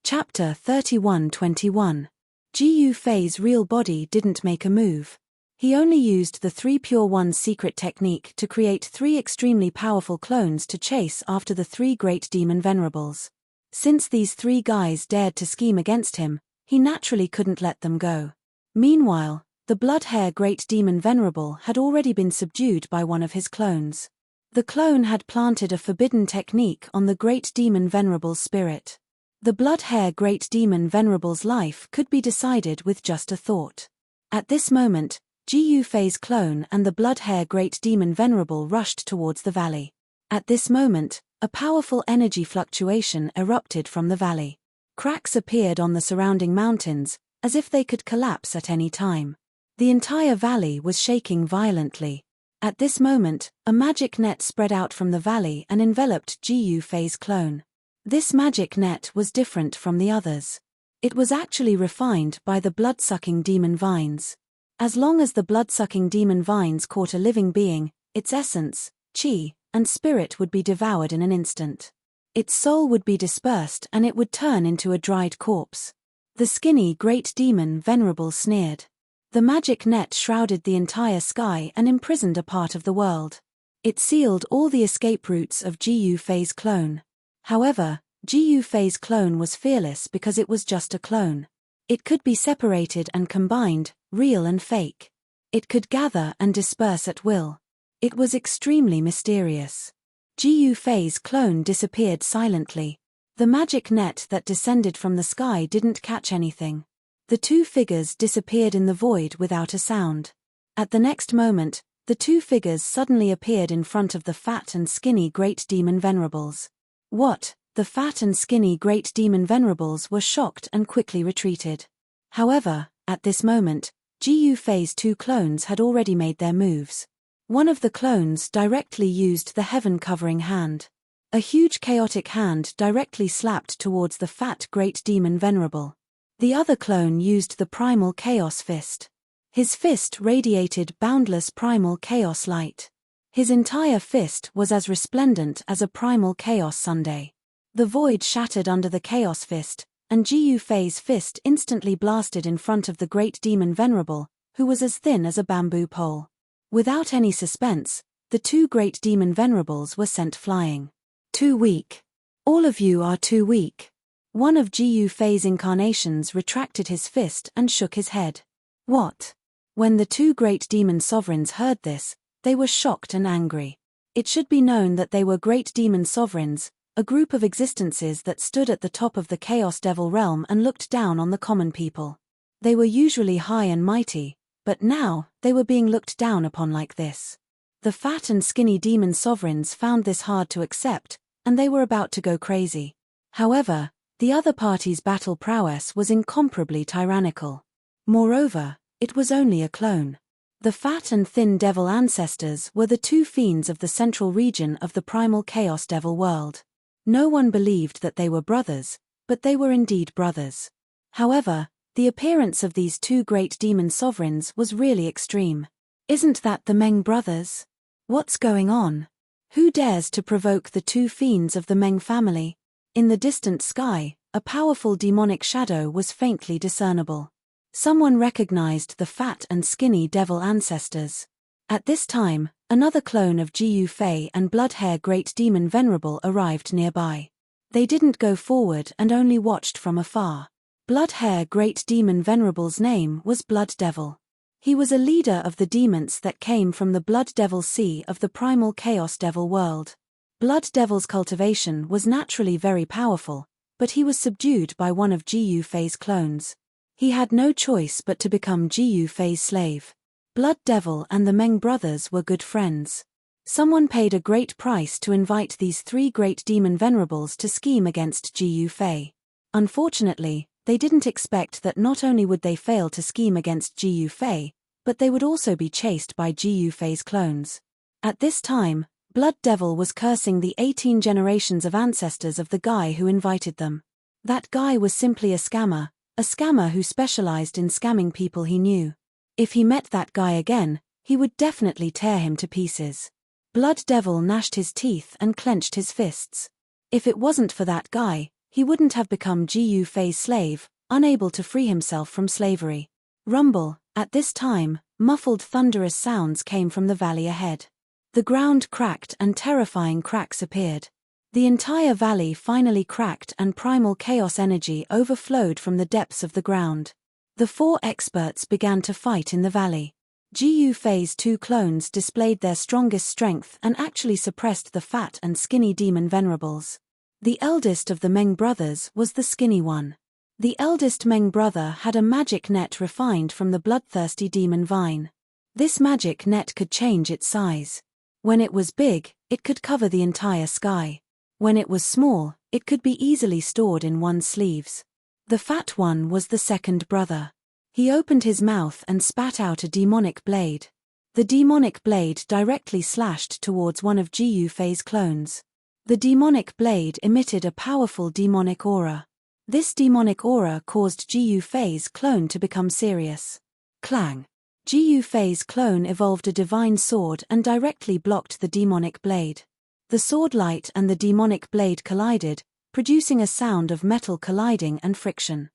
Chapter 31:21. Gu Fei's real body didn't make a move. He only used the 3 Pure One's secret technique to create 3 extremely powerful clones to chase after the 3 great demon Venerables. Since these 3 guys dared to scheme against him, he naturally couldn't let them go. Meanwhile, the blood hair great demon Venerable had already been subdued by one of his clones. The clone had planted a forbidden technique on the great demon Venerable's spirit. The blood hair great demon Venerable's life could be decided with just a thought. At this moment, Gu Fei's clone and the blood hair great demon Venerable rushed towards the valley. At this moment, a powerful energy fluctuation erupted from the valley. Cracks appeared on the surrounding mountains, as if they could collapse at any time. The entire valley was shaking violently. At this moment, a magic net spread out from the valley and enveloped Gu Fei's clone. This magic net was different from the others. It was actually refined by the blood-sucking demon vines. As long as the blood-sucking demon vines caught a living being, its essence, qi, and spirit would be devoured in an instant. Its soul would be dispersed and it would turn into a dried corpse. The skinny great demon Venerable sneered. The magic net shrouded the entire sky and imprisoned a part of the world. It sealed all the escape routes of Gu Fei's clone. However, Gu Fei's clone was fearless because it was just a clone. It could be separated and combined, real and fake. It could gather and disperse at will. It was extremely mysterious. Gu Fei's clone disappeared silently. The magic net that descended from the sky didn't catch anything. The 2 figures disappeared in the void without a sound. At the next moment, the 2 figures suddenly appeared in front of the fat and skinny great demon Venerables. What? The fat and skinny great demon Venerables were shocked and quickly retreated. However, at this moment, Gu Fei's 2 clones had already made their moves. One of the clones directly used the heaven-covering hand. A huge chaotic hand directly slapped towards the fat great demon Venerable. The other clone used the primal chaos fist. His fist radiated boundless primal chaos light. His entire fist was as resplendent as a primal chaos sundae. The void shattered under the chaos fist, and Gu Fei's fist instantly blasted in front of the great demon Venerable, who was as thin as a bamboo pole. Without any suspense, the 2 great demon Venerables were sent flying. Too weak. All of you are too weak. One of Gu Fei's incarnations retracted his fist and shook his head. What? When the 2 great demon sovereigns heard this, they were shocked and angry. It should be known that they were great demon sovereigns, a group of existences that stood at the top of the Chaos Devil realm and looked down on the common people. They were usually high and mighty, but now, they were being looked down upon like this. The fat and skinny demon sovereigns found this hard to accept, and they were about to go crazy. However, the other party's battle prowess was incomparably tyrannical. Moreover, it was only a clone. The fat and thin devil ancestors were the 2 fiends of the central region of the primal Chaos Devil world. No one believed that they were brothers, but they were indeed brothers. However, the appearance of these 2 great demon sovereigns was really extreme. Isn't that the Meng brothers? What's going on? Who dares to provoke the 2 fiends of the Meng family? In the distant sky, a powerful demonic shadow was faintly discernible. Someone recognized the fat and skinny devil ancestors. At this time, another clone of Gu Fei and Bloodhair Great Demon Venerable arrived nearby. They didn't go forward and only watched from afar. Bloodhair Great Demon Venerable's name was Blood Devil. He was a leader of the demons that came from the Blood Devil Sea of the primal Chaos Devil world. Blood Devil's cultivation was naturally very powerful, but he was subdued by one of Gu Fei's clones. He had no choice but to become Gu Fei's slave. Blood Devil and the Meng brothers were good friends. Someone paid a great price to invite these three great demon venerables to scheme against Ji Yufei. Unfortunately, they didn't expect that not only would they fail to scheme against Ji Yufei, but they would also be chased by Ji Yufei's clones. At this time, Blood Devil was cursing the 18 generations of ancestors of the guy who invited them. That guy was simply a scammer who specialized in scamming people he knew. If he met that guy again, he would definitely tear him to pieces. Blood Devil gnashed his teeth and clenched his fists. If it wasn't for that guy, he wouldn't have become Ji Yufei's slave, unable to free himself from slavery. Rumble. At this time, muffled thunderous sounds came from the valley ahead. The ground cracked and terrifying cracks appeared. The entire valley finally cracked and primal chaos energy overflowed from the depths of the ground. The four experts began to fight in the valley. Ji Yufei's two clones displayed their strongest strength and actually suppressed the fat and skinny demon venerables. The eldest of the Meng brothers was the skinny one. The eldest Meng brother had a magic net refined from the bloodthirsty demon vine. This magic net could change its size. When it was big, it could cover the entire sky. When it was small, it could be easily stored in one's sleeves. The fat one was the second brother. He opened his mouth and spat out a demonic blade. The demonic blade directly slashed towards one of Ji Yufei's clones. The demonic blade emitted a powerful demonic aura. This demonic aura caused Ji Yufei's clone to become serious. Clang! Ji Yufei's clone evolved a divine sword and directly blocked the demonic blade. The sword light and the demonic blade collided, producing a sound of metal colliding and friction.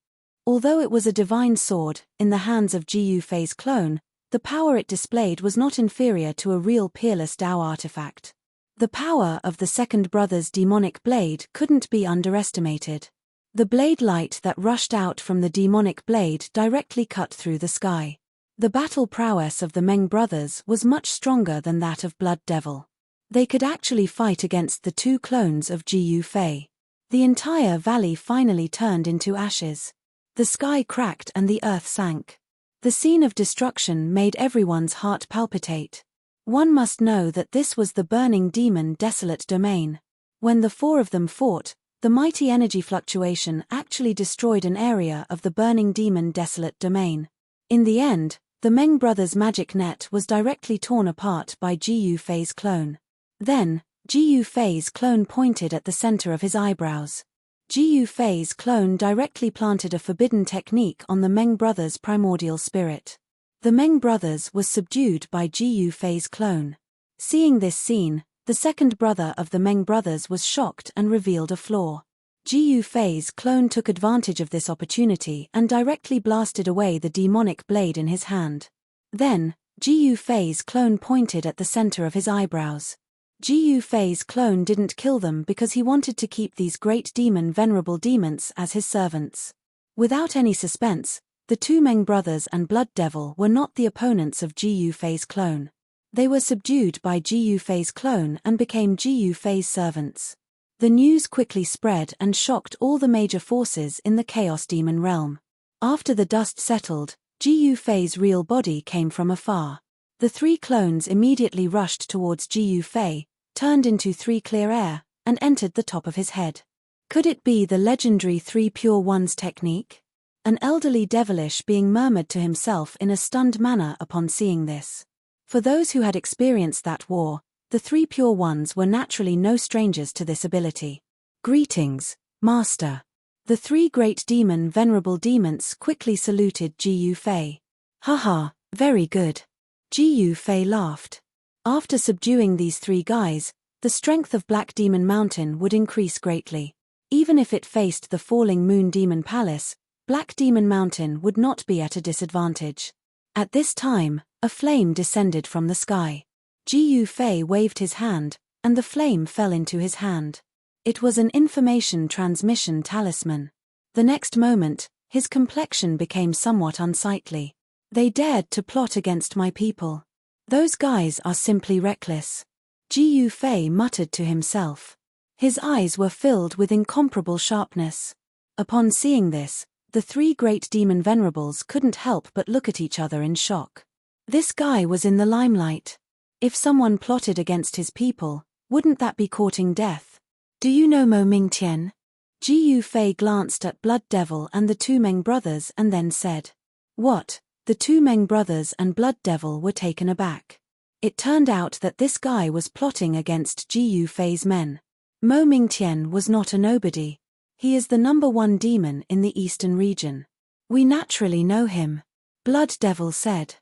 Although it was a divine sword, in the hands of Ji Yufei's clone, the power it displayed was not inferior to a real peerless Dao artifact. The power of the second brother's demonic blade couldn't be underestimated. The blade light that rushed out from the demonic blade directly cut through the sky. The battle prowess of the Meng brothers was much stronger than that of Blood Devil. They could actually fight against the two clones of Ji Yufei. The entire valley finally turned into ashes. The sky cracked and the earth sank. The scene of destruction made everyone's heart palpitate. One must know that this was the burning demon desolate domain. When the four of them fought, the mighty energy fluctuation actually destroyed an area of the burning demon desolate domain. In the end, the Meng brothers' magic net was directly torn apart by Ji Yufei's clone. Then, Ji Yufei's clone pointed at the center of his eyebrows. Ji Yufei's clone directly planted a forbidden technique on the Meng brothers' primordial spirit. The Meng brothers was subdued by Ji Yufei's clone. Seeing this scene, the second brother of the Meng brothers was shocked and revealed a flaw. Ji Yufei's clone took advantage of this opportunity and directly blasted away the demonic blade in his hand. Then, Ji Yufei's clone pointed at the center of his eyebrows. Ji Yufei's clone didn't kill them because he wanted to keep these great demon venerable demons as his servants. Without any suspense, the two Meng brothers and Blood Devil were not the opponents of Ji Yufei's clone. They were subdued by Ji Yufei's clone and became Ji Yufei's servants. The news quickly spread and shocked all the major forces in the Chaos Demon realm. After the dust settled, Ji Yufei's real body came from afar. The three clones immediately rushed towards Ji Yufei, turned into three clear air, and entered the top of his head. Could it be the legendary Three Pure Ones technique? An elderly devilish being murmured to himself in a stunned manner upon seeing this. For those who had experienced that war, the Three Pure Ones were naturally no strangers to this ability. Greetings, Master. The three great demon venerable demons quickly saluted Ji Yufei. Haha, very good. Ji Yufei laughed. After subduing these three guys, the strength of Black Demon Mountain would increase greatly. Even if it faced the falling Moon Demon Palace, Black Demon Mountain would not be at a disadvantage. At this time, a flame descended from the sky. Ji Yufei waved his hand, and the flame fell into his hand. It was an information transmission talisman. The next moment, his complexion became somewhat unsightly. They dared to plot against my people. Those guys are simply reckless. Ji Yufei muttered to himself. His eyes were filled with incomparable sharpness. Upon seeing this, the three great demon venerables couldn't help but look at each other in shock. This guy was in the limelight. If someone plotted against his people, wouldn't that be courting death? Do you know Mo Mingtian? Ji Yufei glanced at Blood Devil and the two Meng brothers and then said. What? The two Meng brothers and Blood Devil were taken aback. It turned out that this guy was plotting against Ji Yufei's men. Mo Mingtian was not a nobody. He is the #1 demon in the eastern region. We naturally know him. Blood Devil said.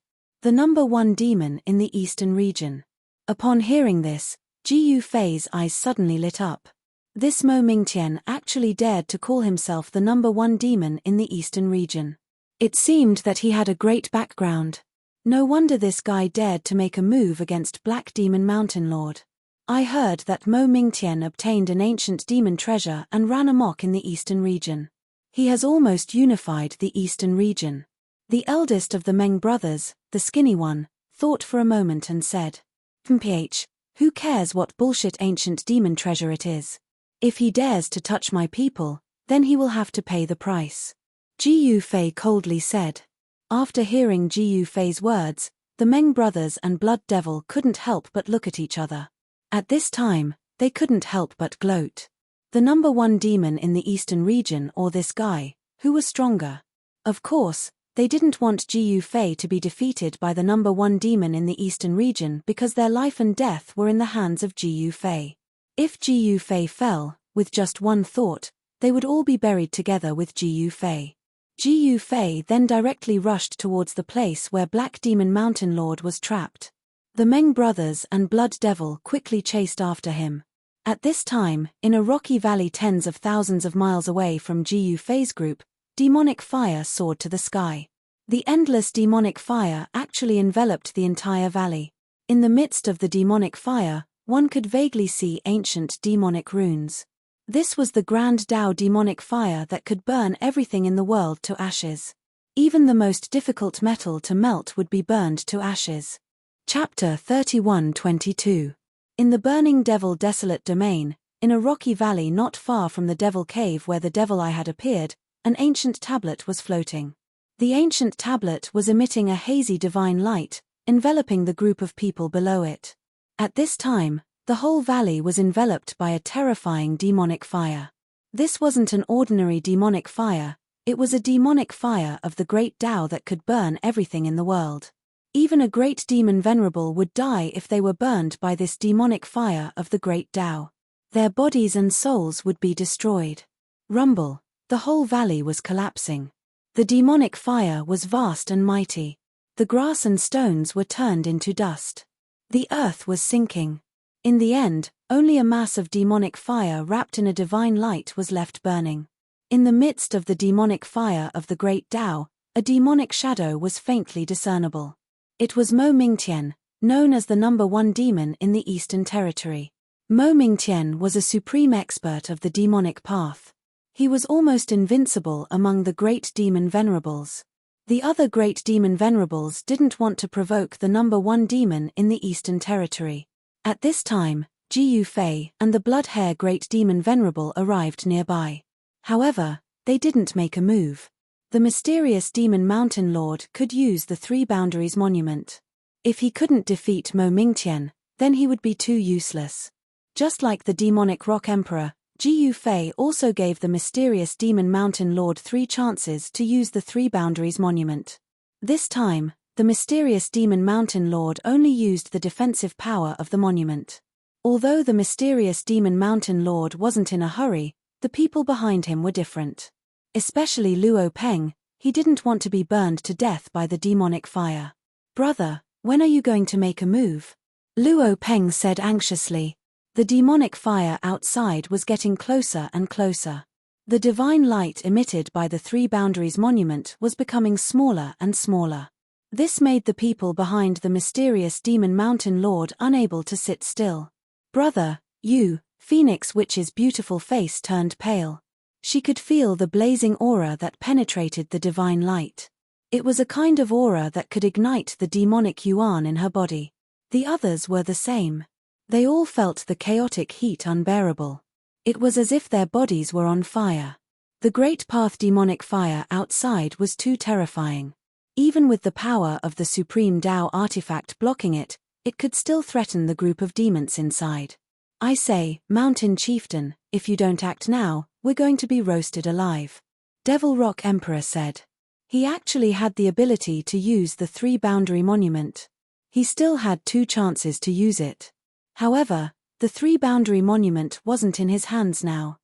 The #1 demon in the eastern region. Upon hearing this, Ji Yufei's eyes suddenly lit up. This Mo Mingtian actually dared to call himself the #1 demon in the eastern region. It seemed that he had a great background. No wonder this guy dared to make a move against Black Demon Mountain Lord. I heard that Mo Mingtian obtained an ancient demon treasure and ran amok in the eastern region. He has almost unified the eastern region. The eldest of the Meng brothers, the skinny one, thought for a moment and said, "Mph, who cares what bullshit ancient demon treasure it is? If he dares to touch my people, then he will have to pay the price." Ji Yufei coldly said. After hearing Ji Yufei's words, the Meng brothers and Blood Devil couldn't help but look at each other. At this time, they couldn't help but gloat. The #1 demon in the eastern region or this guy, who was stronger? Of course, they didn't want Ji Yufei to be defeated by the #1 demon in the eastern region because their life and death were in the hands of Ji Yufei. If Ji Yufei fell, with just one thought, they would all be buried together with Ji Yufei. Ji Yufei then directly rushed towards the place where Black Demon Mountain Lord was trapped. The Meng brothers and Blood Devil quickly chased after him. At this time, in a rocky valley tens of thousands of miles away from Ji Yufei's group, demonic fire soared to the sky. The endless demonic fire actually enveloped the entire valley. In the midst of the demonic fire, one could vaguely see ancient demonic runes. This was the Grand Tao demonic fire that could burn everything in the world to ashes. Even the most difficult metal to melt would be burned to ashes. Chapter 31:22. In the burning Devil Desolate Domain, in a rocky valley not far from the Devil Cave where the Devil Eye had appeared, an ancient tablet was floating. The ancient tablet was emitting a hazy divine light, enveloping the group of people below it. At this time, the whole valley was enveloped by a terrifying demonic fire. This wasn't an ordinary demonic fire, it was a demonic fire of the great Tao that could burn everything in the world. Even a great demon venerable would die if they were burned by this demonic fire of the great Tao. Their bodies and souls would be destroyed. Rumble, the whole valley was collapsing. The demonic fire was vast and mighty. The grass and stones were turned into dust. The earth was sinking. In the end, only a mass of demonic fire wrapped in a divine light was left burning. In the midst of the demonic fire of the great Tao, a demonic shadow was faintly discernible. It was Mo Mingtian, known as the #1 demon in the Eastern Territory. Mo Mingtian was a supreme expert of the demonic path. He was almost invincible among the great demon venerables. The other great demon venerables didn't want to provoke the #1 demon in the Eastern Territory. At this time, Ji Yufei and the Blood-Hair Great Demon Venerable arrived nearby. However, they didn't make a move. The mysterious Demon Mountain Lord could use the Three Boundaries Monument. If he couldn't defeat Mo Mingtian, then he would be too useless. Just like the Demonic Rock Emperor, Ji Yufei also gave the mysterious Demon Mountain Lord 3 chances to use the Three Boundaries Monument. This time, the mysterious Demon Mountain Lord only used the defensive power of the monument. Although the mysterious Demon Mountain Lord wasn't in a hurry, the people behind him were different. Especially Luo Peng, he didn't want to be burned to death by the demonic fire. "Brother, when are you going to make a move?" Luo Peng said anxiously. The demonic fire outside was getting closer and closer. The divine light emitted by the Three Boundaries Monument was becoming smaller and smaller. This made the people behind the mysterious Demon Mountain Lord unable to sit still. "Brother, you," Phoenix Witch's beautiful face turned pale. She could feel the blazing aura that penetrated the divine light. It was a kind of aura that could ignite the demonic yuan in her body. The others were the same. They all felt the chaotic heat unbearable. It was as if their bodies were on fire. The Great Path demonic fire outside was too terrifying. Even with the power of the Supreme Tao artifact blocking it, it could still threaten the group of demons inside. I say, Mountain Chieftain, if you don't act now, we're going to be roasted alive. Devil Rock Emperor said. He actually had the ability to use the 3-boundary monument. He still had 2 chances to use it. However, the 3-boundary monument wasn't in his hands now.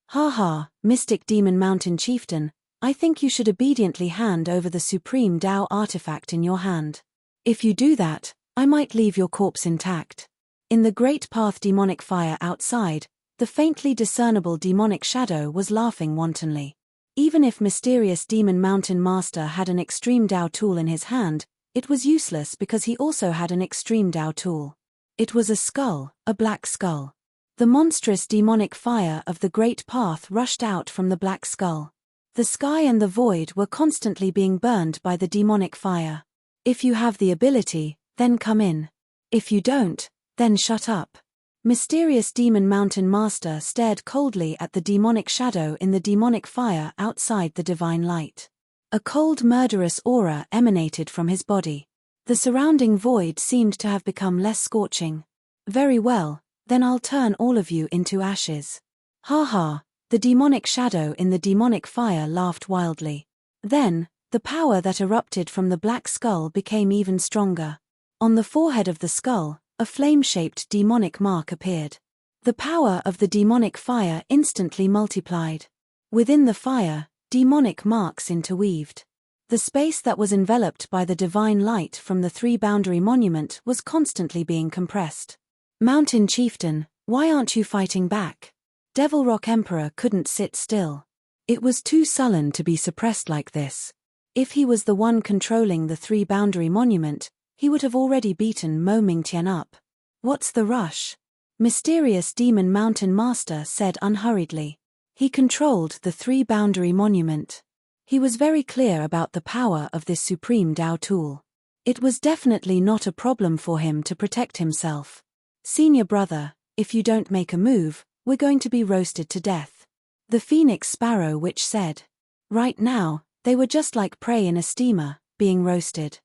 Ha ha, Mystic Demon Mountain Chieftain, I think you should obediently hand over the Supreme Tao artifact in your hand. If you do that, I might leave your corpse intact. In the great path demonic fire outside, the faintly discernible demonic shadow was laughing wantonly. Even if mysterious demon mountain master had an extreme Tao tool in his hand, it was useless because he also had an extreme Tao tool. It was a skull, a black skull. The monstrous demonic fire of the great path rushed out from the black skull. The sky and the void were constantly being burned by the demonic fire. If you have the ability, then come in. If you don't, then shut up. Mysterious demon mountain master stared coldly at the demonic shadow in the demonic fire outside the divine light. A cold murderous aura emanated from his body. The surrounding void seemed to have become less scorching. Very well, then I'll turn all of you into ashes. Ha ha, the demonic shadow in the demonic fire laughed wildly. Then, the power that erupted from the black skull became even stronger. On the forehead of the skull, a flame-shaped demonic mark appeared. The power of the demonic fire instantly multiplied. Within the fire, demonic marks interweaved. The space that was enveloped by the divine light from the 3-boundary monument was constantly being compressed. Mountain Chieftain, why aren't you fighting back? Devil Rock Emperor couldn't sit still. It was too sullen to be suppressed like this. If he was the one controlling the 3-boundary monument, he would have already beaten Mo Mingtian up. What's the rush? Mysterious Demon Mountain Master said unhurriedly. He controlled the 3-boundary monument. He was very clear about the power of this Supreme Tao tool. It was definitely not a problem for him to protect himself. Senior brother, if you don't make a move, we're going to be roasted to death. The Phoenix Sparrow Witch said. Right now, they were just like prey in a steamer, being roasted.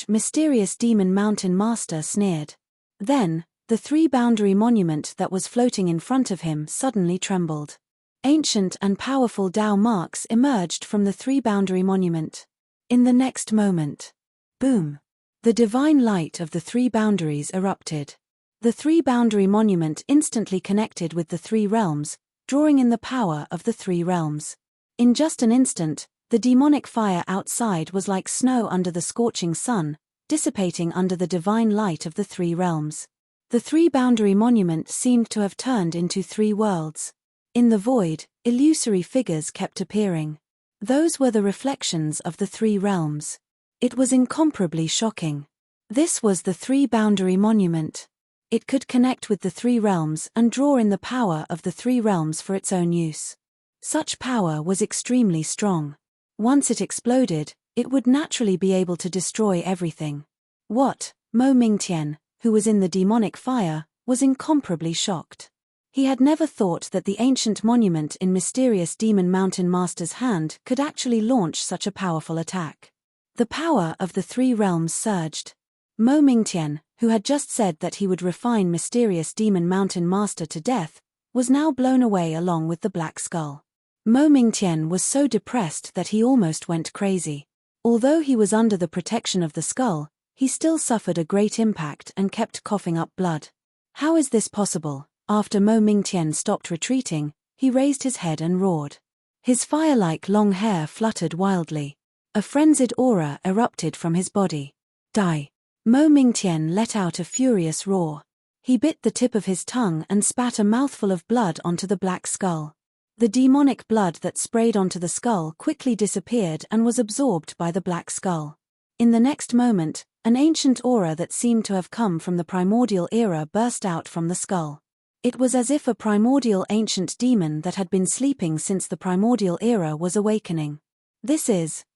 Mysterious Demon Mountain Master sneered. Then, the 3-boundary monument that was floating in front of him suddenly trembled. Ancient and powerful Tao marks emerged from the 3-boundary monument. In the next moment, boom! The divine light of the 3 boundaries erupted. The 3-boundary monument instantly connected with the 3 realms, drawing in the power of the 3 realms. In just an instant, the demonic fire outside was like snow under the scorching sun, dissipating under the divine light of the 3 realms. The 3-boundary monument seemed to have turned into 3 worlds. In the void, illusory figures kept appearing. Those were the reflections of the 3 realms. It was incomparably shocking. This was the 3-boundary monument. It could connect with the 3 realms and draw in the power of the 3 realms for its own use. Such power was extremely strong. Once it exploded, it would naturally be able to destroy everything. What? Mo Mingtian, who was in the demonic fire, was incomparably shocked. He had never thought that the ancient monument in mysterious Demon Mountain Master's hand could actually launch such a powerful attack. The power of the 3 realms surged. Mo Mingtian, who had just said that he would refine mysterious Demon Mountain Master to death, was now blown away along with the black skull. Mo Mingtian was so depressed that he almost went crazy. Although he was under the protection of the skull, he still suffered a great impact and kept coughing up blood. How is this possible? After Mo Mingtian stopped retreating, he raised his head and roared. His fire-like long hair fluttered wildly. A frenzied aura erupted from his body. Die! Mo Mingtian let out a furious roar. He bit the tip of his tongue and spat a mouthful of blood onto the black skull. The demonic blood that sprayed onto the skull quickly disappeared and was absorbed by the black skull. In the next moment, an ancient aura that seemed to have come from the primordial era burst out from the skull. It was as if a primordial ancient demon that had been sleeping since the primordial era was awakening.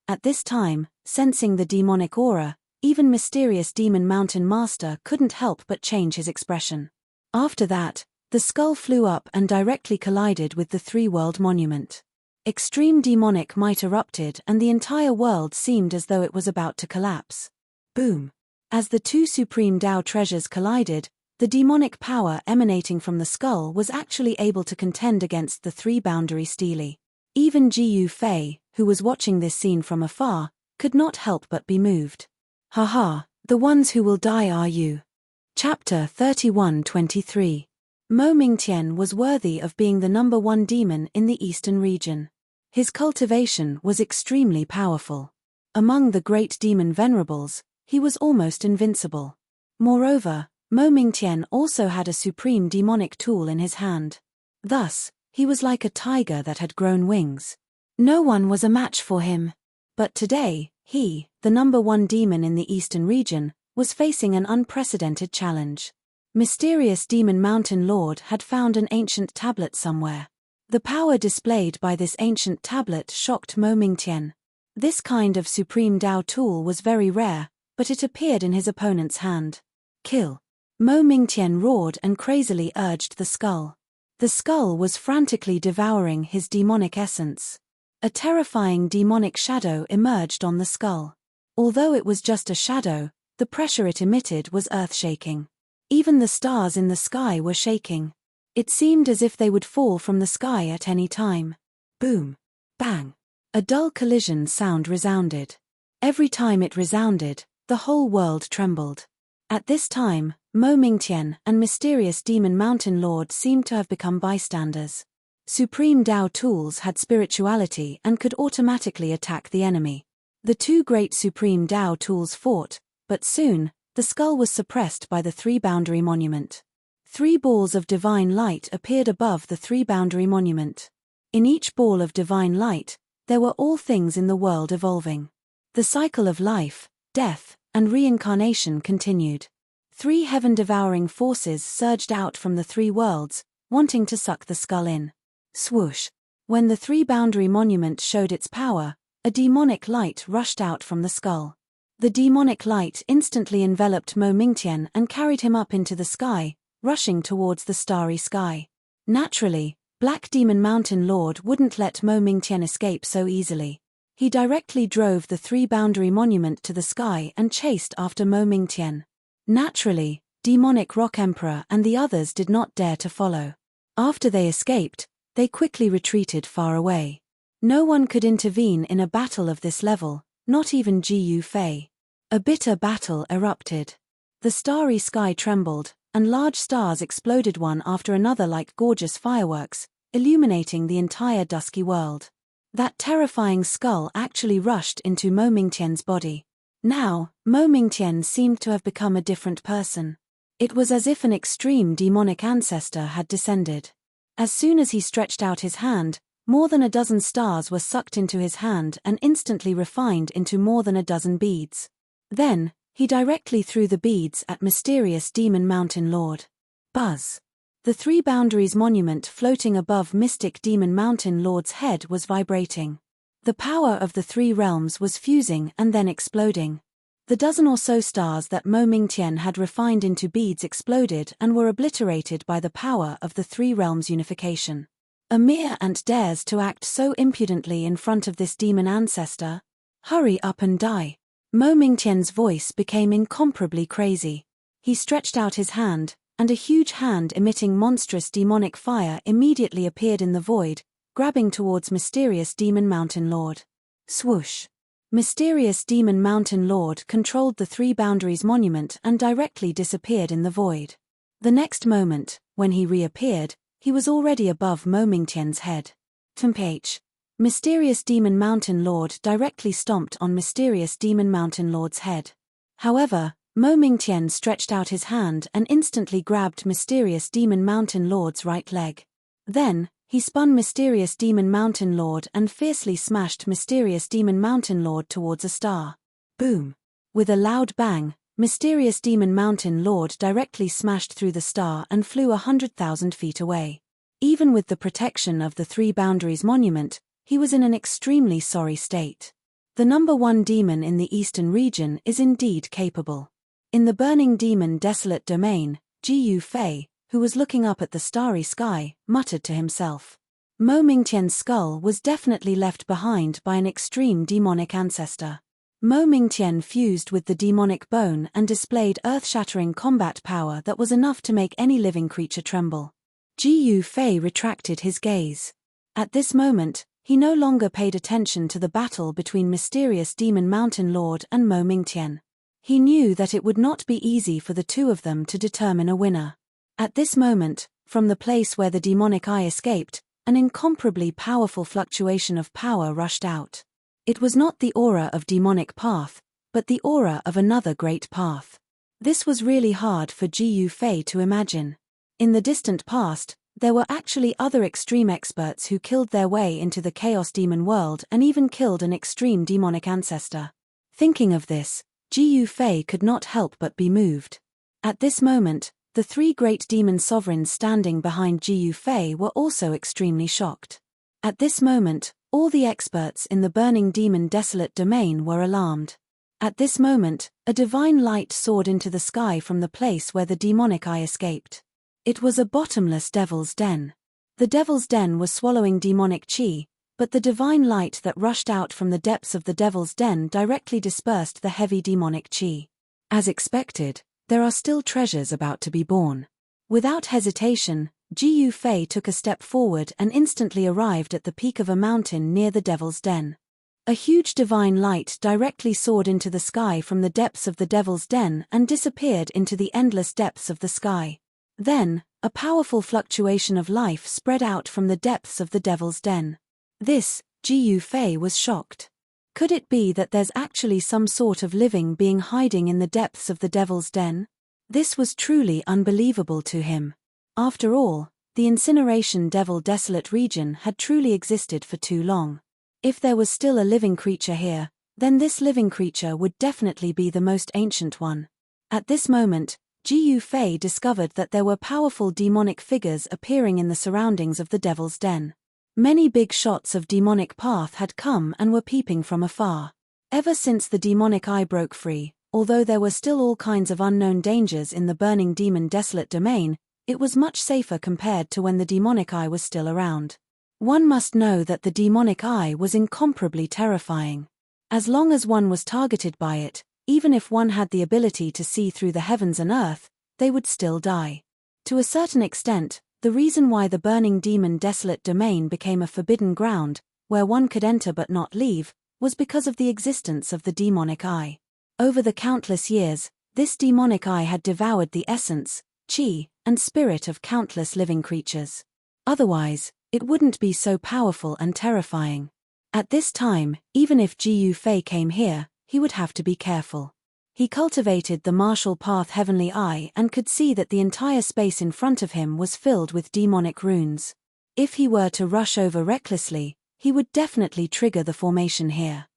At this time, sensing the demonic aura, even mysterious Demon Mountain Master couldn't help but change his expression. After that, the skull flew up and directly collided with the 3-world monument. Extreme demonic might erupted and the entire world seemed as though it was about to collapse. Boom! As the two supreme Tao treasures collided, the demonic power emanating from the skull was actually able to contend against the three-boundary stele. Even Jiu Fei, who was watching this scene from afar, could not help but be moved. Haha, the ones who will die are you. Chapter 31-23. Mo Mingtian was worthy of being the number one demon in the eastern region. His cultivation was extremely powerful. Among the great demon venerables, he was almost invincible. Moreover, Mo Mingtian also had a supreme demonic tool in his hand. Thus, he was like a tiger that had grown wings. No one was a match for him. But today, he, the number one demon in the eastern region, was facing an unprecedented challenge. Mysterious Demon Mountain Lord had found an ancient tablet somewhere. The power displayed by this ancient tablet shocked Mo Mingtian. This kind of supreme Tao tool was very rare, but it appeared in his opponent's hand. Kill! Mo Mingtian roared and crazily urged the skull. The skull was frantically devouring his demonic essence. A terrifying demonic shadow emerged on the skull. Although it was just a shadow, the pressure it emitted was earth-shaking. Even the stars in the sky were shaking. It seemed as if they would fall from the sky at any time. Boom! Bang! A dull collision sound resounded. Every time it resounded, the whole world trembled. At this time, Mo Mingtian and Mysterious Demon Mountain Lord seemed to have become bystanders. Supreme Tao tools had spirituality and could automatically attack the enemy. The two great Supreme Tao tools fought, but soon, the skull was suppressed by the three-boundary monument. 3 balls of divine light appeared above the three-boundary monument. In each ball of divine light, there were all things in the world evolving. The cycle of life, death, and reincarnation continued. 3 heaven-devouring forces surged out from the 3 worlds, wanting to suck the skull in. Swoosh! When the three-boundary monument showed its power, a demonic light rushed out from the skull. The demonic light instantly enveloped Mo Mingtian and carried him up into the sky, rushing towards the starry sky. Naturally, Black Demon Mountain Lord wouldn't let Mo Mingtian escape so easily. He directly drove the three-boundary monument to the sky and chased after Mo Mingtian. Naturally, Demonic Rock Emperor and the others did not dare to follow. After they escaped, they quickly retreated far away. No one could intervene in a battle of this level, not even Jiu Fei. A bitter battle erupted. The starry sky trembled, and large stars exploded one after another like gorgeous fireworks, illuminating the entire dusky world. That terrifying skull actually rushed into Mo Mingtian's body. Now, Mo Mingtian seemed to have become a different person. It was as if an extreme demonic ancestor had descended. As soon as he stretched out his hand, more than a dozen stars were sucked into his hand and instantly refined into more than a dozen beads. Then, he directly threw the beads at Mysterious Demon Mountain Lord. Buzz! The Three Boundaries monument floating above Mystic Demon Mountain Lord's head was vibrating. The power of the 3 realms was fusing and then exploding. The dozen or so stars that Mo Mingtian had refined into beads exploded and were obliterated by the power of the 3 realms unification. A mere ant dares to act so impudently in front of this demon ancestor? Hurry up and die. Mo Mingtian's voice became incomparably crazy. He stretched out his hand, and a huge hand emitting monstrous demonic fire immediately appeared in the void, grabbing towards Mysterious Demon Mountain Lord. Swoosh! Mysterious Demon Mountain Lord controlled the 3 Boundaries monument and directly disappeared in the void. The next moment, when he reappeared, he was already above Mo Mingtian's head. Temph. Mysterious Demon Mountain Lord directly stomped on Mysterious Demon Mountain Lord's head. However, Mo Mingtian stretched out his hand and instantly grabbed Mysterious Demon Mountain Lord's right leg. Then, he spun Mysterious Demon Mountain Lord and fiercely smashed Mysterious Demon Mountain Lord towards a star. Boom! With a loud bang, Mysterious Demon Mountain Lord directly smashed through the star and flew 100,000 feet away. Even with the protection of the 3 Boundaries monument, he was in an extremely sorry state. The number 1 demon in the eastern region is indeed capable. In the burning demon desolate domain, Jiu Fei, who was looking up at the starry sky, muttered to himself. Mo Mingtian's skull was definitely left behind by an extreme demonic ancestor. Mo Mingtian fused with the demonic bone and displayed earth-shattering combat power that was enough to make any living creature tremble. Ji Yufei retracted his gaze. At this moment, he no longer paid attention to the battle between mysterious demon mountain lord and Mo Mingtian. He knew that it would not be easy for the two of them to determine a winner. At this moment, from the place where the demonic eye escaped, an incomparably powerful fluctuation of power rushed out. It was not the aura of demonic path, but the aura of another great path. This was really hard for Ji Yufei to imagine. In the distant past, there were actually other extreme experts who killed their way into the chaos demon world and even killed an extreme demonic ancestor. Thinking of this, Ji Yufei could not help but be moved. At this moment, the three great demon sovereigns standing behind Ji Yufei were also extremely shocked. At this moment, all the experts in the burning demon desolate domain were alarmed. At this moment, a divine light soared into the sky from the place where the demonic eye escaped. It was a bottomless devil's den. The devil's den was swallowing demonic chi, but the divine light that rushed out from the depths of the devil's den directly dispersed the heavy demonic chi. As expected, there are still treasures about to be born. Without hesitation, Ji Yufei took a step forward and instantly arrived at the peak of a mountain near the devil's den. A huge divine light directly soared into the sky from the depths of the devil's den and disappeared into the endless depths of the sky. Then, a powerful fluctuation of life spread out from the depths of the devil's den. This, Ji Yufei was shocked. Could it be that there's actually some sort of living being hiding in the depths of the devil's den? This was truly unbelievable to him. After all, the incineration devil desolate region had truly existed for too long. If there was still a living creature here, then this living creature would definitely be the most ancient one. At this moment, Ji Yufei discovered that there were powerful demonic figures appearing in the surroundings of the devil's den. Many big shots of demonic path had come and were peeping from afar. Ever since the demonic eye broke free, although there were still all kinds of unknown dangers in the burning demon desolate domain, it was much safer compared to when the demonic eye was still around. One must know that the demonic eye was incomparably terrifying. As long as one was targeted by it, even if one had the ability to see through the heavens and earth, they would still die. To a certain extent, the reason why the burning demon desolate domain became a forbidden ground, where one could enter but not leave, was because of the existence of the demonic eye. Over the countless years, this demonic eye had devoured the essence, chi, and spirit of countless living creatures. Otherwise, it wouldn't be so powerful and terrifying. At this time, even if Ji Yufei came here, he would have to be careful. He cultivated the martial path heavenly eye and could see that the entire space in front of him was filled with demonic runes. If he were to rush over recklessly, he would definitely trigger the formation here.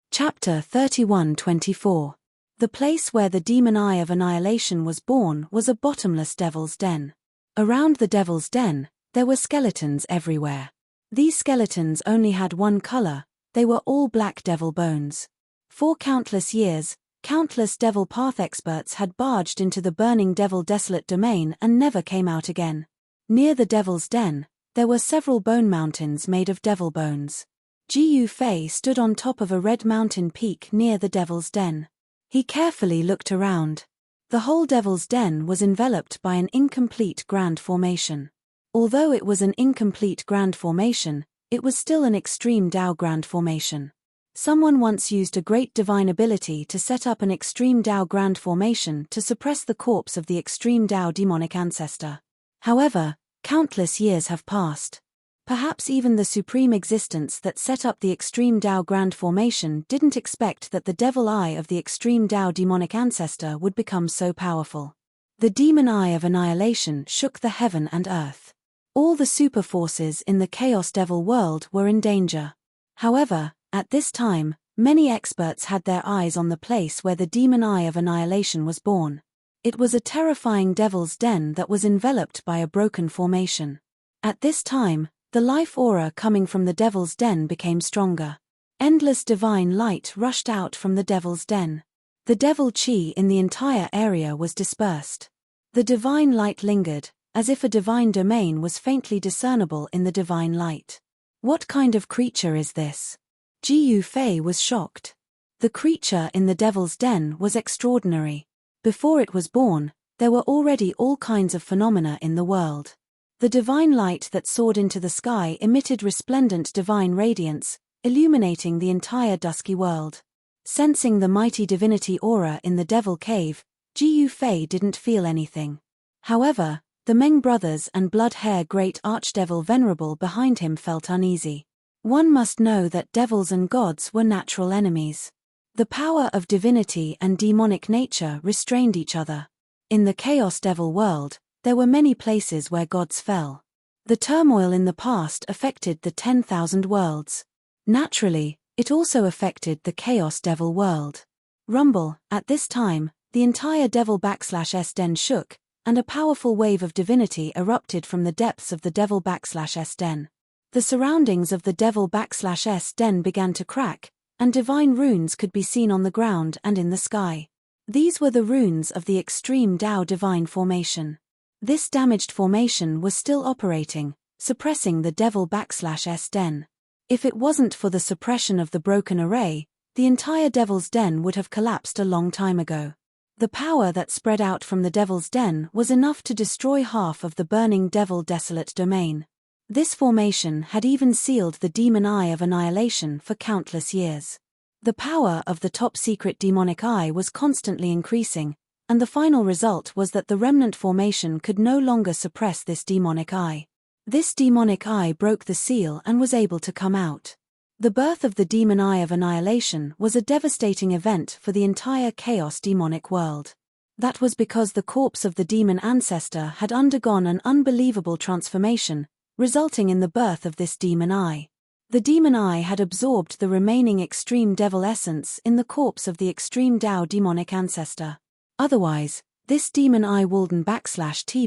Chapter 31-24. The place where the demon eye of annihilation was born was a bottomless devil's den. Around the devil's den, there were skeletons everywhere. These skeletons only had one color, they were all black devil bones. For countless years, countless devil path experts had barged into the burning devil desolate domain and never came out again. Near the devil's den, there were several bone mountains made of devil bones. Ji Yufei stood on top of a red mountain peak near the devil's den. He carefully looked around. The whole devil's den was enveloped by an incomplete grand formation. Although it was an incomplete grand formation, it was still an extreme Dao grand formation. Someone once used a great divine ability to set up an extreme Dao grand formation to suppress the corpse of the extreme Dao demonic ancestor. However, countless years have passed. Perhaps even the supreme existence that set up the extreme Dao grand formation didn't expect that the devil eye of the extreme Dao demonic ancestor would become so powerful. The demon eye of annihilation shook the heaven and earth. All the super forces in the chaos devil world were in danger. However, at this time, many experts had their eyes on the place where the demon eye of annihilation was born. It was a terrifying devil's den that was enveloped by a broken formation. At this time, the life aura coming from the devil's den became stronger. Endless divine light rushed out from the devil's den. The devil chi in the entire area was dispersed. The divine light lingered, as if a divine domain was faintly discernible in the divine light. What kind of creature is this? Jiu Fei was shocked. The creature in the devil's den was extraordinary. Before it was born, there were already all kinds of phenomena in the world. The divine light that soared into the sky emitted resplendent divine radiance, illuminating the entire dusky world. Sensing the mighty divinity aura in the devil cave, Jiu Fei didn't feel anything. However, the Meng brothers and blood-hair great archdevil venerable behind him felt uneasy. One must know that devils and gods were natural enemies. The power of divinity and demonic nature restrained each other. In the Chaos Devil world, there were many places where gods fell. The turmoil in the past affected the 10,000 worlds. Naturally, it also affected the Chaos Devil world. Rumble, at this time, the entire Devil-S Den shook, and a powerful wave of divinity erupted from the depths of the Devil-S Den. The surroundings of the Devil-S Den began to crack, and divine runes could be seen on the ground and in the sky. These were the runes of the extreme Tao divine formation. This damaged formation was still operating, suppressing the Devil-S Den. If it wasn't for the suppression of the broken array, the entire Devil's Den would have collapsed a long time ago. The power that spread out from the Devil's Den was enough to destroy half of the burning Devil Desolate domain. This formation had even sealed the demon eye of annihilation for countless years. The power of the top-secret demonic eye was constantly increasing, and the final result was that the remnant formation could no longer suppress this demonic eye. This demonic eye broke the seal and was able to come out. The birth of the demon eye of annihilation was a devastating event for the entire chaos demonic world. That was because the corpse of the demon ancestor had undergone an unbelievable transformation, resulting in the birth of this demon eye. The demon eye had absorbed the remaining extreme devil essence in the corpse of the extreme Tao demonic ancestor. Otherwise, this demon eye wouldn't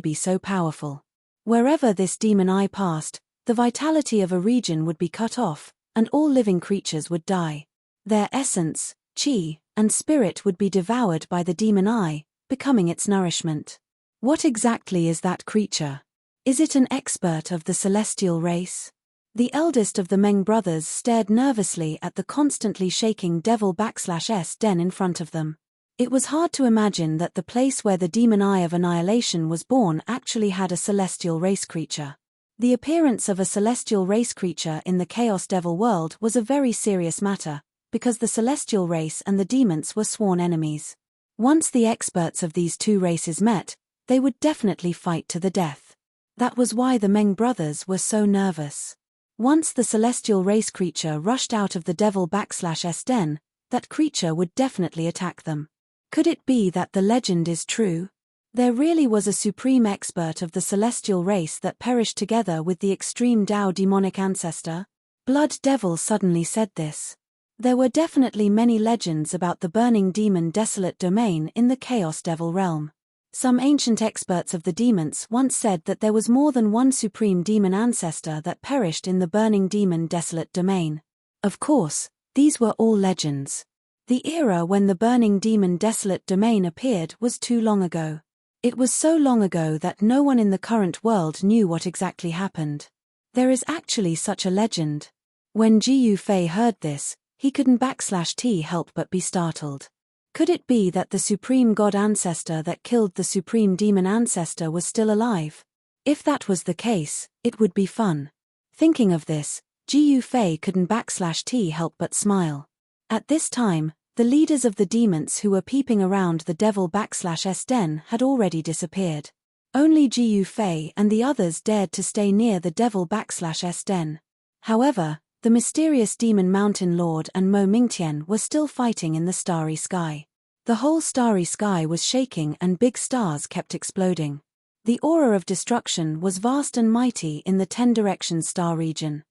be so powerful. Wherever this demon eye passed, the vitality of a region would be cut off, and all living creatures would die. Their essence, chi, and spirit would be devoured by the demon eye, becoming its nourishment. What exactly is that creature? Is it an expert of the celestial race? The eldest of the Meng brothers stared nervously at the constantly shaking Devil-S Den in front of them. It was hard to imagine that the place where the demon eye of annihilation was born actually had a celestial race creature. The appearance of a celestial race creature in the Chaos Devil world was a very serious matter, because the celestial race and the demons were sworn enemies. Once the experts of these two races met, they would definitely fight to the death. That was why the Meng brothers were so nervous. Once the celestial race creature rushed out of the Devil-S Den, that creature would definitely attack them. Could it be that the legend is true? There really was a supreme expert of the celestial race that perished together with the extreme Tao demonic ancestor? Blood Devil suddenly said this. There were definitely many legends about the burning demon desolate domain in the Chaos Devil realm. Some ancient experts of the demons once said that there was more than one supreme demon ancestor that perished in the burning demon desolate domain. Of course, these were all legends. The era when the burning demon desolate domain appeared was too long ago. It was so long ago that no one in the current world knew what exactly happened. There is actually such a legend. When Jiu Fei heard this, he couldn't help but be startled. Could it be that the supreme god ancestor that killed the supreme demon ancestor was still alive? If that was the case, it would be fun. Thinking of this, Jiu Fei couldn't help but smile. At this time, the leaders of the demons who were peeping around the Devil-S Den had already disappeared. Only Jiu Fei and the others dared to stay near the Devil-S Den. However, the mysterious demon mountain lord and Mo Mingtian were still fighting in the starry sky. The whole starry sky was shaking and big stars kept exploding. The aura of destruction was vast and mighty in the 10 Directions star region.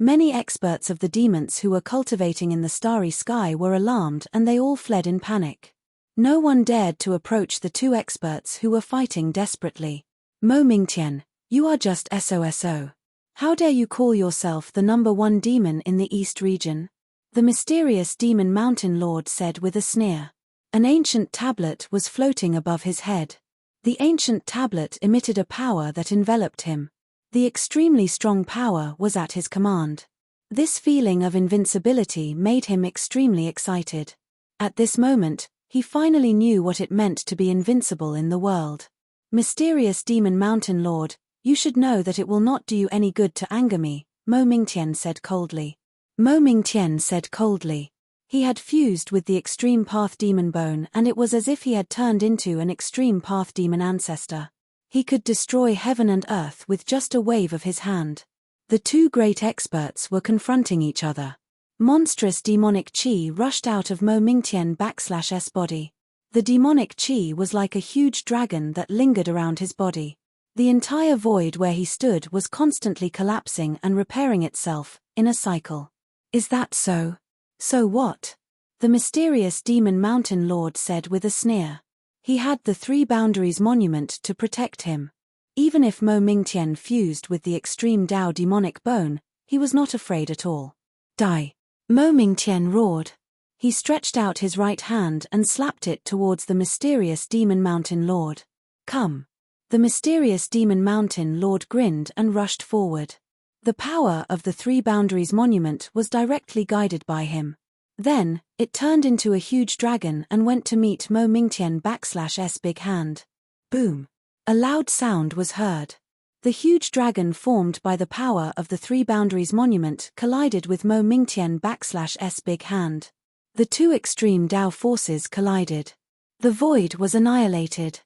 Many experts of the demons who were cultivating in the starry sky were alarmed and they all fled in panic. No one dared to approach the two experts who were fighting desperately. Mo Mingtian, you are just SOSO. How dare you call yourself the number one demon in the East region? The mysterious demon mountain lord said with a sneer. An ancient tablet was floating above his head. The ancient tablet emitted a power that enveloped him. The extremely strong power was at his command. This feeling of invincibility made him extremely excited. At this moment, he finally knew what it meant to be invincible in the world. Mysterious Demon Mountain Lord, you should know that it will not do you any good to anger me, Mo Mingtian said coldly. Mo Mingtian said coldly. He had fused with the Extreme Path Demon Bone, and it was as if he had turned into an Extreme Path Demon ancestor. He could destroy heaven and earth with just a wave of his hand. The two great experts were confronting each other. Monstrous demonic chi rushed out of Mo Mingtian/S body. The demonic chi was like a huge dragon that lingered around his body. The entire void where he stood was constantly collapsing and repairing itself, in a cycle. Is that so? So what? The mysterious Demon Mountain Lord said with a sneer. He had the Three Boundaries Monument to protect him. Even if Mo Mingtian fused with the Extreme Dao Demonic Bone, he was not afraid at all. Die! Mo Mingtian roared. He stretched out his right hand and slapped it towards the mysterious Demon Mountain Lord. Come! The mysterious Demon Mountain Lord grinned and rushed forward. The power of the Three Boundaries Monument was directly guided by him. Then, it turned into a huge dragon and went to meet Mo Mingtian/S big hand. Boom! A loud sound was heard. The huge dragon formed by the power of the Three Boundaries Monument collided with Mo Mingtian/S big hand. The two extreme Dao forces collided. The void was annihilated.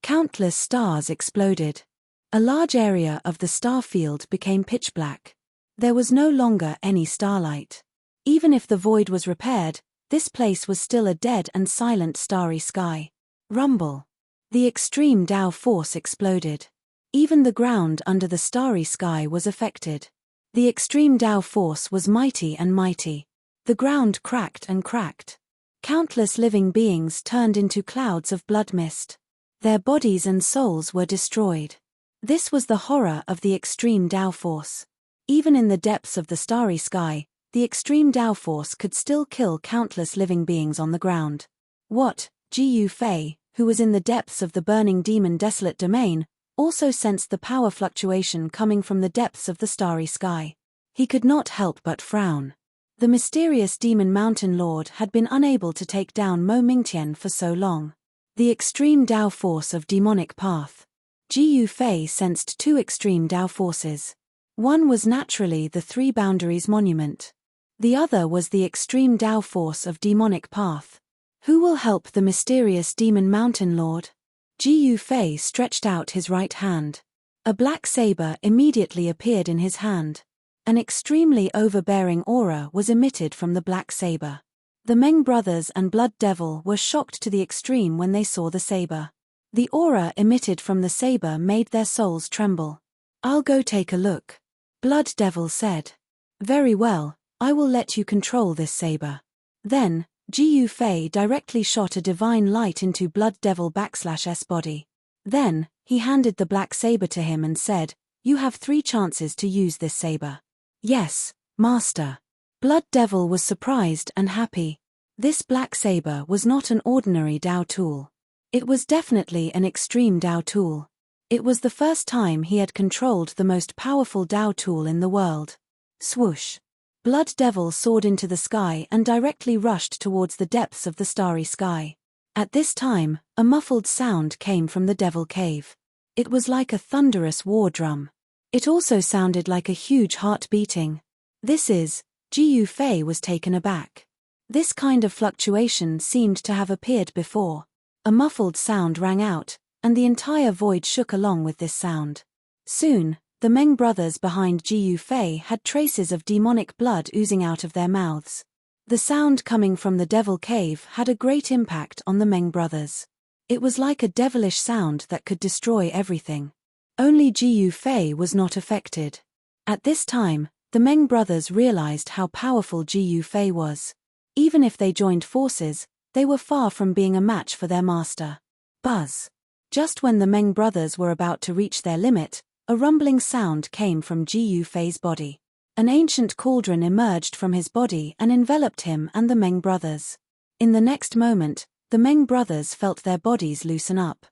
Countless stars exploded. A large area of the star field became pitch black. There was no longer any starlight. Even if the void was repaired, this place was still a dead and silent starry sky. Rumble. The extreme Dao force exploded. Even the ground under the starry sky was affected. The extreme Dao force was mighty and mighty. The ground cracked and cracked. Countless living beings turned into clouds of blood mist. Their bodies and souls were destroyed. This was the horror of the extreme Dao force. Even in the depths of the starry sky, the extreme Dao force could still kill countless living beings on the ground. What, Ji Fei, who was in the depths of the burning demon desolate domain, also sensed the power fluctuation coming from the depths of the starry sky. He could not help but frown. The mysterious Demon Mountain Lord had been unable to take down Mo Mingtian for so long. The extreme Dao force of demonic path. Ji Fei sensed two extreme Dao forces. One was naturally the Three Boundaries Monument. The other was the extreme Dao force of demonic path. Who will help the mysterious Demon Mountain Lord? Ji Fei stretched out his right hand. A black saber immediately appeared in his hand. An extremely overbearing aura was emitted from the black saber. The Meng brothers and Blood Devil were shocked to the extreme when they saw the saber. The aura emitted from the saber made their souls tremble. I'll go take a look. Blood Devil said. Very well, I will let you control this saber. Then, Ji Fei directly shot a divine light into Blood Devil/S body. Then, he handed the black saber to him and said, You have 3 chances to use this saber. Yes, Master. Blood Devil was surprised and happy. This black saber was not an ordinary Dao tool. It was definitely an extreme Dao tool. It was the first time he had controlled the most powerful Dao tool in the world. Swoosh. Blood Devil soared into the sky and directly rushed towards the depths of the starry sky. At this time, a muffled sound came from the Devil Cave. It was like a thunderous war drum. It also sounded like a huge heart beating. Ji Fei was taken aback. This kind of fluctuation seemed to have appeared before. A muffled sound rang out, and the entire void shook along with this sound. Soon, the Meng brothers behind Ji Fei had traces of demonic blood oozing out of their mouths. The sound coming from the Devil Cave had a great impact on the Meng brothers. It was like a devilish sound that could destroy everything. Only Ji Fei was not affected. At this time, the Meng brothers realized how powerful Ji Fei was. Even if they joined forces, they were far from being a match for their master. Buzz. Just when the Meng brothers were about to reach their limit, a rumbling sound came from Ji Fei's body. An ancient cauldron emerged from his body and enveloped him and the Meng brothers. In the next moment, the Meng brothers felt their bodies loosen up.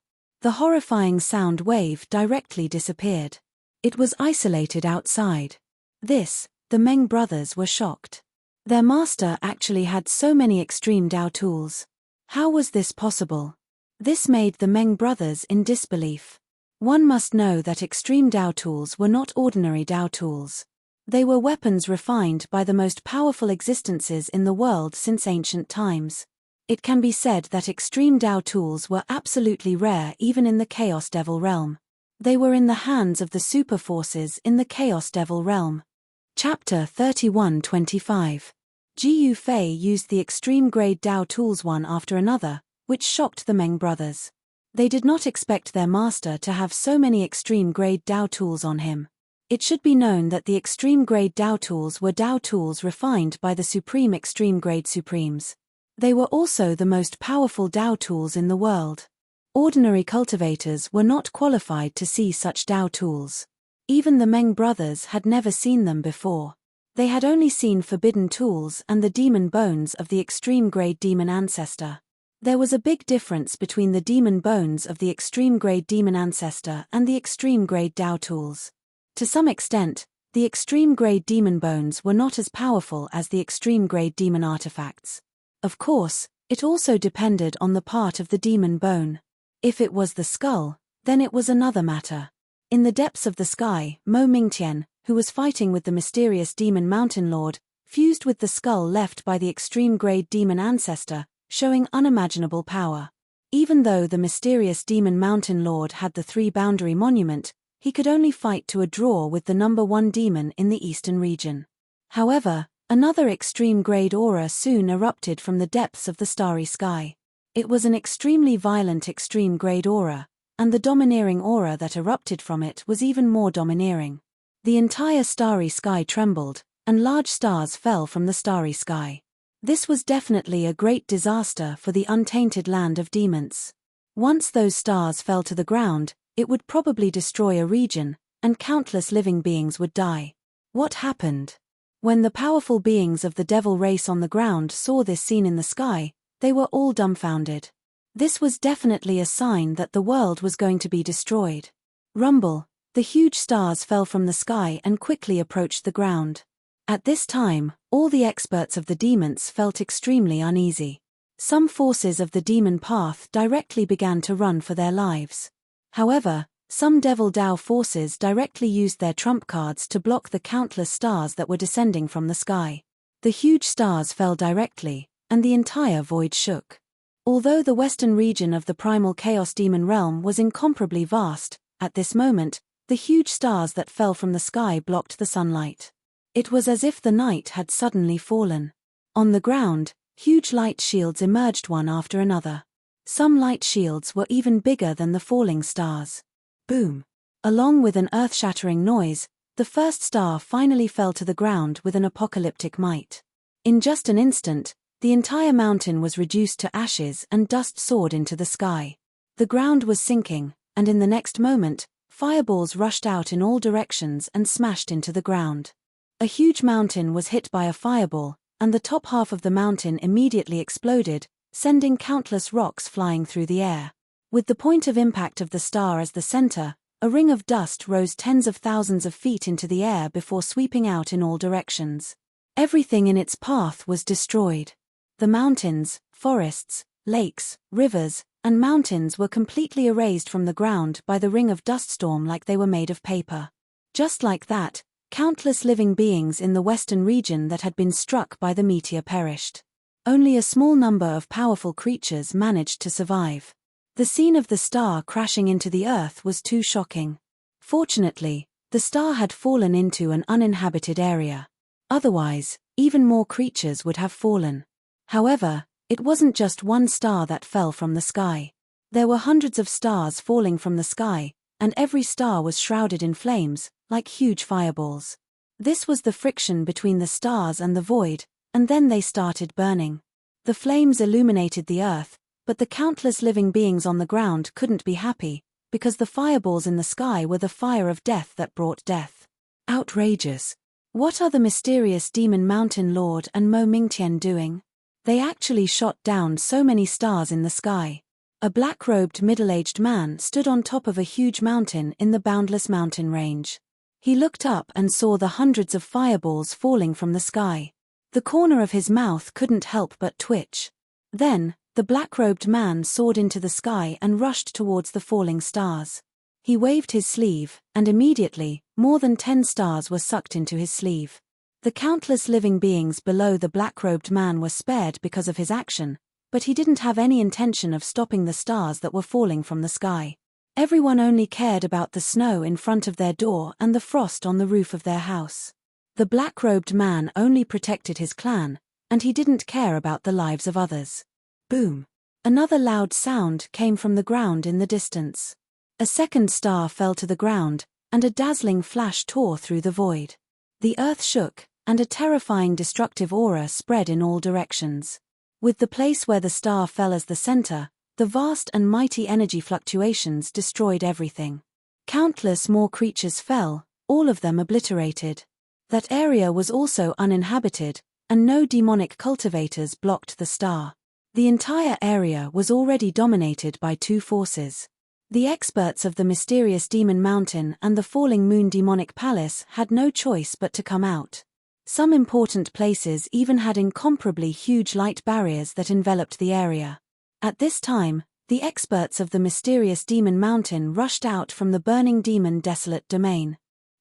The horrifying sound wave directly disappeared. It was isolated outside. The Meng brothers were shocked. Their master actually had so many extreme Dao tools. How was this possible? This made the Meng brothers in disbelief. One must know that extreme Dao tools were not ordinary Dao tools. They were weapons refined by the most powerful existences in the world since ancient times. It can be said that extreme Dao tools were absolutely rare even in the Chaos Devil realm. They were in the hands of the super forces in the Chaos Devil realm. Chapter 31-25. Jiu Fei used the extreme-grade Dao tools one after another, which shocked the Meng brothers. They did not expect their master to have so many extreme-grade Dao tools on him. It should be known that the extreme-grade Dao tools were Dao tools refined by the supreme extreme-grade supremes. They were also the most powerful Dao tools in the world. Ordinary cultivators were not qualified to see such Dao tools. Even the Meng brothers had never seen them before. They had only seen forbidden tools and the demon bones of the extreme-grade demon ancestor. There was a big difference between the demon bones of the extreme-grade demon ancestor and the extreme-grade Dao tools. To some extent, the extreme-grade demon bones were not as powerful as the extreme-grade demon artifacts. Of course, it also depended on the part of the demon bone. If it was the skull, then it was another matter. In the depths of the sky, Mo Mingtian, who was fighting with the mysterious demon mountain lord, fused with the skull left by the extreme-grade demon ancestor, showing unimaginable power. Even though the mysterious demon mountain lord had the three-boundary monument, he could only fight to a draw with the number 1 demon in the eastern region. However, another extreme-grade aura soon erupted from the depths of the starry sky. It was an extremely violent extreme-grade aura, and the domineering aura that erupted from it was even more domineering. The entire starry sky trembled, and large stars fell from the starry sky. This was definitely a great disaster for the untainted land of demons. Once those stars fell to the ground, it would probably destroy a region, and countless living beings would die. What happened? When the powerful beings of the devil race on the ground saw this scene in the sky, they were all dumbfounded. This was definitely a sign that the world was going to be destroyed. Rumble, the huge stars fell from the sky and quickly approached the ground. At this time, all the experts of the demons felt extremely uneasy. Some forces of the demon path directly began to run for their lives. However, some Devil Dao forces directly used their trump cards to block the countless stars that were descending from the sky. The huge stars fell directly, and the entire void shook. Although the western region of the primal chaos demon realm was incomparably vast, at this moment, the huge stars that fell from the sky blocked the sunlight. It was as if the night had suddenly fallen. On the ground, huge light shields emerged one after another. Some light shields were even bigger than the falling stars. Boom! Along with an earth-shattering noise, the first star finally fell to the ground with an apocalyptic might. In just an instant, the entire mountain was reduced to ashes and dust soared into the sky. The ground was sinking, and in the next moment, fireballs rushed out in all directions and smashed into the ground. A huge mountain was hit by a fireball, and the top half of the mountain immediately exploded, sending countless rocks flying through the air. With the point of impact of the star as the center, a ring of dust rose tens of thousands of feet into the air before sweeping out in all directions. Everything in its path was destroyed. The mountains, forests, lakes, rivers, and mountains were completely erased from the ground by the ring of dust storm like they were made of paper. Just like that, countless living beings in the western region that had been struck by the meteor perished. Only a small number of powerful creatures managed to survive. The scene of the star crashing into the earth was too shocking. Fortunately, the star had fallen into an uninhabited area. Otherwise, even more creatures would have fallen. However, it wasn't just one star that fell from the sky. There were hundreds of stars falling from the sky, and every star was shrouded in flames, like huge fireballs. This was the friction between the stars and the void, and then they started burning. The flames illuminated the earth, but the countless living beings on the ground couldn't be happy, because the fireballs in the sky were the fire of death that brought death. Outrageous. What are the mysterious demon mountain lord and Mo Mingtian doing? They actually shot down so many stars in the sky. A black-robed middle-aged man stood on top of a huge mountain in the boundless mountain range. He looked up and saw the hundreds of fireballs falling from the sky. The corner of his mouth couldn't help but twitch. Then, the black-robed man soared into the sky and rushed towards the falling stars. He waved his sleeve, and immediately, more than 10 stars were sucked into his sleeve. The countless living beings below the black-robed man were spared because of his action, but he didn't have any intention of stopping the stars that were falling from the sky. Everyone only cared about the snow in front of their door and the frost on the roof of their house. The black-robed man only protected his clan, and he didn't care about the lives of others. Boom! Another loud sound came from the ground in the distance. A second star fell to the ground, and a dazzling flash tore through the void. The earth shook, and a terrifying destructive aura spread in all directions. With the place where the star fell as the center, the vast and mighty energy fluctuations destroyed everything. Countless more creatures fell, all of them obliterated. That area was also uninhabited, and no demonic cultivators blocked the star. The entire area was already dominated by 2 forces. The experts of the mysterious Demon Mountain and the Falling Moon Demonic Palace had no choice but to come out. Some important places even had incomparably huge light barriers that enveloped the area. At this time, the experts of the mysterious Demon Mountain rushed out from the burning demon desolate domain.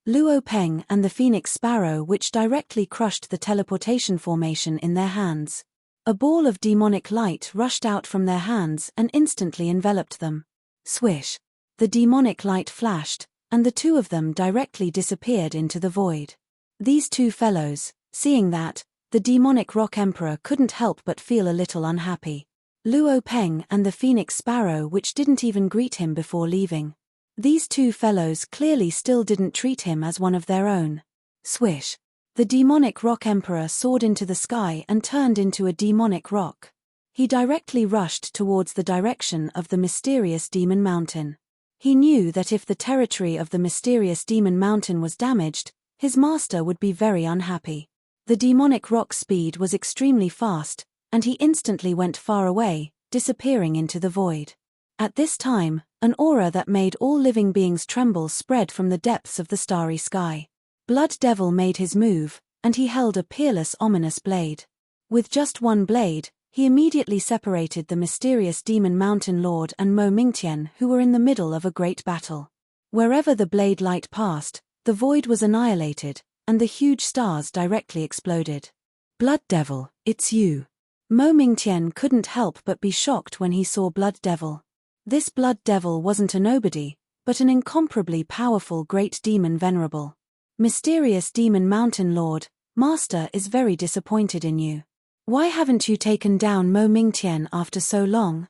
Luo Peng and the Phoenix Sparrow, which directly crushed the teleportation formation in their hands. A ball of demonic light rushed out from their hands and instantly enveloped them. Swish! The demonic light flashed, and the 2 of them directly disappeared into the void. These 2 fellows, seeing that, the demonic Rock Emperor couldn't help but feel a little unhappy. Luo Peng and the Phoenix Sparrow, which didn't even greet him before leaving. These 2 fellows clearly still didn't treat him as one of their own. Swish! The demonic Rock Emperor soared into the sky and turned into a demonic rock. He directly rushed towards the direction of the mysterious Demon Mountain. He knew that if the territory of the mysterious Demon Mountain was damaged, his master would be very unhappy. The demonic rock's speed was extremely fast, and he instantly went far away, disappearing into the void. At this time, an aura that made all living beings tremble spread from the depths of the starry sky. Blood Devil made his move, and he held a peerless ominous blade. With just one blade, he immediately separated the mysterious Demon Mountain Lord and Mo Mingtian, who were in the middle of a great battle. Wherever the blade light passed, the void was annihilated, and the huge stars directly exploded. Blood Devil, it's you. Mo Mingtian couldn't help but be shocked when he saw Blood Devil. This Blood Devil wasn't a nobody, but an incomparably powerful great demon venerable. Mysterious Demon Mountain Lord, Master is very disappointed in you. Why haven't you taken down Mo Mingtian after so long?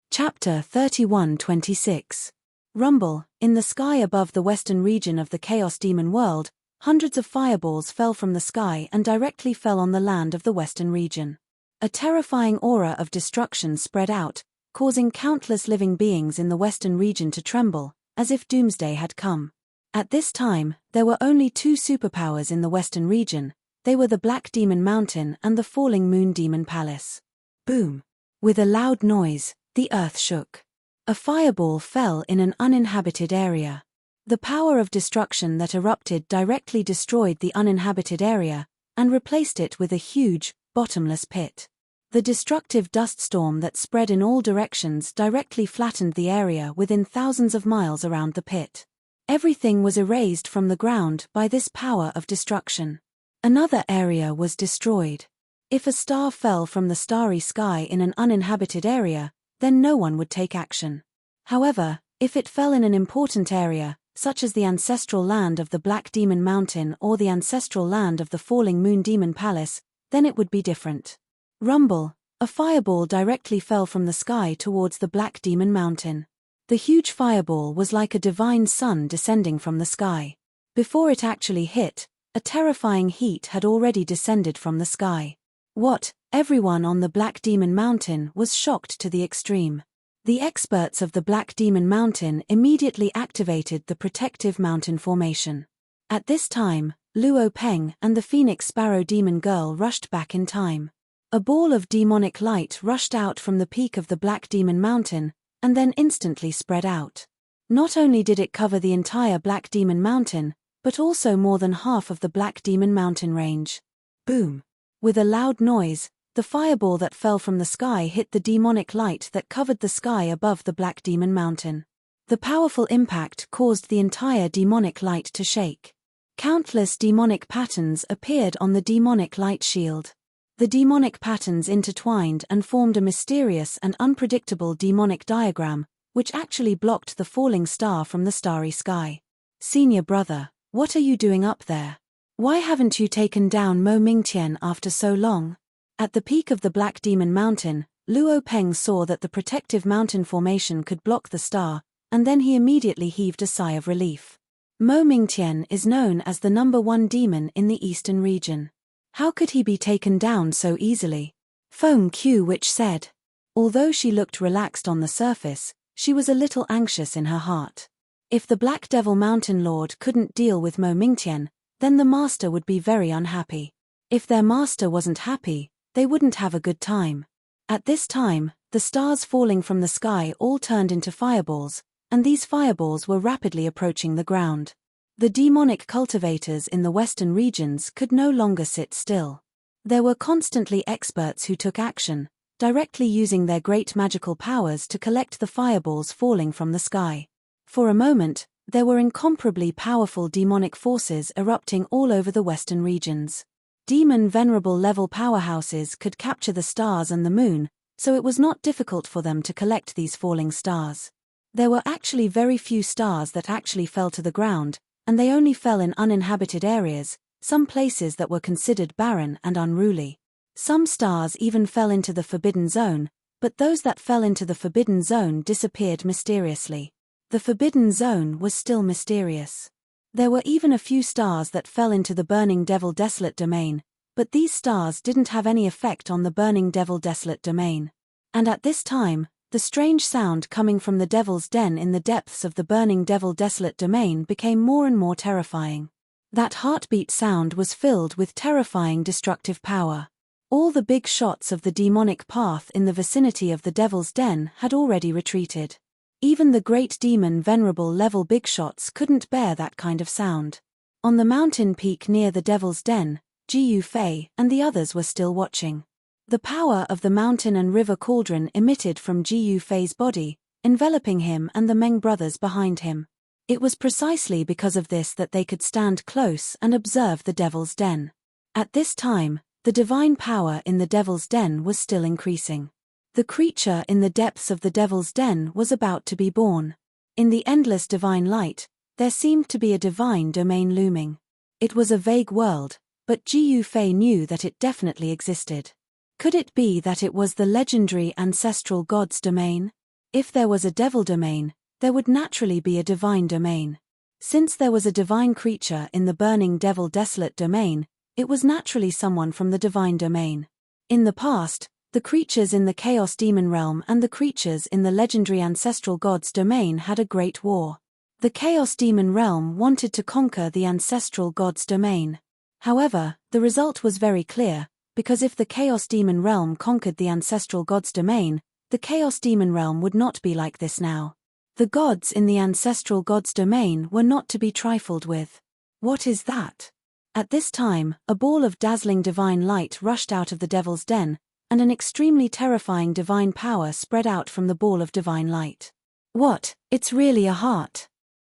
Chapter 31-26. Rumble. In the sky above the western region of the Chaos Demon world, hundreds of fireballs fell from the sky and directly fell on the land of the western region. A terrifying aura of destruction spread out, causing countless living beings in the western region to tremble, as if doomsday had come. At this time, there were only 2 superpowers in the western region. They were the Black Demon Mountain and the Falling Moon Demon Palace. Boom! With a loud noise, the earth shook. A fireball fell in an uninhabited area. The power of destruction that erupted directly destroyed the uninhabited area, and replaced it with a huge, bottomless pit. The destructive dust storm that spread in all directions directly flattened the area within thousands of miles around the pit. Everything was erased from the ground by this power of destruction. Another area was destroyed. If a star fell from the starry sky in an uninhabited area, then no one would take action. However, if it fell in an important area, such as the ancestral land of the Black Demon Mountain or the ancestral land of the Falling Moon Demon Palace, then it would be different. Rumble. A fireball directly fell from the sky towards the Black Demon Mountain. The huge fireball was like a divine sun descending from the sky. Before it actually hit, a terrifying heat had already descended from the sky. What? Everyone on the Black Demon Mountain was shocked to the extreme. The experts of the Black Demon Mountain immediately activated the protective mountain formation. At this time, Luo Peng and the Phoenix Sparrow Demon Girl rushed back in time. A ball of demonic light rushed out from the peak of the Black Demon Mountain, and then instantly spread out. Not only did it cover the entire Black Demon Mountain, but also more than half of the Black Demon Mountain range. Boom! With a loud noise, the fireball that fell from the sky hit the demonic light that covered the sky above the Black Demon Mountain. The powerful impact caused the entire demonic light to shake. Countless demonic patterns appeared on the demonic light shield. The demonic patterns intertwined and formed a mysterious and unpredictable demonic diagram, which actually blocked the falling star from the starry sky. Senior brother, what are you doing up there? Why haven't you taken down Mo Mingtian after so long? At the peak of the Black Demon Mountain, Luo Peng saw that the protective mountain formation could block the star, and then he immediately heaved a sigh of relief. Mo Mingtian is known as the #1 demon in the eastern region. How could he be taken down so easily? Feng Qiu which said. Although she looked relaxed on the surface, she was a little anxious in her heart. If the Black Devil Mountain Lord couldn't deal with Mo Mingtian, then the master would be very unhappy. If their master wasn't happy, they wouldn't have a good time. At this time, the stars falling from the sky all turned into fireballs, and these fireballs were rapidly approaching the ground. The demonic cultivators in the western regions could no longer sit still. There were constantly experts who took action, directly using their great magical powers to collect the fireballs falling from the sky. For a moment, there were incomparably powerful demonic forces erupting all over the western regions. Demon Venerable level powerhouses could capture the stars and the moon, so it was not difficult for them to collect these falling stars. There were actually very few stars that actually fell to the ground, and they only fell in uninhabited areas, some places that were considered barren and unruly. Some stars even fell into the Forbidden Zone, but those that fell into the Forbidden Zone disappeared mysteriously. The Forbidden Zone was still mysterious. There were even a few stars that fell into the Burning Devil Desolate Domain, but these stars didn't have any effect on the Burning Devil Desolate Domain. And at this time, the strange sound coming from the Devil's Den in the depths of the Burning Devil Desolate Domain became more and more terrifying. That heartbeat sound was filled with terrifying destructive power. All the big shots of the demonic path in the vicinity of the Devil's Den had already retreated. Even the great demon Venerable level big shots couldn't bear that kind of sound. On the mountain peak near the Devil's Den, Ji Yufei and the others were still watching. The power of the mountain and river cauldron emitted from Ji Yufei's body, enveloping him and the Meng brothers behind him. It was precisely because of this that they could stand close and observe the Devil's Den. At this time, the divine power in the Devil's Den was still increasing. The creature in the depths of the Devil's Den was about to be born. In the endless divine light, there seemed to be a divine domain looming. It was a vague world, but Ji Yufei knew that it definitely existed. Could it be that it was the legendary ancestral god's domain? If there was a devil domain, there would naturally be a divine domain. Since there was a divine creature in the Burning Devil Desolate Domain, it was naturally someone from the divine domain. In the past, the creatures in the Chaos Demon Realm and the creatures in the legendary ancestral god's domain had a great war. The Chaos Demon Realm wanted to conquer the ancestral god's domain. However, the result was very clear, because if the Chaos Demon Realm conquered the ancestral god's domain, the Chaos Demon Realm would not be like this now. The gods in the ancestral god's domain were not to be trifled with. What is that? At this time, a ball of dazzling divine light rushed out of the Devil's Den, and an extremely terrifying divine power spread out from the ball of divine light. What? It's really a heart.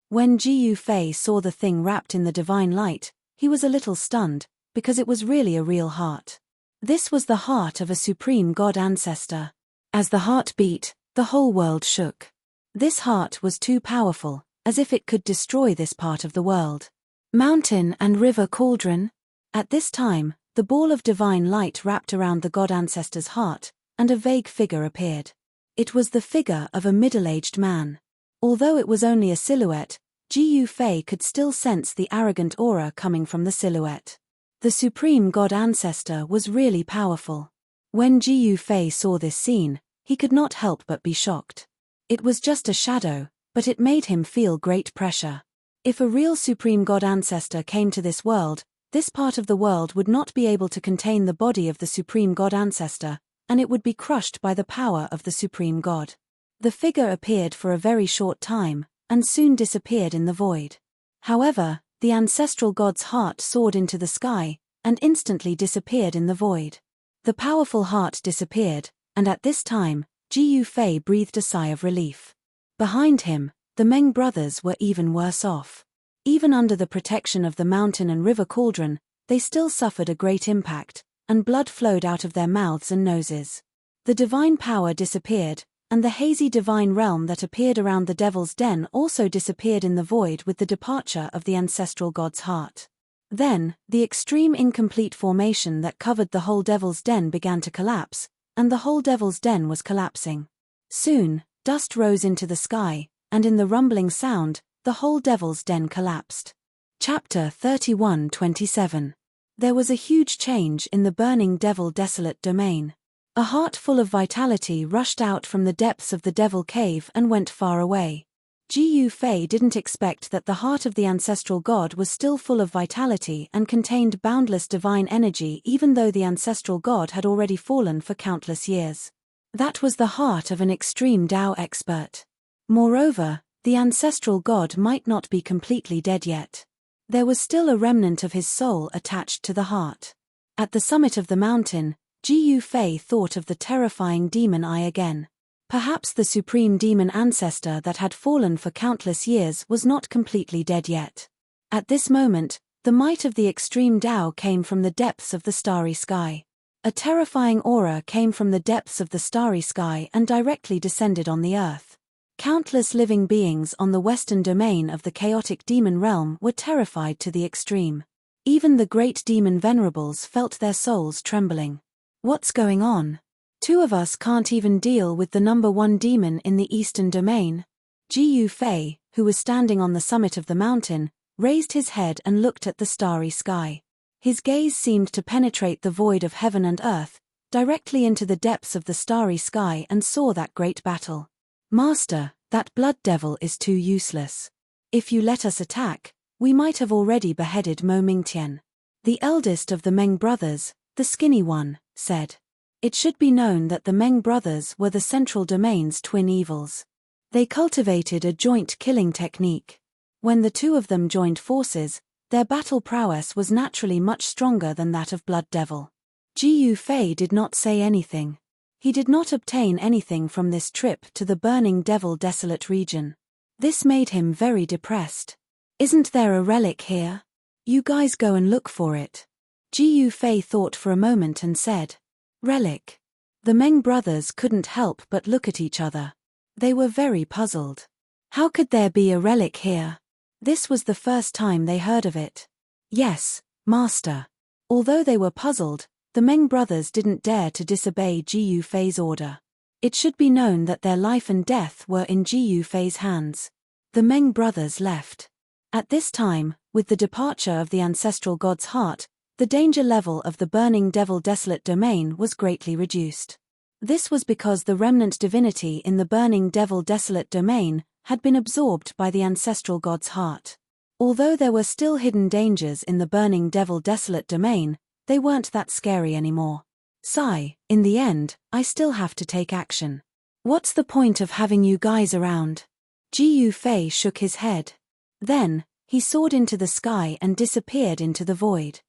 When Ji Yufei saw the thing wrapped in the divine light, he was a little stunned, because it was really a real heart. This was the heart of a supreme god ancestor. As the heart beat, the whole world shook. This heart was too powerful, as if it could destroy this part of the world. Mountain and river cauldron? At this time, the ball of divine light wrapped around the god ancestor's heart, and a vague figure appeared. It was the figure of a middle-aged man. Although it was only a silhouette, Ji Yufei could still sense the arrogant aura coming from the silhouette. The supreme god ancestor was really powerful. When Ji Yufei saw this scene, he could not help but be shocked. It was just a shadow, but it made him feel great pressure. If a real supreme god ancestor came to this world, this part of the world would not be able to contain the body of the supreme god ancestor, and it would be crushed by the power of the supreme god. The figure appeared for a very short time, and soon disappeared in the void. However, the ancestral god's heart soared into the sky, and instantly disappeared in the void. The powerful heart disappeared, and at this time, Jiu Fei breathed a sigh of relief. Behind him, the Meng brothers were even worse off. Even under the protection of the mountain and river cauldron, they still suffered a great impact, and blood flowed out of their mouths and noses. The divine power disappeared, and the hazy divine realm that appeared around the devil's den also disappeared in the void with the departure of the ancestral god's heart. Then, the extreme incomplete formation that covered the whole devil's den began to collapse, and the whole devil's den was collapsing. Soon, dust rose into the sky, and in the rumbling sound, the whole devil's den collapsed. Chapter 31:27. There was a huge change in the burning devil desolate domain. A heart full of vitality rushed out from the depths of the devil cave and went far away. Jiu Fei didn't expect that the heart of the ancestral god was still full of vitality and contained boundless divine energy even though the ancestral god had already fallen for countless years. That was the heart of an extreme Dao expert. Moreover, the ancestral god might not be completely dead yet. There was still a remnant of his soul attached to the heart. At the summit of the mountain, Jiu Fei thought of the terrifying demon eye again. Perhaps the supreme demon ancestor that had fallen for countless years was not completely dead yet. At this moment, the might of the extreme Tao came from the depths of the starry sky. A terrifying aura came from the depths of the starry sky and directly descended on the earth. Countless living beings on the western domain of the chaotic demon realm were terrified to the extreme. Even the great demon venerables felt their souls trembling. What's going on? Two of us can't even deal with the number one demon in the eastern domain. Jiu Fei, who was standing on the summit of the mountain, raised his head and looked at the starry sky. His gaze seemed to penetrate the void of heaven and earth, directly into the depths of the starry sky and saw that great battle. Master, that blood devil is too useless. If you let us attack, we might have already beheaded Mo Mingtian. The eldest of the Meng brothers, the skinny one, said. It should be known that the Meng brothers were the central domain's twin evils. They cultivated a joint killing technique. When the two of them joined forces, their battle prowess was naturally much stronger than that of Blood Devil. Jiu Fei did not say anything. He did not obtain anything from this trip to the burning devil desolate region. This made him very depressed. Isn't there a relic here? You guys go and look for it. Jiu Fei thought for a moment and said, Relic. The Meng brothers couldn't help but look at each other. They were very puzzled. How could there be a relic here? This was the first time they heard of it. Yes, Master. Although they were puzzled, the Meng brothers didn't dare to disobey Jiu Fei's order. It should be known that their life and death were in Jiu Fei's hands. The Meng brothers left. At this time, with the departure of the ancestral god's heart, the danger level of the burning devil desolate domain was greatly reduced. This was because the remnant divinity in the burning devil desolate domain had been absorbed by the ancestral god's heart. Although there were still hidden dangers in the burning devil desolate domain, they weren't that scary anymore. Sigh, in the end, I still have to take action. What's the point of having you guys around? Jiu Fei shook his head. Then, he soared into the sky and disappeared into the void.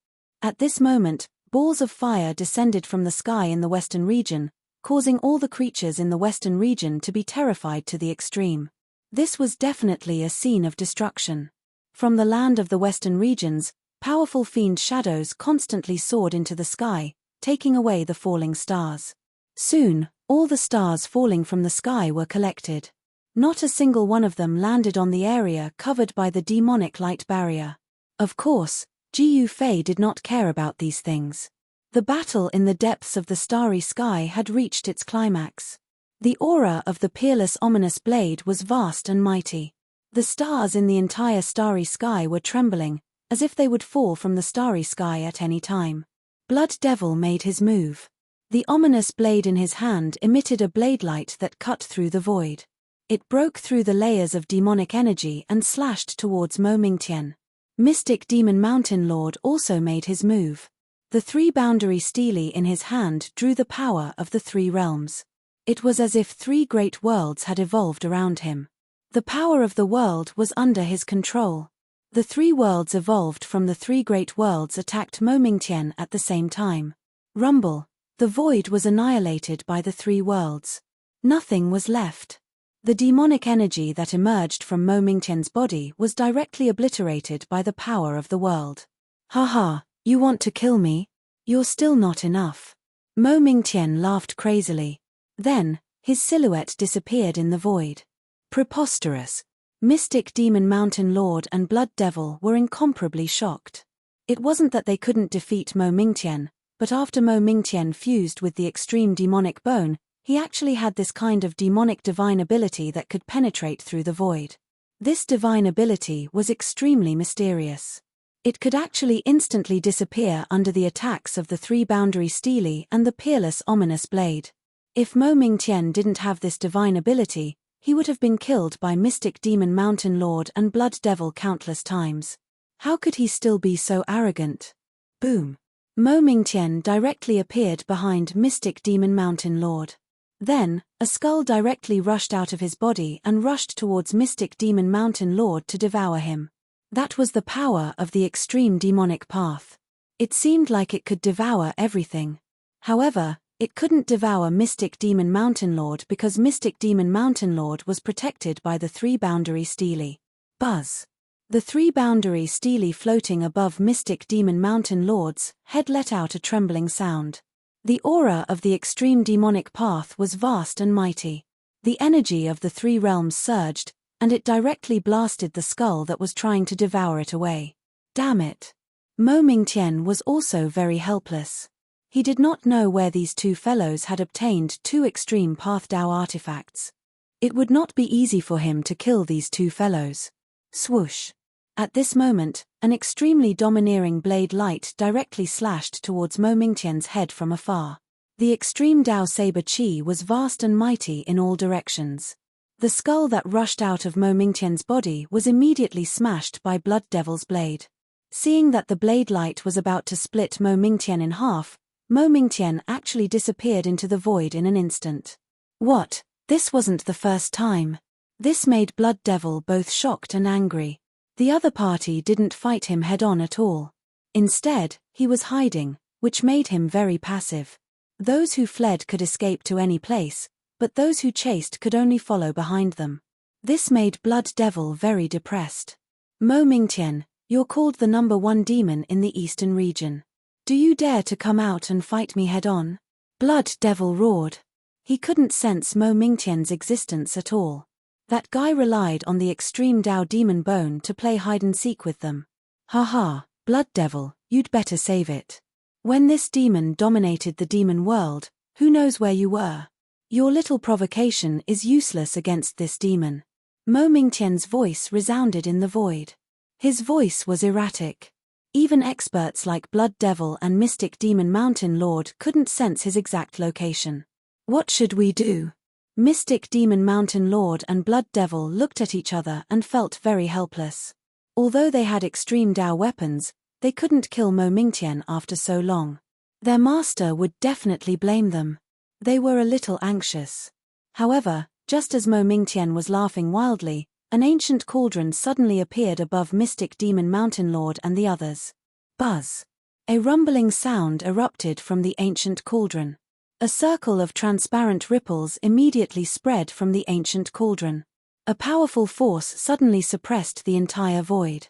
At this moment, balls of fire descended from the sky in the western region, causing all the creatures in the western region to be terrified to the extreme. This was definitely a scene of destruction. From the land of the western regions, powerful fiend shadows constantly soared into the sky, taking away the falling stars. Soon, all the stars falling from the sky were collected. Not a single one of them landed on the area covered by the demonic light barrier. Of course, Jiu Fei did not care about these things. The battle in the depths of the starry sky had reached its climax. The aura of the peerless ominous blade was vast and mighty. The stars in the entire starry sky were trembling, as if they would fall from the starry sky at any time. Blood Devil made his move. The ominous blade in his hand emitted a blade light that cut through the void. It broke through the layers of demonic energy and slashed towards Mo Mingtian. Mystic Demon Mountain Lord also made his move. The three-boundary stele in his hand drew the power of the three realms. It was as if 3 great worlds had evolved around him. The power of the world was under his control. The 3 worlds evolved from the 3 great worlds attacked Mo Mingtian at the same time. Rumble. The void was annihilated by the 3 worlds. Nothing was left. The demonic energy that emerged from Mo Mingtian's body was directly obliterated by the power of the world. Haha, you want to kill me? You're still not enough. Mo Mingtian laughed crazily. Then, his silhouette disappeared in the void. Preposterous. Mystic Demon Mountain Lord and Blood Devil were incomparably shocked. It wasn't that they couldn't defeat Mo Mingtian, but after Mo Mingtian fused with the extreme demonic bone, he actually had this kind of demonic divine ability that could penetrate through the void. This divine ability was extremely mysterious. It could actually instantly disappear under the attacks of the 3 boundary stele and the peerless ominous blade. If Mo Mingtian didn't have this divine ability, he would have been killed by Mystic Demon Mountain Lord and Blood Devil countless times. How could he still be so arrogant? Boom. Mo Mingtian directly appeared behind Mystic Demon Mountain Lord. Then, a skull directly rushed out of his body and rushed towards Mystic Demon Mountain Lord to devour him. That was the power of the extreme demonic path. It seemed like it could devour everything. However, it couldn't devour Mystic Demon Mountain Lord because Mystic Demon Mountain Lord was protected by the 3 boundary stele. Buzz. The 3 boundary stele floating above Mystic Demon Mountain Lord's head let out a trembling sound. The aura of the extreme demonic path was vast and mighty. The energy of the 3 realms surged, and it directly blasted the skull that was trying to devour it away. Damn it. Mo Mingtian was also very helpless. He did not know where these 2 fellows had obtained 2 extreme Path Dao artifacts. It would not be easy for him to kill these 2 fellows. Swoosh. At this moment, an extremely domineering blade light directly slashed towards Mo Mingtian's head from afar. The extreme Dao Saber Chi was vast and mighty in all directions. The skull that rushed out of Mo Mingtian's body was immediately smashed by Blood Devil's blade. Seeing that the blade light was about to split Mo Mingtian in half, Mo Mingtian actually disappeared into the void in an instant. What? This wasn't the first time. This made Blood Devil both shocked and angry. The other party didn't fight him head-on at all. Instead, he was hiding, which made him very passive. Those who fled could escape to any place, but those who chased could only follow behind them. This made Blood Devil very depressed. Mo Mingtian, you're called the number 1 demon in the eastern region. Do you dare to come out and fight me head-on? Blood Devil roared. He couldn't sense Mo Mingtian's existence at all. That guy relied on the extreme Dao demon bone to play hide-and-seek with them. Haha, Blood Devil, you'd better save it. When this demon dominated the demon world, who knows where you were? Your little provocation is useless against this demon. Mo Mingtian's voice resounded in the void. His voice was erratic. Even experts like Blood Devil and Mystic Demon Mountain Lord couldn't sense his exact location. What should we do? Mystic Demon Mountain Lord and Blood Devil looked at each other and felt very helpless. Although they had extreme Dao weapons, they couldn't kill Mo Mingtian after so long. Their master would definitely blame them. They were a little anxious. However, just as Mo Mingtian was laughing wildly, an ancient cauldron suddenly appeared above Mystic Demon Mountain Lord and the others. Buzz. A rumbling sound erupted from the ancient cauldron. A circle of transparent ripples immediately spread from the ancient cauldron. A powerful force suddenly suppressed the entire void.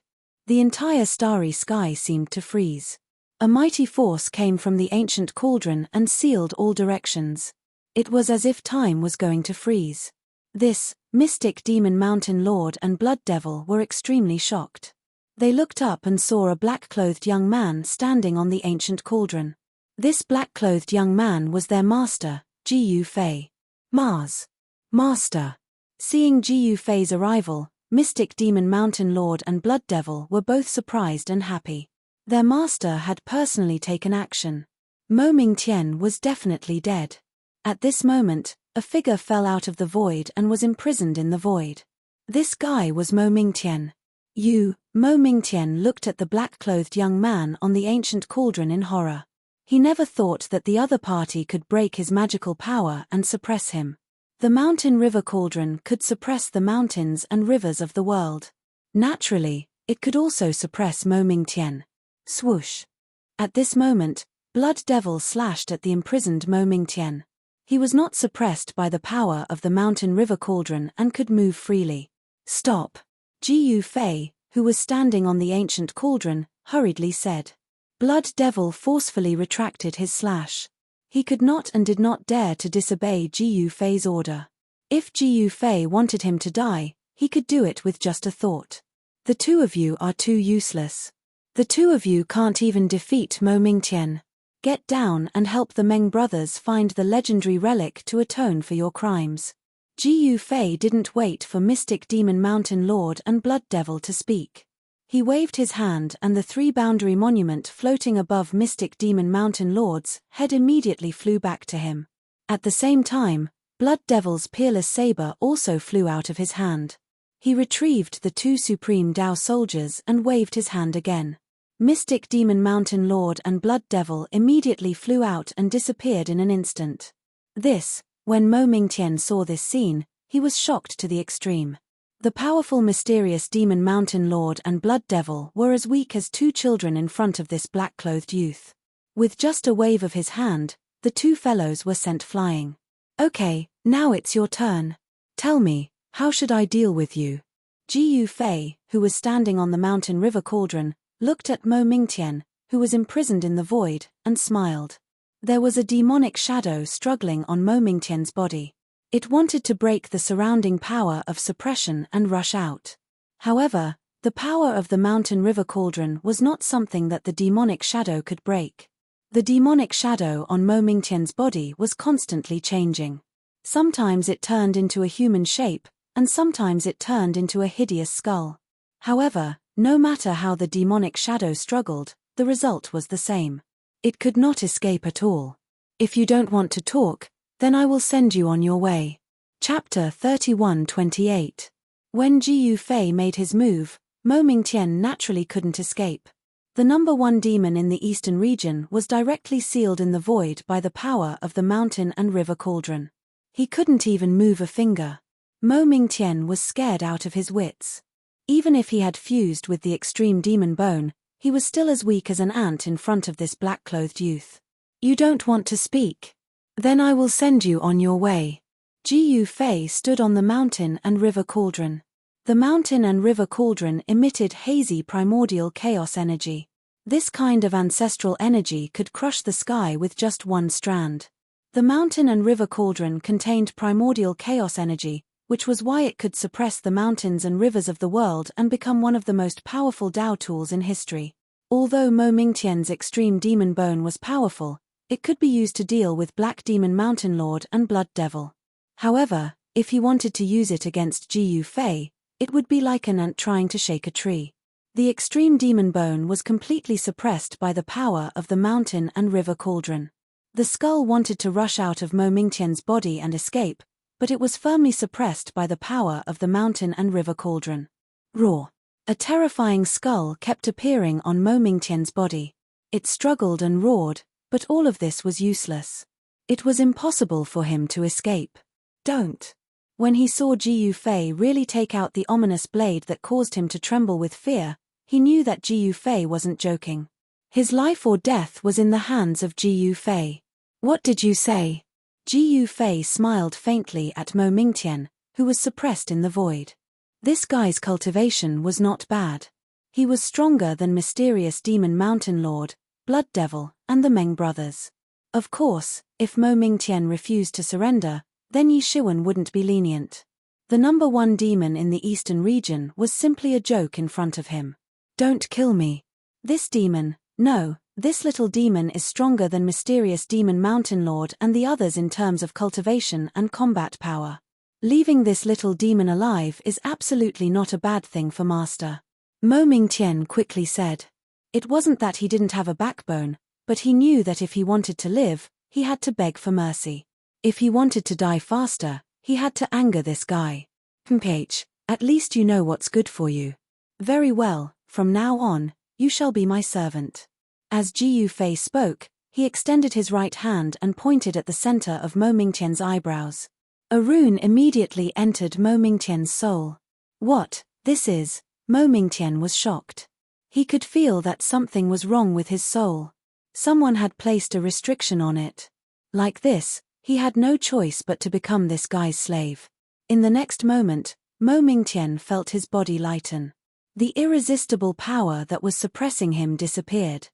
The entire starry sky seemed to freeze. A mighty force came from the ancient cauldron and sealed all directions. It was as if time was going to freeze. This, Mystic Demon Mountain Lord and Blood Devil were extremely shocked. They looked up and saw a black-clothed young man standing on the ancient cauldron. This black-clothed young man was their master, Ji Fei. Mars. Master. Seeing Ji Fei's arrival, Mystic Demon Mountain Lord and Blood Devil were both surprised and happy. Their master had personally taken action. Mo Mingtian was definitely dead. At this moment, a figure fell out of the void and was imprisoned in the void. This guy was Mo Mingtian. Mo Mingtian looked at the black-clothed young man on the ancient cauldron in horror. He never thought that the other party could break his magical power and suppress him. The mountain river cauldron could suppress the mountains and rivers of the world. Naturally, it could also suppress Mo Mingtian. Swoosh. At this moment, Blood Devil slashed at the imprisoned Mo Mingtian. He was not suppressed by the power of the mountain river cauldron and could move freely. Stop. Ji Fei, who was standing on the ancient cauldron, hurriedly said. Blood Devil forcefully retracted his slash. He could not and did not dare to disobey Ji Fei's order. If Ji Fei wanted him to die, he could do it with just a thought. The two of you are too useless. The two of you can't even defeat Mo Mingtian. Get down and help the Meng brothers find the legendary relic to atone for your crimes. Ji Fei didn't wait for Mystic Demon Mountain Lord and Blood Devil to speak. He waved his hand and the three-boundary monument floating above Mystic Demon Mountain Lord's head immediately flew back to him. At the same time, Blood Devil's peerless saber also flew out of his hand. He retrieved the two Supreme Dao soldiers and waved his hand again. Mystic Demon Mountain Lord and Blood Devil immediately flew out and disappeared in an instant. When Mo Mingtian saw this scene, he was shocked to the extreme. The powerful mysterious Demon Mountain Lord and Blood Devil were as weak as two children in front of this black-clothed youth. With just a wave of his hand, the two fellows were sent flying. Okay, now it's your turn. Tell me, how should I deal with you? Ji Fei, who was standing on the mountain river cauldron, looked at Mo Mingtian, who was imprisoned in the void, and smiled. There was a demonic shadow struggling on Mo Mingtian's body. It wanted to break the surrounding power of suppression and rush out. However, the power of the mountain river cauldron was not something that the demonic shadow could break. The demonic shadow on Mo Mingtian's body was constantly changing. Sometimes it turned into a human shape, and sometimes it turned into a hideous skull. However, no matter how the demonic shadow struggled, the result was the same. It could not escape at all. If you don't want to talk, then I will send you on your way. Chapter 31:28. When Ji Fei made his move, Mo Mingtian naturally couldn't escape. The number one demon in the eastern region was directly sealed in the void by the power of the mountain and river cauldron. He couldn't even move a finger. Mo Mingtian was scared out of his wits. Even if he had fused with the extreme demon bone, he was still as weak as an ant in front of this black-clothed youth. You don't want to speak? Then I will send you on your way. Ji Fei stood on the mountain and river cauldron. The mountain and river cauldron emitted hazy primordial chaos energy. This kind of ancestral energy could crush the sky with just one strand. The mountain and river cauldron contained primordial chaos energy, which was why it could suppress the mountains and rivers of the world and become one of the most powerful Dao tools in history. Although Mo Mingtian's extreme demon bone was powerful, it could be used to deal with Black Demon Mountain Lord and Blood Devil. However, if he wanted to use it against Ji Fei, it would be like an ant trying to shake a tree. The extreme demon bone was completely suppressed by the power of the mountain and river cauldron. The skull wanted to rush out of Mo Mingtian's body and escape, but it was firmly suppressed by the power of the mountain and river cauldron. Roar! A terrifying skull kept appearing on Mo Mingtian's body. It struggled and roared, but all of this was useless. It was impossible for him to escape. Don't. When he saw Ji Fei really take out the ominous blade that caused him to tremble with fear, he knew that Ji Fei wasn't joking. His life or death was in the hands of Ji Fei. What did you say? Ji Fei smiled faintly at Mo Mingtian, who was suppressed in the void. This guy's cultivation was not bad. He was stronger than mysterious Demon Mountain Lord, Blood Devil, and the Meng brothers. Of course, if Mo Mingtian refused to surrender, then Yi Shiwen wouldn't be lenient. The number one demon in the eastern region was simply a joke in front of him. Don't kill me. This little demon is stronger than mysterious Demon Mountain Lord and the others in terms of cultivation and combat power. Leaving this little demon alive is absolutely not a bad thing for Master. Mo Mingtian quickly said. It wasn't that he didn't have a backbone, but he knew that if he wanted to live, he had to beg for mercy. If he wanted to die faster, he had to anger this guy. At least you know what's good for you. Very well, from now on, you shall be my servant. As Ji Fei spoke, He extended his right hand and pointed at the center of Mo Mingtian's eyebrows. A rune immediately entered Mo Mingtian's soul. What, this is? Mo Mingtian was shocked. He could feel that something was wrong with his soul. Someone had placed a restriction on it. Like this, he had no choice but to become this guy's slave. In the next moment, Mo Mingtian felt his body lighten. The irresistible power that was suppressing him disappeared.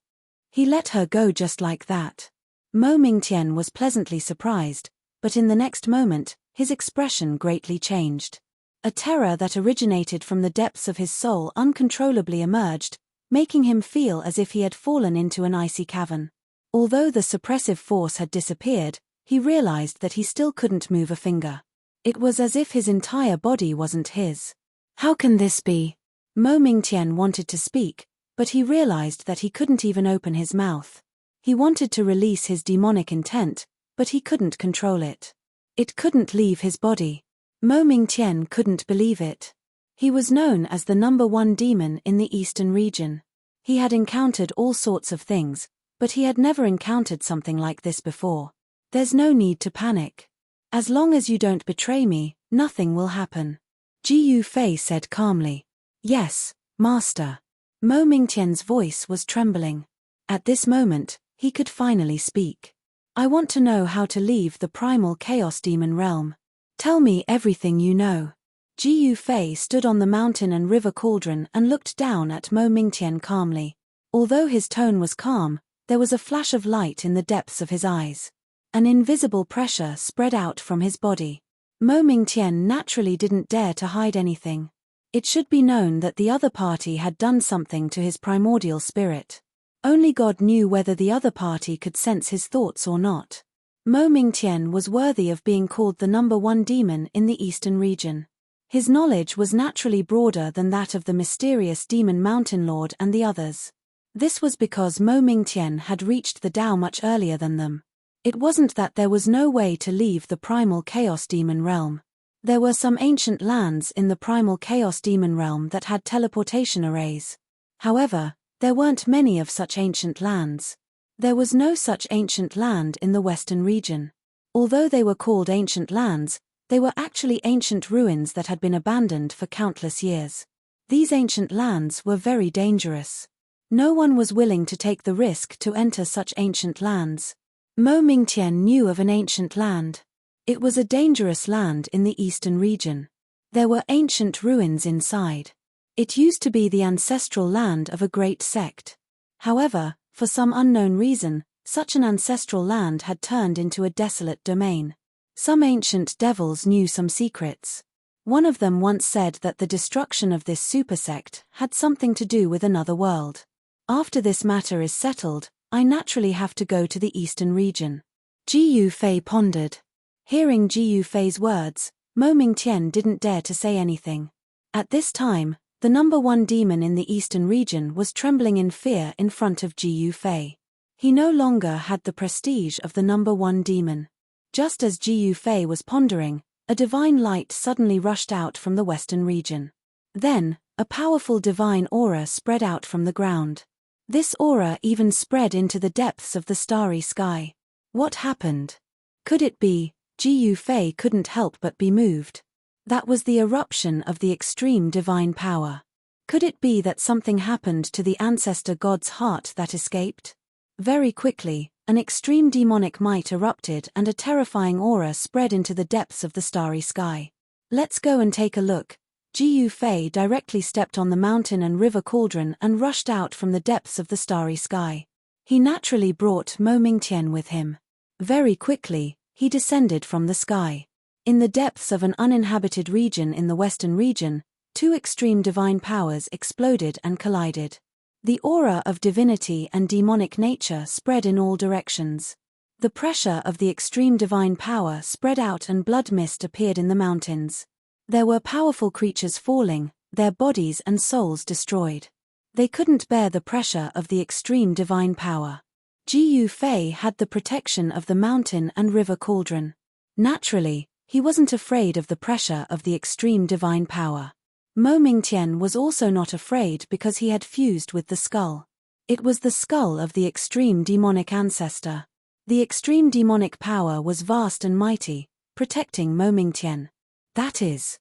He let her go just like that. Mo Mingtian was pleasantly surprised, but in the next moment, his expression greatly changed. A terror that originated from the depths of his soul uncontrollably emerged, making him feel as if he had fallen into an icy cavern. Although the suppressive force had disappeared, he realized that he still couldn't move a finger. It was as if his entire body wasn't his. How can this be? Mo Mingtian wanted to speak, but he realized that he couldn't even open his mouth. He wanted to release his demonic intent, but he couldn't control it. It couldn't leave his body. Mo Mingtian couldn't believe it. He was known as the #1 demon in the eastern region. He had encountered all sorts of things, but he had never encountered something like this before. There's no need to panic. As long as you don't betray me, nothing will happen. Ji Fei said calmly. Yes, Master. Mo Mingtian's voice was trembling. At this moment, he could finally speak. I want to know how to leave the primal chaos demon realm. Tell me everything you know. Ji Fei stood on the mountain and river cauldron and looked down at Mo Mingtian calmly. Although his tone was calm, there was a flash of light in the depths of his eyes. An invisible pressure spread out from his body. Mo Mingtian naturally didn't dare to hide anything. It should be known that the other party had done something to his primordial spirit. Only God knew whether the other party could sense his thoughts or not. Mo Mingtian was worthy of being called the #1 demon in the eastern region. His knowledge was naturally broader than that of the mysterious demon Mountain Lord and the others. This was because Mo Mingtian had reached the Tao much earlier than them. It wasn't that there was no way to leave the primal chaos demon realm. There were some ancient lands in the primal chaos demon realm that had teleportation arrays. However, there weren't many of such ancient lands. There was no such ancient land in the western region. Although they were called ancient lands, they were actually ancient ruins that had been abandoned for countless years. These ancient lands were very dangerous. No one was willing to take the risk to enter such ancient lands. Mo Mingtian knew of an ancient land. It was a dangerous land in the eastern region. There were ancient ruins inside. It used to be the ancestral land of a great sect. However, for some unknown reason, such an ancestral land had turned into a desolate domain. Some ancient devils knew some secrets. One of them once said that the destruction of this super sect had something to do with another world. After this matter is settled, I naturally have to go to the eastern region. Ji Fei pondered. Hearing Ji Fei's words, Mo Mingtian didn't dare to say anything. At this time, the #1 demon in the eastern region was trembling in fear in front of Ji Fei. He no longer had the prestige of the #1 demon. Just as Ji Fei was pondering, a divine light suddenly rushed out from the western region. Then, a powerful divine aura spread out from the ground. This aura even spread into the depths of the starry sky. What happened? Could it be? Ji Fei couldn't help but be moved. That was the eruption of the extreme divine power. Could it be that something happened to the ancestor god's heart that escaped? Very quickly, an extreme demonic might erupted and a terrifying aura spread into the depths of the starry sky. Let's go and take a look. Ji Fei directly stepped on the mountain and river cauldron and rushed out from the depths of the starry sky. He naturally brought Mo Mingtian with him. Very quickly, he descended from the sky. In the depths of an uninhabited region in the western region, two extreme divine powers exploded and collided. The aura of divinity and demonic nature spread in all directions. The pressure of the extreme divine power spread out and blood mist appeared in the mountains. There were powerful creatures falling, their bodies and souls destroyed. They couldn't bear the pressure of the extreme divine power. Ji Fei had the protection of the mountain and river cauldron. Naturally, he wasn't afraid of the pressure of the extreme divine power. Mo Mingtian was also not afraid because he had fused with the skull. It was the skull of the extreme demonic ancestor. The extreme demonic power was vast and mighty, protecting Momingtian. That is.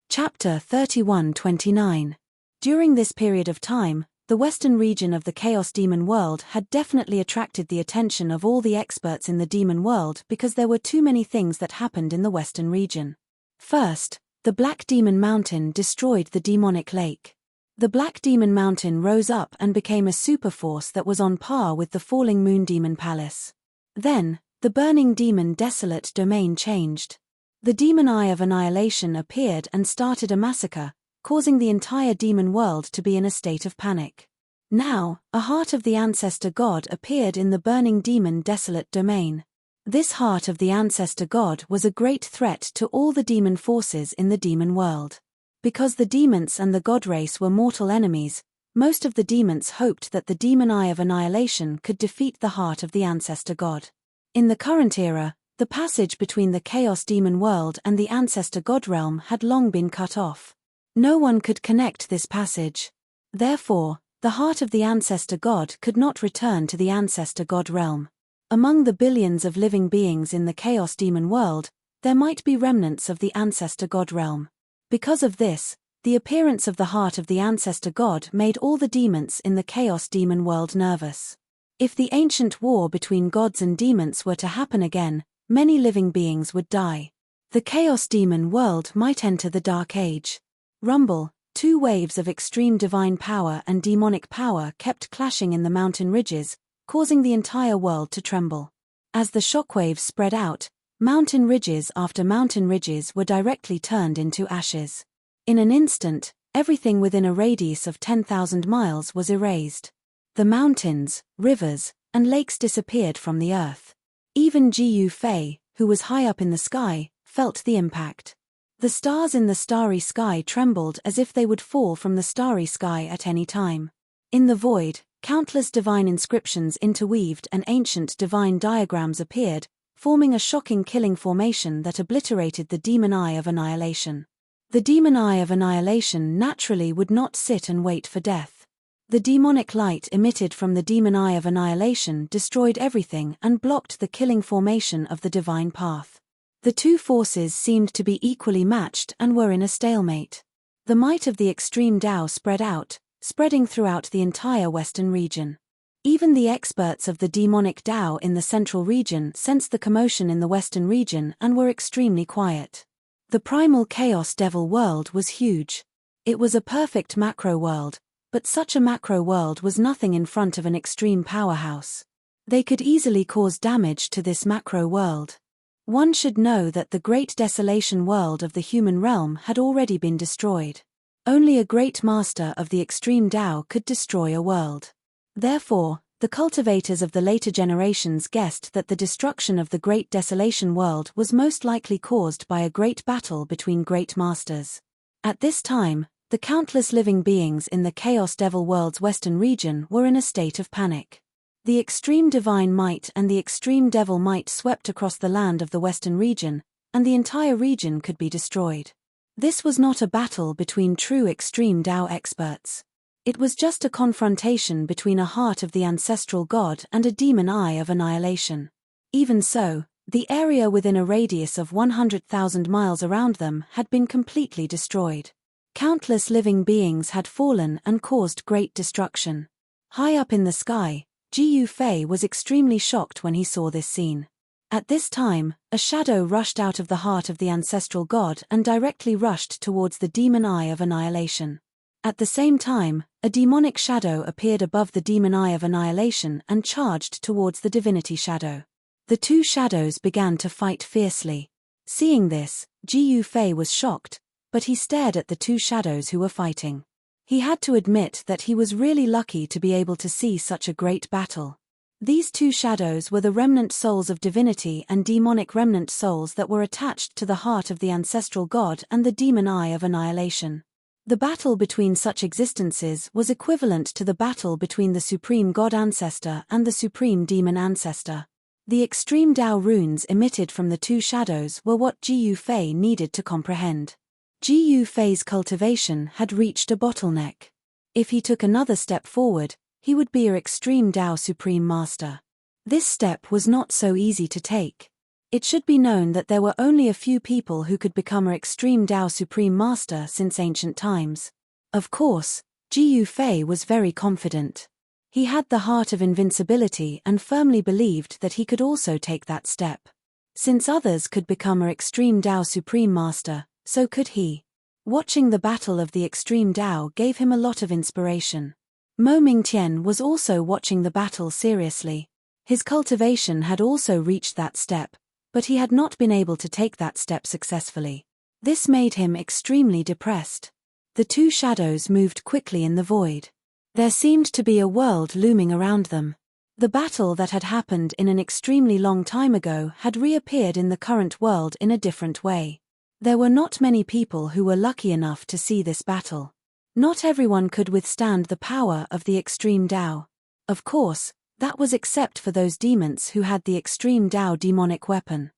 Chapter 31-29. During this period of time, the western region of the Chaos Demon world had definitely attracted the attention of all the experts in the demon world because there were too many things that happened in the western region. First, the Black Demon Mountain destroyed the demonic lake. The Black Demon Mountain rose up and became a superforce that was on par with the falling Moon Demon Palace. Then, the burning demon Desolate Domain changed. The Demon Eye of Annihilation appeared and started a massacre, causing the entire demon world to be in a state of panic. Now, a heart of the ancestor god appeared in the burning demon Desolate Domain. This heart of the ancestor god was a great threat to all the demon forces in the demon world. Because the demons and the god race were mortal enemies, most of the demons hoped that the Demon Eye of Annihilation could defeat the heart of the ancestor god. In the current era, the passage between the Chaos Demon world and the ancestor god realm had long been cut off. No one could connect this passage. Therefore, the heart of the ancestor god could not return to the ancestor god realm. Among the billions of living beings in the Chaos Demon world, there might be remnants of the ancestor god realm. Because of this, the appearance of the heart of the ancestor god made all the demons in the Chaos Demon world nervous. If the ancient war between gods and demons were to happen again, many living beings would die. The Chaos Demon world might enter the Dark Age. Rumble, two waves of extreme divine power and demonic power kept clashing in the mountain ridges, causing the entire world to tremble. As the shockwaves spread out, mountain ridges after mountain ridges were directly turned into ashes. In an instant, everything within a radius of 10,000 miles was erased. The mountains, rivers, and lakes disappeared from the earth. Even Jiu Fei, who was high up in the sky, felt the impact. The stars in the starry sky trembled as if they would fall from the starry sky at any time. In the void, countless divine inscriptions interweaved and ancient divine diagrams appeared, forming a shocking killing formation that obliterated the Demon Eye of Annihilation. The Demon Eye of Annihilation naturally would not sit and wait for death. The demonic light emitted from the Demon Eye of Annihilation destroyed everything and blocked the killing formation of the divine path. The two forces seemed to be equally matched and were in a stalemate. The might of the extreme Tao spread out, spreading throughout the entire western region. Even the experts of the demonic Tao in the central region sensed the commotion in the western region and were extremely quiet. The primal chaos devil world was huge. It was a perfect macro world, but such a macro world was nothing in front of an extreme powerhouse. They could easily cause damage to this macro world. One should know that the great desolation world of the human realm had already been destroyed. Only a great master of the extreme Tao could destroy a world. Therefore, the cultivators of the later generations guessed that the destruction of the great desolation world was most likely caused by a great battle between great masters. At this time, the countless living beings in the Chaos Devil world's western region were in a state of panic. The extreme divine might and the extreme devil might swept across the land of the western region, and the entire region could be destroyed. This was not a battle between true extreme Tao experts. It was just a confrontation between a heart of the ancestral god and a demon eye of annihilation. Even so, the area within a radius of 100,000 miles around them had been completely destroyed. Countless living beings had fallen and caused great destruction. High up in the sky, Jiu Fei was extremely shocked when he saw this scene. At this time, a shadow rushed out of the heart of the ancestral god and directly rushed towards the demon eye of annihilation. At the same time, a demonic shadow appeared above the demon eye of annihilation and charged towards the divinity shadow. The two shadows began to fight fiercely. Seeing this, Jiu Fei was shocked, but he stared at the two shadows who were fighting. He had to admit that he was really lucky to be able to see such a great battle. These two shadows were the remnant souls of divinity and demonic remnant souls that were attached to the heart of the ancestral god and the demon eye of annihilation. The battle between such existences was equivalent to the battle between the supreme god ancestor and the supreme demon ancestor. The extreme Tao runes emitted from the two shadows were what Jiu Fei needed to comprehend. Jiu Fei's cultivation had reached a bottleneck. If he took another step forward, he would be a extreme Tao Supreme Master. This step was not so easy to take. It should be known that there were only a few people who could become an extreme Tao Supreme Master since ancient times. Of course, Jiu Fei was very confident. He had the heart of invincibility and firmly believed that he could also take that step. Since others could become an extreme Tao Supreme Master, so could he. Watching the battle of the extreme Tao gave him a lot of inspiration. Mo Mingtian was also watching the battle seriously. His cultivation had also reached that step, but he had not been able to take that step successfully. This made him extremely depressed. The two shadows moved quickly in the void. There seemed to be a world looming around them. The battle that had happened in an extremely long time ago had reappeared in the current world in a different way. There were not many people who were lucky enough to see this battle. Not everyone could withstand the power of the extreme Tao. Of course, that was except for those demons who had the extreme Tao demonic weapon.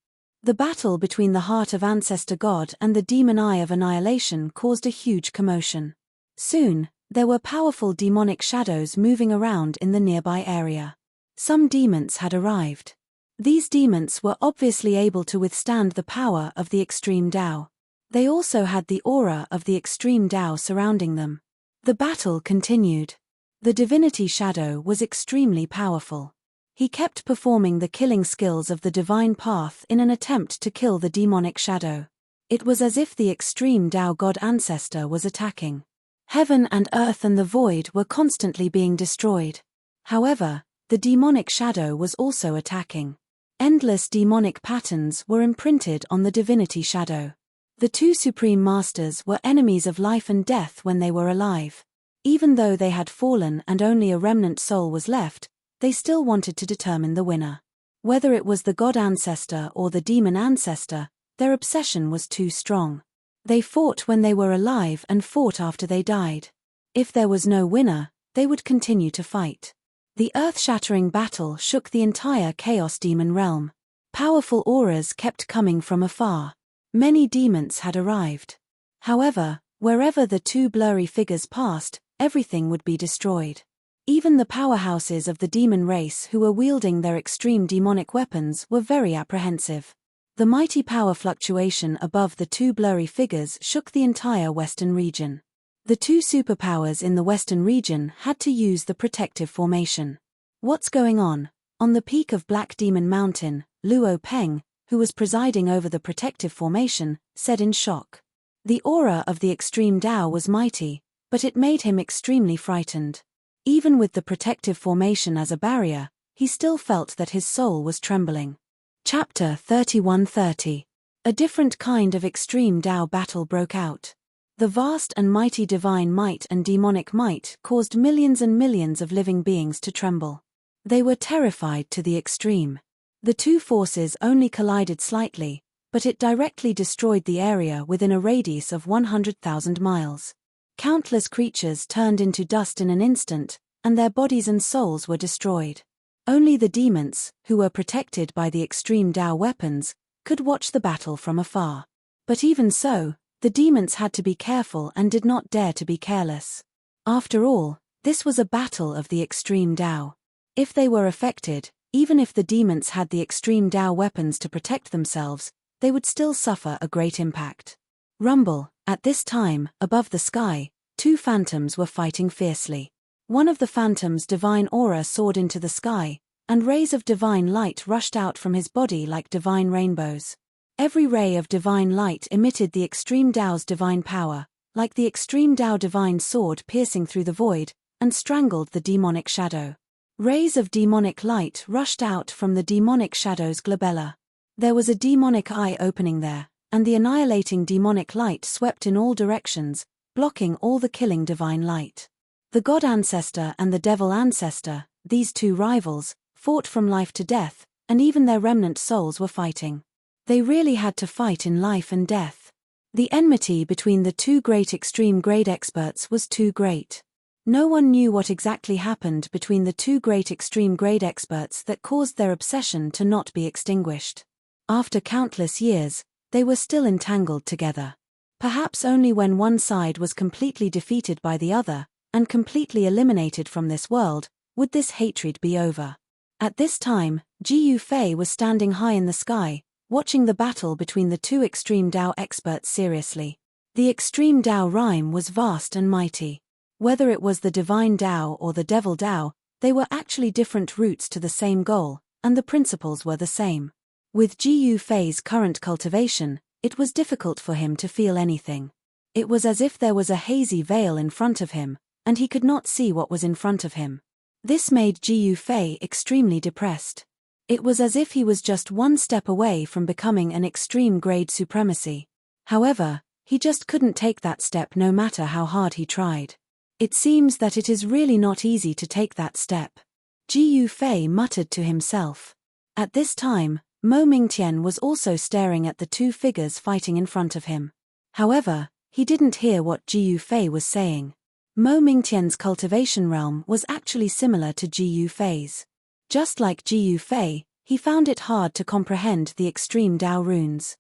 The battle between the heart of Ancestor God and the demon eye of annihilation caused a huge commotion. Soon, there were powerful demonic shadows moving around in the nearby area. Some demons had arrived. These demons were obviously able to withstand the power of the extreme Tao. They also had the aura of the extreme Tao surrounding them. The battle continued. The divinity shadow was extremely powerful. He kept performing the killing skills of the divine path in an attempt to kill the demonic shadow. It was as if the extreme Tao God ancestor was attacking. Heaven and earth and the void were constantly being destroyed. However, the demonic shadow was also attacking. Endless demonic patterns were imprinted on the divinity shadow. The two supreme masters were enemies of life and death when they were alive. Even though they had fallen and only a remnant soul was left, they still wanted to determine the winner. Whether it was the God ancestor or the demon ancestor, their obsession was too strong. They fought when they were alive and fought after they died. If there was no winner, they would continue to fight. The earth-shattering battle shook the entire Chaos Demon realm. Powerful auras kept coming from afar. Many demons had arrived. However, wherever the two blurry figures passed, everything would be destroyed. Even the powerhouses of the demon race who were wielding their extreme demonic weapons were very apprehensive. The mighty power fluctuation above the two blurry figures shook the entire western region. The two superpowers in the western region had to use the protective formation. What's going on? On the peak of Black Demon Mountain, Luo Peng, who was presiding over the protective formation, said in shock. The aura of the extreme Tao was mighty, but it made him extremely frightened. Even with the protective formation as a barrier, he still felt that his soul was trembling. Chapter 31:30. A different kind of extreme Tao battle broke out. The vast and mighty divine might and demonic might caused millions and millions of living beings to tremble. They were terrified to the extreme. The two forces only collided slightly, but it directly destroyed the area within a radius of 100,000 miles. Countless creatures turned into dust in an instant, and their bodies and souls were destroyed. Only the demons, who were protected by the extreme Tao weapons, could watch the battle from afar. But even so, the demons had to be careful and did not dare to be careless. After all, this was a battle of the extreme Tao. If they were affected, even if the demons had the extreme Tao weapons to protect themselves, they would still suffer a great impact. Rumble. At this time, above the sky, two phantoms were fighting fiercely. One of the phantoms' divine aura soared into the sky, and rays of divine light rushed out from his body like divine rainbows. Every ray of divine light emitted the extreme Tao's divine power, like the extreme Tao divine sword piercing through the void, and strangled the demonic shadow. Rays of demonic light rushed out from the demonic shadow's glabella. There was a demonic eye opening there, and the annihilating demonic light swept in all directions, blocking all the killing divine light. The God Ancestor and the Devil Ancestor, these two rivals, fought from life to death, and even their remnant souls were fighting. They really had to fight in life and death. The enmity between the two great extreme grade experts was too great. No one knew what exactly happened between the two great extreme grade experts that caused their obsession to not be extinguished. After countless years, they were still entangled together. Perhaps only when one side was completely defeated by the other, and completely eliminated from this world, Would this hatred be over? At this time, Ji Yufei was standing high in the sky, watching the battle between the two extreme Dao experts seriously. The extreme Dao rhyme was vast and mighty. Whether it was the divine Dao or the devil Dao, they were actually different routes to the same goal, and the principles were the same. With Ji Yufei's current cultivation, it was difficult for him to feel anything. It was as if there was a hazy veil in front of him, and he could not see what was in front of him. This made Ji Yufei extremely depressed. It was as if he was just one step away from becoming an extreme-grade supremacy. However, he just couldn't take that step no matter how hard he tried. It seems that it is really not easy to take that step. Ji Yufei muttered to himself. At this time, Mo Mingtian was also staring at the two figures fighting in front of him. However, he didn't hear what Ji Yufei was saying. Mo Mingtian's cultivation realm was actually similar to Ji Yufei's. Just like Ji Yufei, he found it hard to comprehend the extreme Dao runes.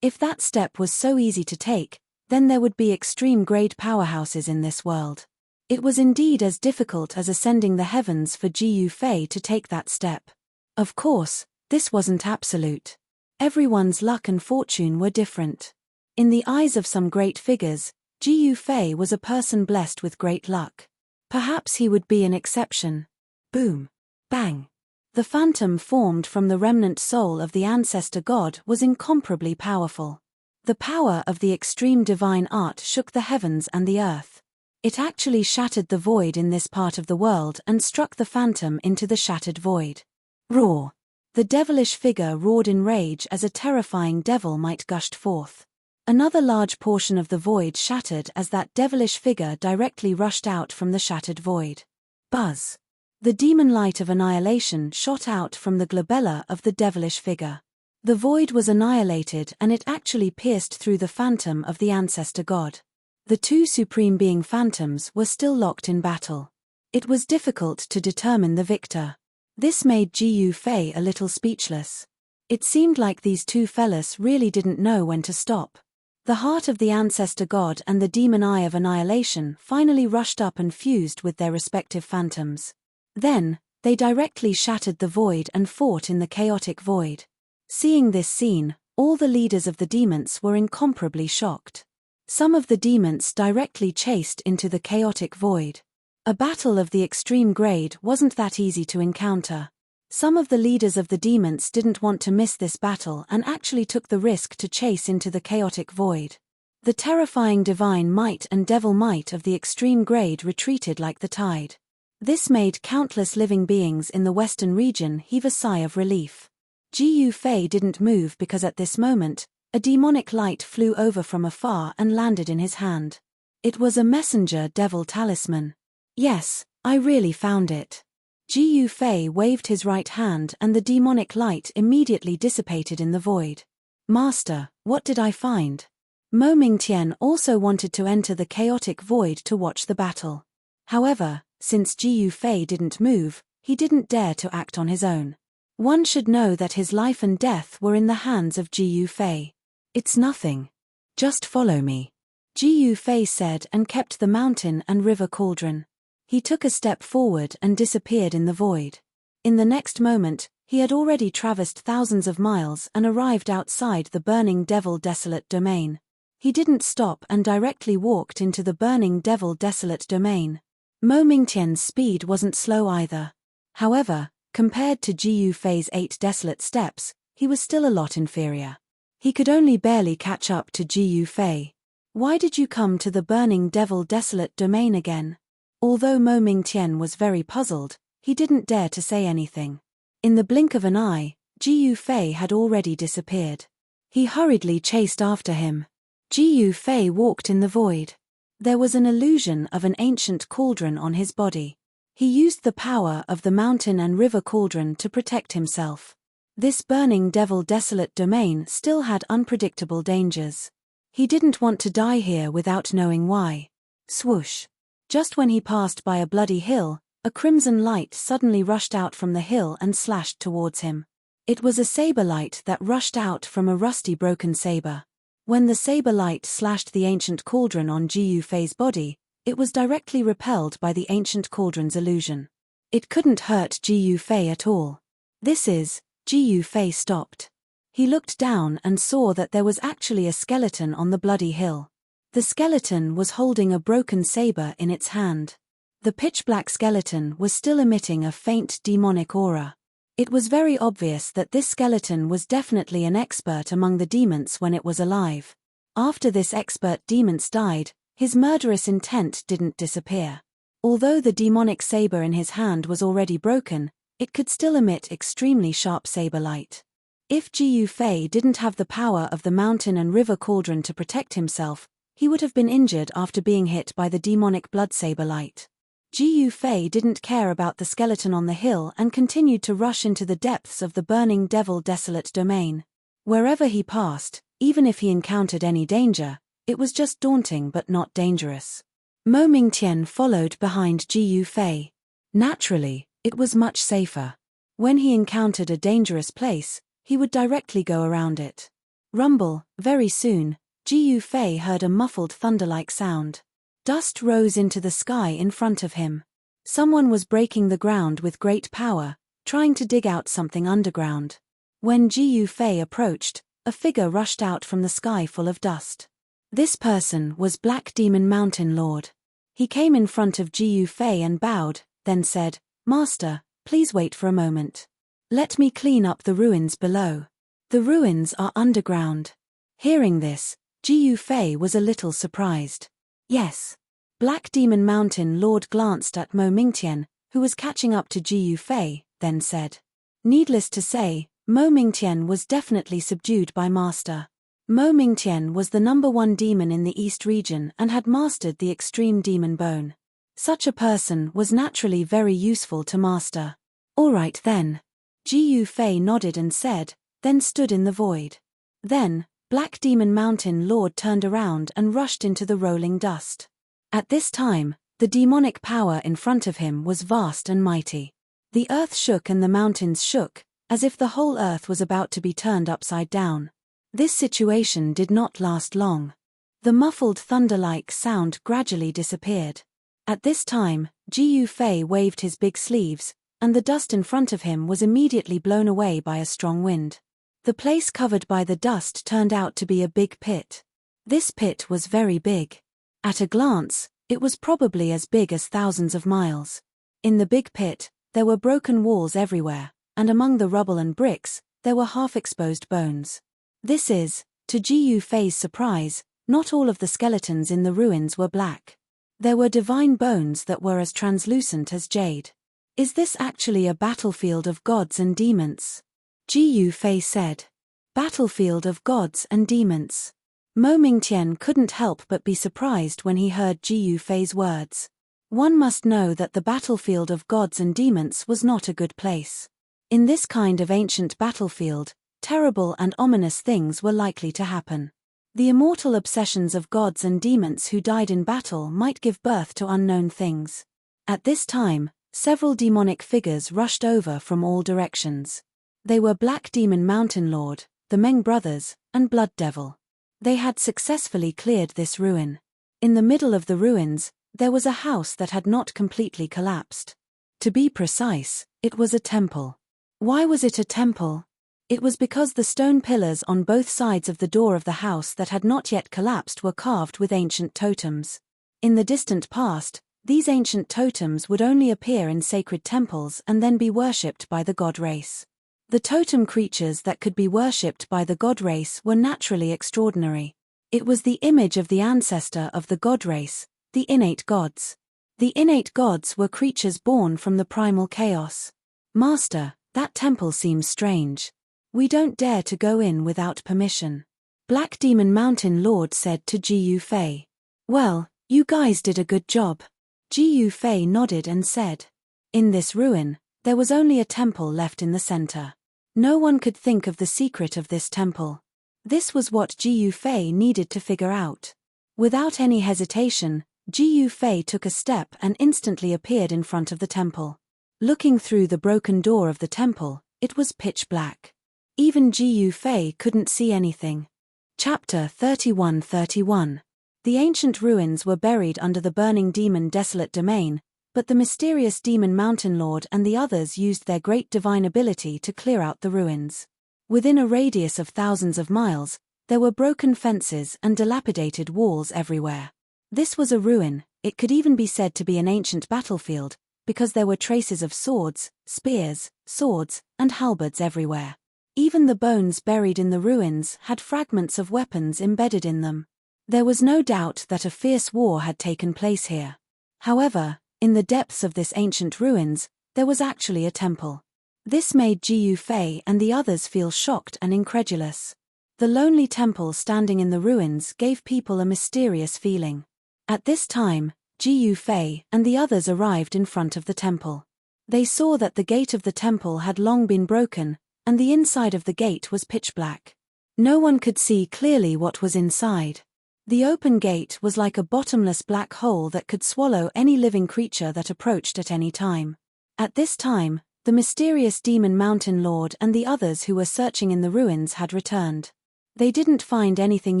If that step was so easy to take, then there would be extreme-grade powerhouses in this world. It was indeed as difficult as ascending the heavens for Ji Yufei to take that step. Of course, this wasn't absolute. Everyone's luck and fortune were different. In the eyes of some great figures, Ji Yufei was a person blessed with great luck. Perhaps he would be an exception. Boom. Bang. The phantom formed from the remnant soul of the ancestor god was incomparably powerful. The power of the extreme divine art shook the heavens and the earth. It actually shattered the void in this part of the world and struck the phantom into the shattered void. Roar! The devilish figure roared in rage as a terrifying devil might gushed forth. Another large portion of the void shattered as that devilish figure directly rushed out from the shattered void. Buzz! The demon light of annihilation shot out from the glabella of the devilish figure. The void was annihilated and it actually pierced through the phantom of the ancestor god. The two supreme being phantoms were still locked in battle. It was difficult to determine the victor. This made Ji Yufei a little speechless. It seemed like these two fellas really didn't know when to stop. The heart of the ancestor god and the demon eye of annihilation finally rushed up and fused with their respective phantoms. Then, they directly shattered the void and fought in the chaotic void. Seeing this scene, all the leaders of the demons were incomparably shocked. Some of the demons directly chased into the chaotic void. A battle of the extreme grade wasn't that easy to encounter. Some of the leaders of the demons didn't want to miss this battle and actually took the risk to chase into the chaotic void. The terrifying divine might and devil might of the extreme grade retreated like the tide. This made countless living beings in the western region heave a sigh of relief. Ji Yufei didn't move because at this moment, a demonic light flew over from afar and landed in his hand. It was a messenger devil talisman. Yes, I really found it. Ji Yufei waved his right hand and the demonic light immediately dissipated in the void. Master, what did I find? Mo Mingtian also wanted to enter the chaotic void to watch the battle. However, since Ji Yufei didn't move, he didn't dare to act on his own. One should know that his life and death were in the hands of Ji Yufei. It's nothing. Just follow me. Ji Yufei said and kept the mountain and river cauldron. He took a step forward and disappeared in the void. In the next moment, he had already traversed thousands of miles and arrived outside the burning devil desolate domain. He didn't stop and directly walked into the burning devil desolate domain. Mo Mingtian's speed wasn't slow either. However, compared to Ji Yufei's 8 desolate steps, he was still a lot inferior. He could only barely catch up to Ji Yufei. Why did you come to the burning devil desolate domain again? Although Mo Mingtian was very puzzled, he didn't dare to say anything. In the blink of an eye, Ji Yufei had already disappeared. He hurriedly chased after him. Ji Yufei walked in the void. There was an illusion of an ancient cauldron on his body. He used the power of the mountain and river cauldron to protect himself. This burning devil desolate domain still had unpredictable dangers. He didn't want to die here without knowing why. Swoosh. Just when he passed by a bloody hill, a crimson light suddenly rushed out from the hill and slashed towards him. It was a saber light that rushed out from a rusty broken saber. When the saber light slashed the ancient cauldron on Ji Yufei's body, it was directly repelled by the ancient cauldron's illusion. It couldn't hurt Ji Fei at all. Ji Fei stopped. He looked down and saw that there was actually a skeleton on the bloody hill. The skeleton was holding a broken saber in its hand. The pitch-black skeleton was still emitting a faint demonic aura. It was very obvious that this skeleton was definitely an expert among the demons when it was alive. After this expert demon died, his murderous intent didn't disappear. Although the demonic saber in his hand was already broken, it could still emit extremely sharp saber light. If Ji Fei didn't have the power of the mountain and river cauldron to protect himself, he would have been injured after being hit by the demonic blood saber light. Ji Fei didn't care about the skeleton on the hill and continued to rush into the depths of the burning devil desolate domain. Wherever he passed, even if he encountered any danger, it was just daunting but not dangerous. Mo Mingtian followed behind Ji Fei. Naturally, it was much safer. When he encountered a dangerous place, he would directly go around it. Rumble, very soon, Ji Fei heard a muffled thunder-like sound. Dust rose into the sky in front of him. Someone was breaking the ground with great power, trying to dig out something underground. When Ji Fei approached, a figure rushed out from the sky full of dust. This person was Black Demon Mountain Lord. He came in front of Ji Fei and bowed, then said, "Master, please wait for a moment. Let me clean up the ruins below. The ruins are underground." Hearing this, Ji Fei was a little surprised. "Yes." Black Demon Mountain Lord glanced at Mo Mingtian, who was catching up to Ji Fei, then said. Needless to say, Mo Mingtian was definitely subdued by Master. Mo Mingtian was the #1 demon in the East region and had mastered the extreme demon bone. Such a person was naturally very useful to Master. "All right then." Ji Fei nodded and said, then stood in the void. Then, Black Demon Mountain Lord turned around and rushed into the rolling dust. At this time, the demonic power in front of him was vast and mighty. The earth shook and the mountains shook, as if the whole earth was about to be turned upside down. This situation did not last long. The muffled thunder-like sound gradually disappeared. At this time, Ji Fei waved his big sleeves, and the dust in front of him was immediately blown away by a strong wind. The place covered by the dust turned out to be a big pit. This pit was very big. At a glance, it was probably as big as thousands of miles. In the big pit, there were broken walls everywhere, and among the rubble and bricks, there were half-exposed bones. To Ji Fei's surprise, not all of the skeletons in the ruins were black. There were divine bones that were as translucent as jade. "Is this actually a battlefield of gods and demons?" Ji Fei said. "Battlefield of gods and demons." Mo Mingtian couldn't help but be surprised when he heard Ji Fei's words. One must know that the battlefield of gods and demons was not a good place. In this kind of ancient battlefield, terrible and ominous things were likely to happen. The immortal obsessions of gods and demons who died in battle might give birth to unknown things. At this time, several demonic figures rushed over from all directions. They were Black Demon Mountain Lord, the Meng brothers, and Blood Devil. They had successfully cleared this ruin. In the middle of the ruins, there was a house that had not completely collapsed. To be precise, it was a temple. Why was it a temple? It was because the stone pillars on both sides of the door of the house that had not yet collapsed were carved with ancient totems. In the distant past, these ancient totems would only appear in sacred temples and then be worshipped by the god race. The totem creatures that could be worshipped by the god race were naturally extraordinary. It was the image of the ancestor of the god race, the innate gods. The innate gods were creatures born from the primal chaos. "Master, that temple seems strange. We don't dare to go in without permission," Black Demon Mountain Lord said to Ji Fei. "Well, you guys did a good job." Ji Fei nodded and said. In this ruin, there was only a temple left in the center. No one could think of the secret of this temple. This was what Ji Fei needed to figure out. Without any hesitation, Ji Fei took a step and instantly appeared in front of the temple. Looking through the broken door of the temple, it was pitch black. Even Ji Fei couldn't see anything. Chapter 31:31. The ancient ruins were buried under the burning demon desolate domain, But the mysterious demon mountain lord and the others used their great divine ability to clear out the ruins. Within a radius of thousands of miles, there were broken fences and dilapidated walls everywhere. This was a ruin. It could even be said to be an ancient battlefield, because there were traces of swords, spears, swords, and halberds everywhere. Even the bones buried in the ruins had fragments of weapons embedded in them. There was no doubt that a fierce war had taken place here. However, in the depths of this ancient ruins, there was actually a temple. This made Jiyu Fei and the others feel shocked and incredulous. The lonely temple standing in the ruins gave people a mysterious feeling. At this time, Jiyu Fei and the others arrived in front of the temple. They saw that the gate of the temple had long been broken, and the inside of the gate was pitch black. No one could see clearly what was inside. The open gate was like a bottomless black hole that could swallow any living creature that approached at any time. At this time, the mysterious demon mountain lord and the others who were searching in the ruins had returned. They didn't find anything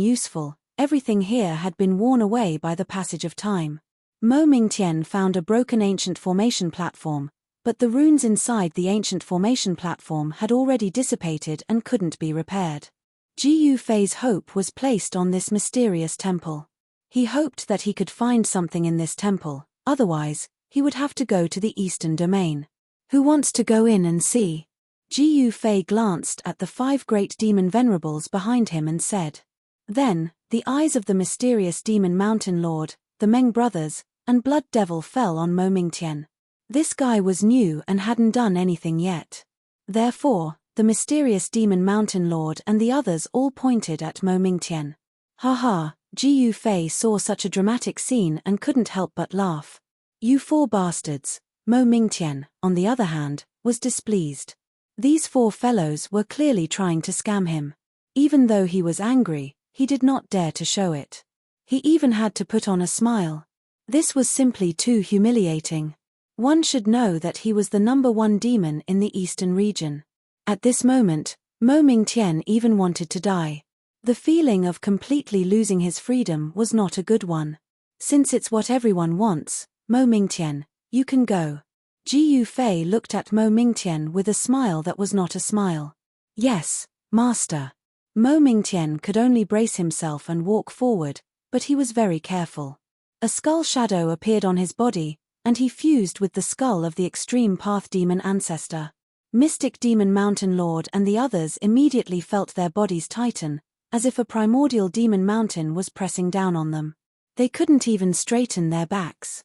useful. Everything here had been worn away by the passage of time. Mo Mingtian found a broken ancient formation platform, but the runes inside the ancient formation platform had already dissipated and couldn't be repaired. Jiyu Fei's hope was placed on this mysterious temple. He hoped that he could find something in this temple, otherwise, he would have to go to the eastern domain. Who wants to go in and see? Jiyu Fei glanced at the 5 great demon venerables behind him and said. Then, the eyes of the mysterious demon mountain lord, the Meng brothers, and blood devil fell on Mo Mingtian. This guy was new and hadn't done anything yet. Therefore, the mysterious demon mountain lord and the others all pointed at Mo Mingtian. Haha, Jiyu Fei saw such a dramatic scene and couldn't help but laugh. You 4 bastards. Mo Mingtian, on the other hand, was displeased. These 4 fellows were clearly trying to scam him. Even though he was angry, he did not dare to show it. He even had to put on a smile. This was simply too humiliating. One should know that he was the #1 demon in the eastern region. At this moment, Mo Mingtian even wanted to die. The feeling of completely losing his freedom was not a good one. Since it's what everyone wants, Mo Mingtian, you can go. Jiyu Fei looked at Mo Mingtian with a smile that was not a smile. Yes, master. Mo Mingtian could only brace himself and walk forward, but he was very careful. A skull shadow appeared on his body, and he fused with the skull of the extreme path demon ancestor. Mystic demon mountain lord and the others immediately felt their bodies tighten, as if a primordial demon mountain was pressing down on them. They couldn't even straighten their backs.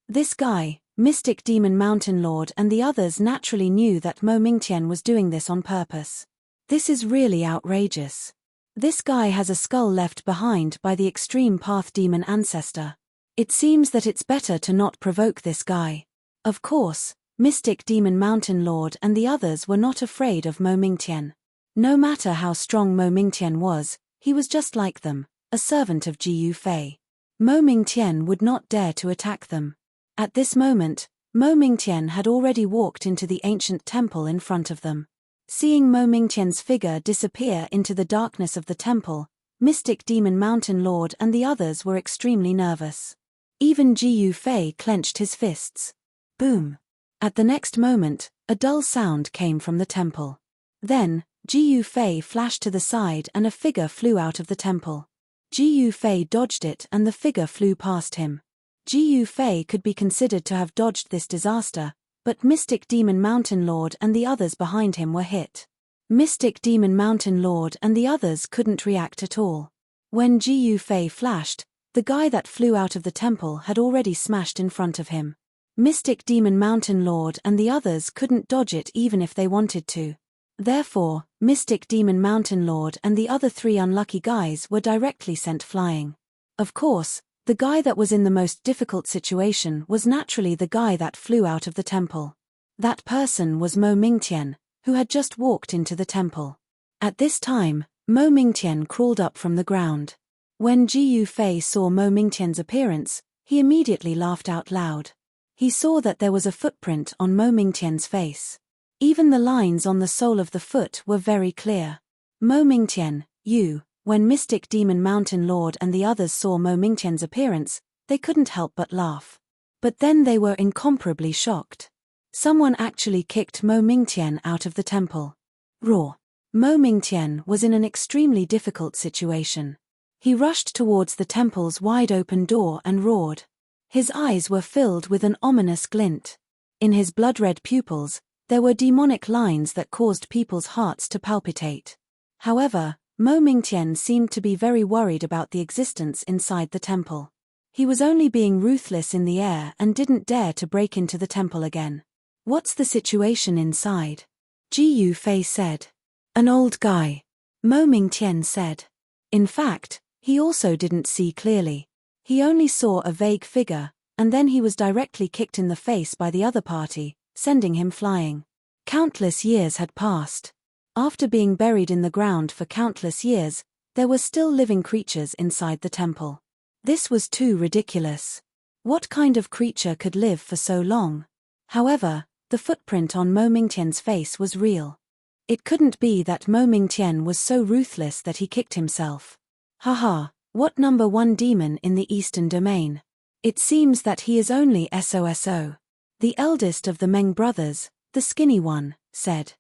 This guy, Mystic demon mountain lord and the others naturally knew that Mo Mingtian was doing this on purpose. This is really outrageous. This guy has a skull left behind by the extreme path demon ancestor. It seems that it's better to not provoke this guy. Of course, Mystic demon mountain lord and the others were not afraid of Mo Mingtian. No matter how strong Mo Mingtian was, he was just like them, a servant of Jiyu Fei. Mo Mingtian would not dare to attack them. At this moment, Mo Mingtian had already walked into the ancient temple in front of them. Seeing Mo Mingtian's figure disappear into the darkness of the temple, Mystic demon mountain lord and the others were extremely nervous. Even Jiyu Fei clenched his fists. Boom! At the next moment, a dull sound came from the temple. Then, Jiyu Fei flashed to the side and a figure flew out of the temple. Jiyu Fei dodged it and the figure flew past him. Jiyu Fei could be considered to have dodged this disaster, but Mystic demon mountain lord and the others behind him were hit. Mystic demon mountain lord and the others couldn't react at all. When Jiyu Fei flashed, the guy that flew out of the temple had already smashed in front of him. Mystic demon mountain lord and the others couldn't dodge it even if they wanted to. Therefore, Mystic demon mountain lord and the other 3 unlucky guys were directly sent flying. Of course, the guy that was in the most difficult situation was naturally the guy that flew out of the temple. That person was Mo Mingtian, who had just walked into the temple. At this time, Mo Mingtian crawled up from the ground. When Jiyu Fei saw Mo Mingtian's appearance, he immediately laughed out loud. He saw that there was a footprint on Mo Mingtian's face. Even the lines on the sole of the foot were very clear. Mo Mingtian, you. When Mystic demon mountain lord and the others saw Mo Mingtian's appearance, they couldn't help but laugh. But then they were incomparably shocked. Someone actually kicked Mo Mingtian out of the temple. Raw. Mo Mingtian was in an extremely difficult situation. He rushed towards the temple's wide-open door and roared. His eyes were filled with an ominous glint. In his blood-red pupils, there were demonic lines that caused people's hearts to palpitate. However, Mo Mingtian seemed to be very worried about the existence inside the temple. He was only being ruthless in the air and didn't dare to break into the temple again. "What's the situation inside?" Ji Yufei said. "An old guy," Mo Mingtian said. In fact, he also didn't see clearly. He only saw a vague figure, and then he was directly kicked in the face by the other party, sending him flying. Countless years had passed. After being buried in the ground for countless years, there were still living creatures inside the temple. This was too ridiculous. What kind of creature could live for so long? However, the footprint on Mo Mingtian's face was real. It couldn't be that Mo Mingtian was so ruthless that he kicked himself. Haha, what number 1 demon in the Eastern Domain? It seems that he is only SOSO. The eldest of the Meng brothers, the skinny one, said.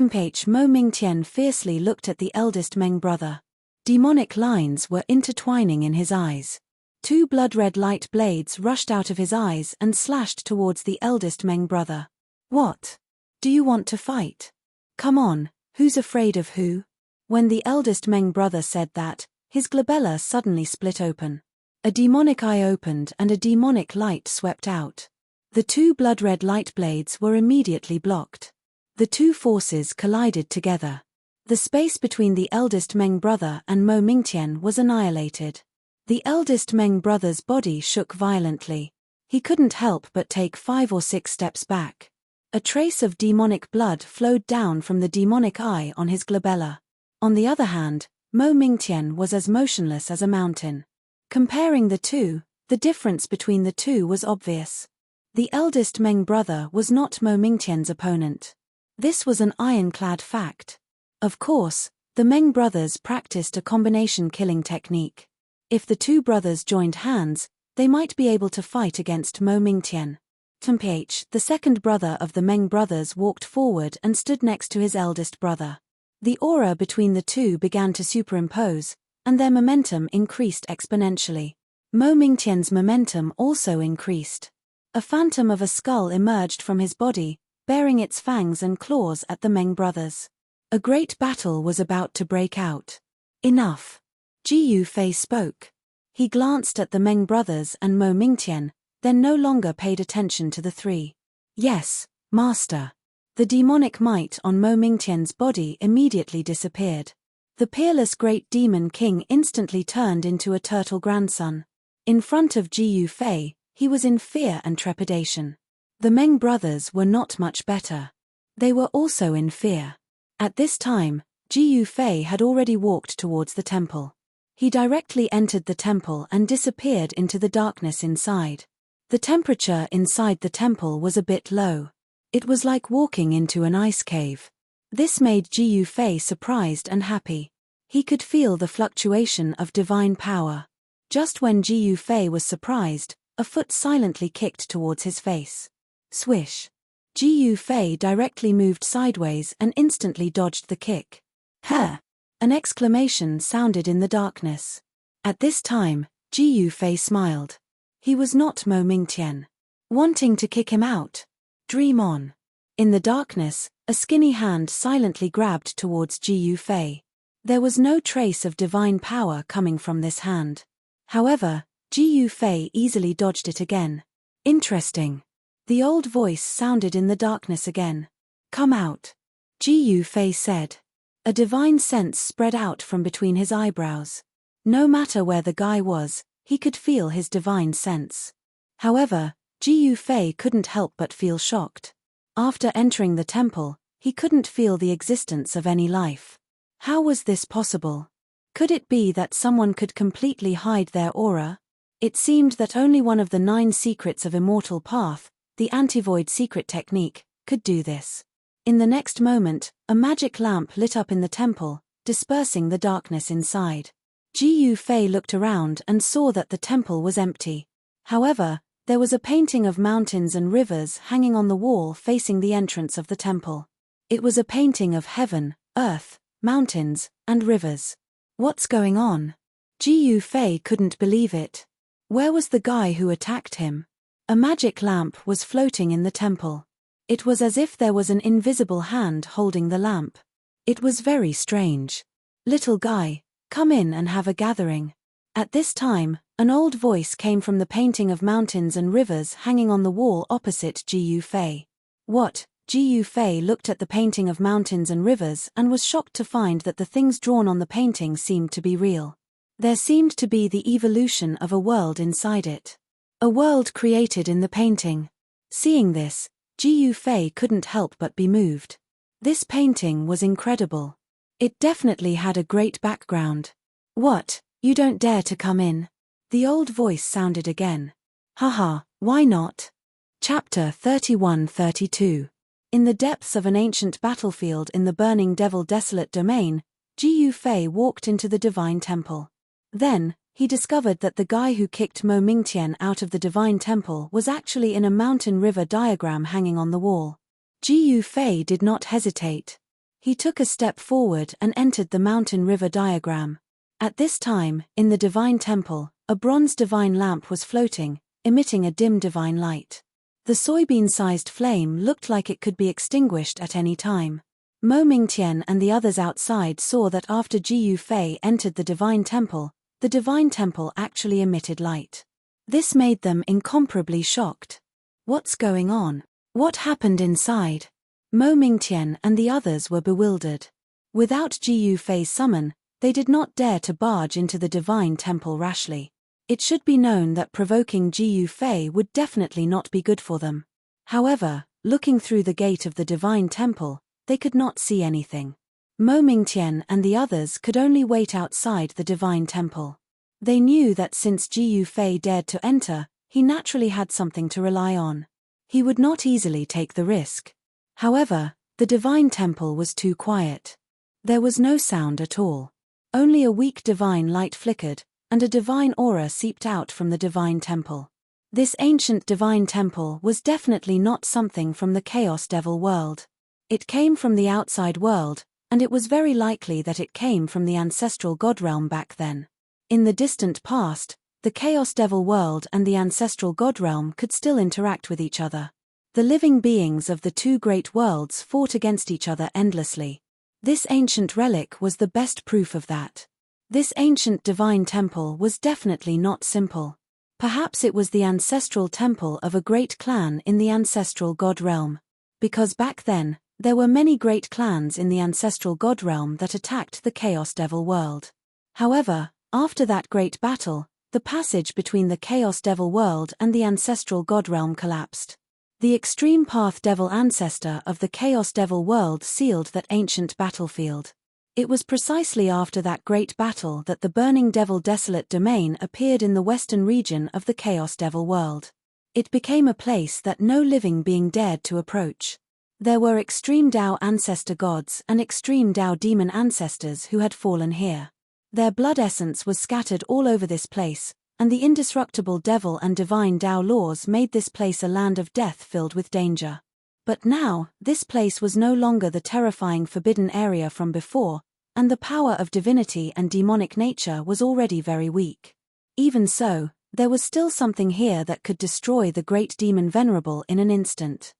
Mo Mingtian fiercely looked at the eldest Meng brother. Demonic lines were intertwining in his eyes. 2 blood-red light blades rushed out of his eyes and slashed towards the eldest Meng brother. "What? Do you want to fight? Come on, who's afraid of who?" When the eldest Meng brother said that, his glabella suddenly split open. A demonic eye opened and a demonic light swept out. The 2 blood-red light blades were immediately blocked. The 2 forces collided together. The space between the eldest Meng brother and Mo Mingtian was annihilated. The eldest Meng brother's body shook violently. He couldn't help but take 5 or 6 steps back. A trace of demonic blood flowed down from the demonic eye on his glabella. On the other hand, Mo Mingtian was as motionless as a mountain. Comparing the two, the difference between the two was obvious. The eldest Meng brother was not Mo Mingtian's opponent. This was an ironclad fact. Of course, the Meng brothers practiced a combination killing technique. If the 2 brothers joined hands, they might be able to fight against Mo Mingtian. The second brother of the Meng brothers walked forward and stood next to his eldest brother. The aura between the two began to superimpose, and their momentum increased exponentially. Mo Mingtian's momentum also increased. A phantom of a skull emerged from his body, bearing its fangs and claws at the Meng brothers. A great battle was about to break out. "Enough." Ji Yufei spoke. He glanced at the Meng brothers and Mo Mingtian, then no longer paid attention to the 3. "Yes, master." The demonic might on Mo Mingtian's body immediately disappeared. The peerless great demon king instantly turned into a turtle grandson. In front of Ji Yufei, he was in fear and trepidation. The Meng brothers were not much better. They were also in fear. At this time, Ji Yufei had already walked towards the temple. He directly entered the temple and disappeared into the darkness inside. The temperature inside the temple was a bit low. It was like walking into an ice cave. This made Ji Yufei surprised and happy. He could feel the fluctuation of divine power. Just when Ji Yufei was surprised, a foot silently kicked towards his face. Swish. Ji Yufei directly moved sideways and instantly dodged the kick. "Huh!" An exclamation sounded in the darkness. At this time, Ji Yufei smiled. He was not Mo Mingtian. Wanting to kick him out? Dream on. In the darkness, a skinny hand silently grabbed towards Ji Yufei. There was no trace of divine power coming from this hand. However, Ji Yufei easily dodged it again. Interesting. The old voice sounded in the darkness again. "Come out," Ji Yufei said. A divine sense spread out from between his eyebrows. No matter where the guy was, he could feel his divine sense. However, Ji Yufei couldn't help but feel shocked. After entering the temple, he couldn't feel the existence of any life. How was this possible? Could it be that someone could completely hide their aura? It seemed that only one of the 9 secrets of Immortal Path, the Antivoid secret technique, could do this. In the next moment, a magic lamp lit up in the temple, dispersing the darkness inside. Ji Yufei looked around and saw that the temple was empty. However, There was a painting of mountains and rivers hanging on the wall facing the entrance of the temple. It was a painting of heaven, earth, mountains, and rivers. What's going on? Jiu Fei couldn't believe it. Where was the guy who attacked him? A magic lamp was floating in the temple. It was as if there was an invisible hand holding the lamp. It was very strange. Little guy, come in and have a gathering. At this time, an old voice came from the painting of mountains and rivers hanging on the wall opposite Jiu Fei. What? Jiu Fei looked at the painting of mountains and rivers and was shocked to find that the things drawn on the painting seemed to be real. There seemed to be the evolution of a world inside it. A world created in the painting. Seeing this, Jiu Fei couldn't help but be moved. This painting was incredible. It definitely had a great background. What? You don't dare to come in? The old voice sounded again. Haha, why not? Chapter 31-32. In the depths of an ancient battlefield in the burning devil desolate domain, Jiu Fei walked into the divine temple. Then, he discovered that the guy who kicked Mo Mingtian out of the divine temple was actually in a mountain river diagram hanging on the wall. Jiu Fei did not hesitate. He took a step forward and entered the mountain river diagram. At this time, in the divine temple, a bronze divine lamp was floating, emitting a dim divine light. The soybean-sized flame looked like it could be extinguished at any time. Mo Mingtian and the others outside saw that after Jiu Fei entered the divine temple actually emitted light. This made them incomparably shocked. What's going on? What happened inside? Mo Mingtian and the others were bewildered. Without Jiu Fei's summon, they did not dare to barge into the divine temple rashly. It should be known that provoking Jiu Fei would definitely not be good for them. However, looking through the gate of the divine temple, they could not see anything. Mo Mingtian and the others could only wait outside the divine temple. They knew that since Jiu Fei dared to enter, he naturally had something to rely on. He would not easily take the risk. However, the divine temple was too quiet. There was no sound at all. Only a weak divine light flickered, and a divine aura seeped out from the divine temple. This ancient divine temple was definitely not something from the Chaos Devil world. It came from the outside world, and it was very likely that it came from the ancestral god realm back then. In the distant past, the Chaos Devil world and the ancestral god realm could still interact with each other. The living beings of the two great worlds fought against each other endlessly. This ancient relic was the best proof of that. This ancient divine temple was definitely not simple. Perhaps it was the ancestral temple of a great clan in the ancestral god realm. Because back then, there were many great clans in the ancestral god realm that attacked the Chaos Devil world. However, after that great battle, the passage between the Chaos Devil world and the ancestral god realm collapsed. The extreme path devil ancestor of the Chaos Devil world sealed that ancient battlefield. It was precisely after that great battle that the burning devil desolate domain appeared in the western region of the Chaos Devil world. It became a place that no living being dared to approach. There were extreme Dao ancestor gods and extreme Dao demon ancestors who had fallen here. Their blood essence was scattered all over this place, and the indestructible devil and divine Dao laws made this place a land of death filled with danger. But now, this place was no longer the terrifying forbidden area from before, and the power of divinity and demonic nature was already very weak. Even so, there was still something here that could destroy the great demon Venerable in an instant.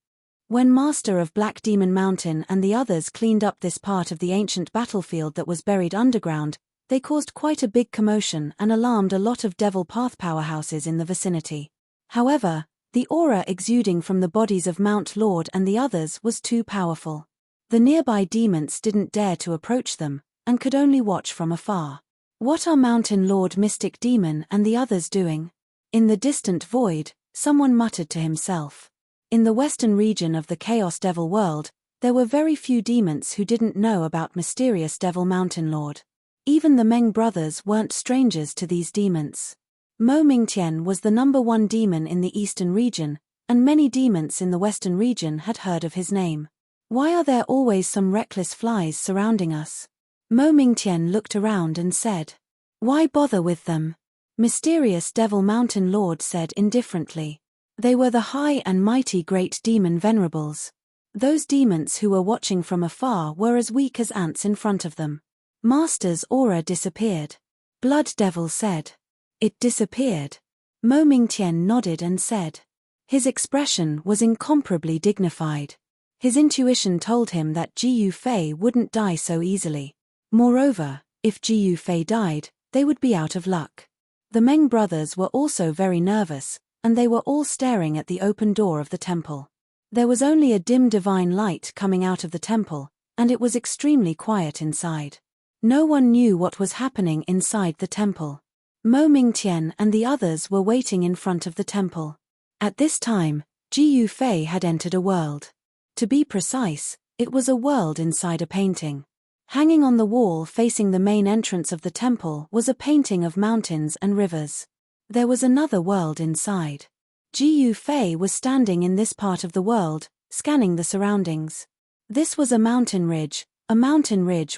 When Master of Black Demon Mountain and the others cleaned up this part of the ancient battlefield that was buried underground, they caused quite a big commotion and alarmed a lot of devil path powerhouses in the vicinity. However, the aura exuding from the bodies of Mount Lord and the others was too powerful. The nearby demons didn't dare to approach them, and could only watch from afar. What are Mountain Lord Mystic Demon and the others doing? In the distant void, someone muttered to himself. In the western region of the Chaos Devil world, there were very few demons who didn't know about mysterious Devil Mountain Lord. Even the Meng brothers weren't strangers to these demons. Mo Mingtian was the #1 demon in the eastern region, and many demons in the western region had heard of his name. Why are there always some reckless flies surrounding us? Mo Mingtian looked around and said. Why bother with them? Mysterious Devil Mountain Lord said indifferently. They were the high and mighty great demon venerables. Those demons who were watching from afar were as weak as ants in front of them. Master's aura disappeared. Blood Devil said. It disappeared. Mo Mingtian nodded and said. His expression was incomparably dignified. His intuition told him that Ji Yufei wouldn't die so easily. Moreover, if Ji Yufei died, they would be out of luck. The Meng brothers were also very nervous, and they were all staring at the open door of the temple. There was only a dim divine light coming out of the temple, and it was extremely quiet inside. No one knew what was happening inside the temple. Mo Mingtian and the others were waiting in front of the temple. At this time, Ji Yufei had entered a world. To be precise, it was a world inside a painting. Hanging on the wall facing the main entrance of the temple was a painting of mountains and rivers. There was another world inside. Ji Yufei was standing in this part of the world, scanning the surroundings. This was a mountain ridge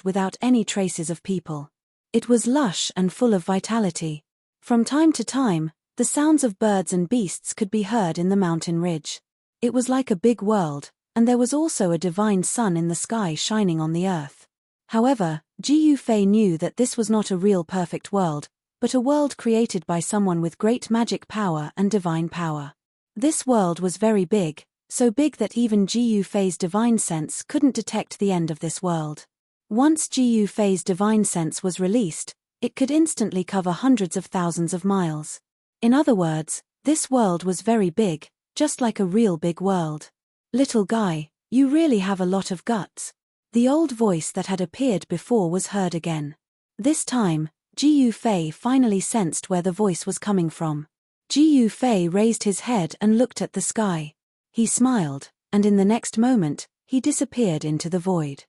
without any traces of people. It was lush and full of vitality. From time to time, the sounds of birds and beasts could be heard in the mountain ridge. It was like a big world, and there was also a divine sun in the sky shining on the earth. However, Ji Yufei knew that this was not a real perfect world, but a world created by someone with great magic power and divine power. This world was very big, so big that even Ji Yufei's divine sense couldn't detect the end of this world. Once Ji Yufei's divine sense was released, it could instantly cover hundreds of thousands of miles. In other words, this world was very big, just like a real big world. Little guy, you really have a lot of guts. The old voice that had appeared before was heard again. This time, Ji Yufei finally sensed where the voice was coming from. Ji Yufei raised his head and looked at the sky. He smiled, and in the next moment, he disappeared into the void.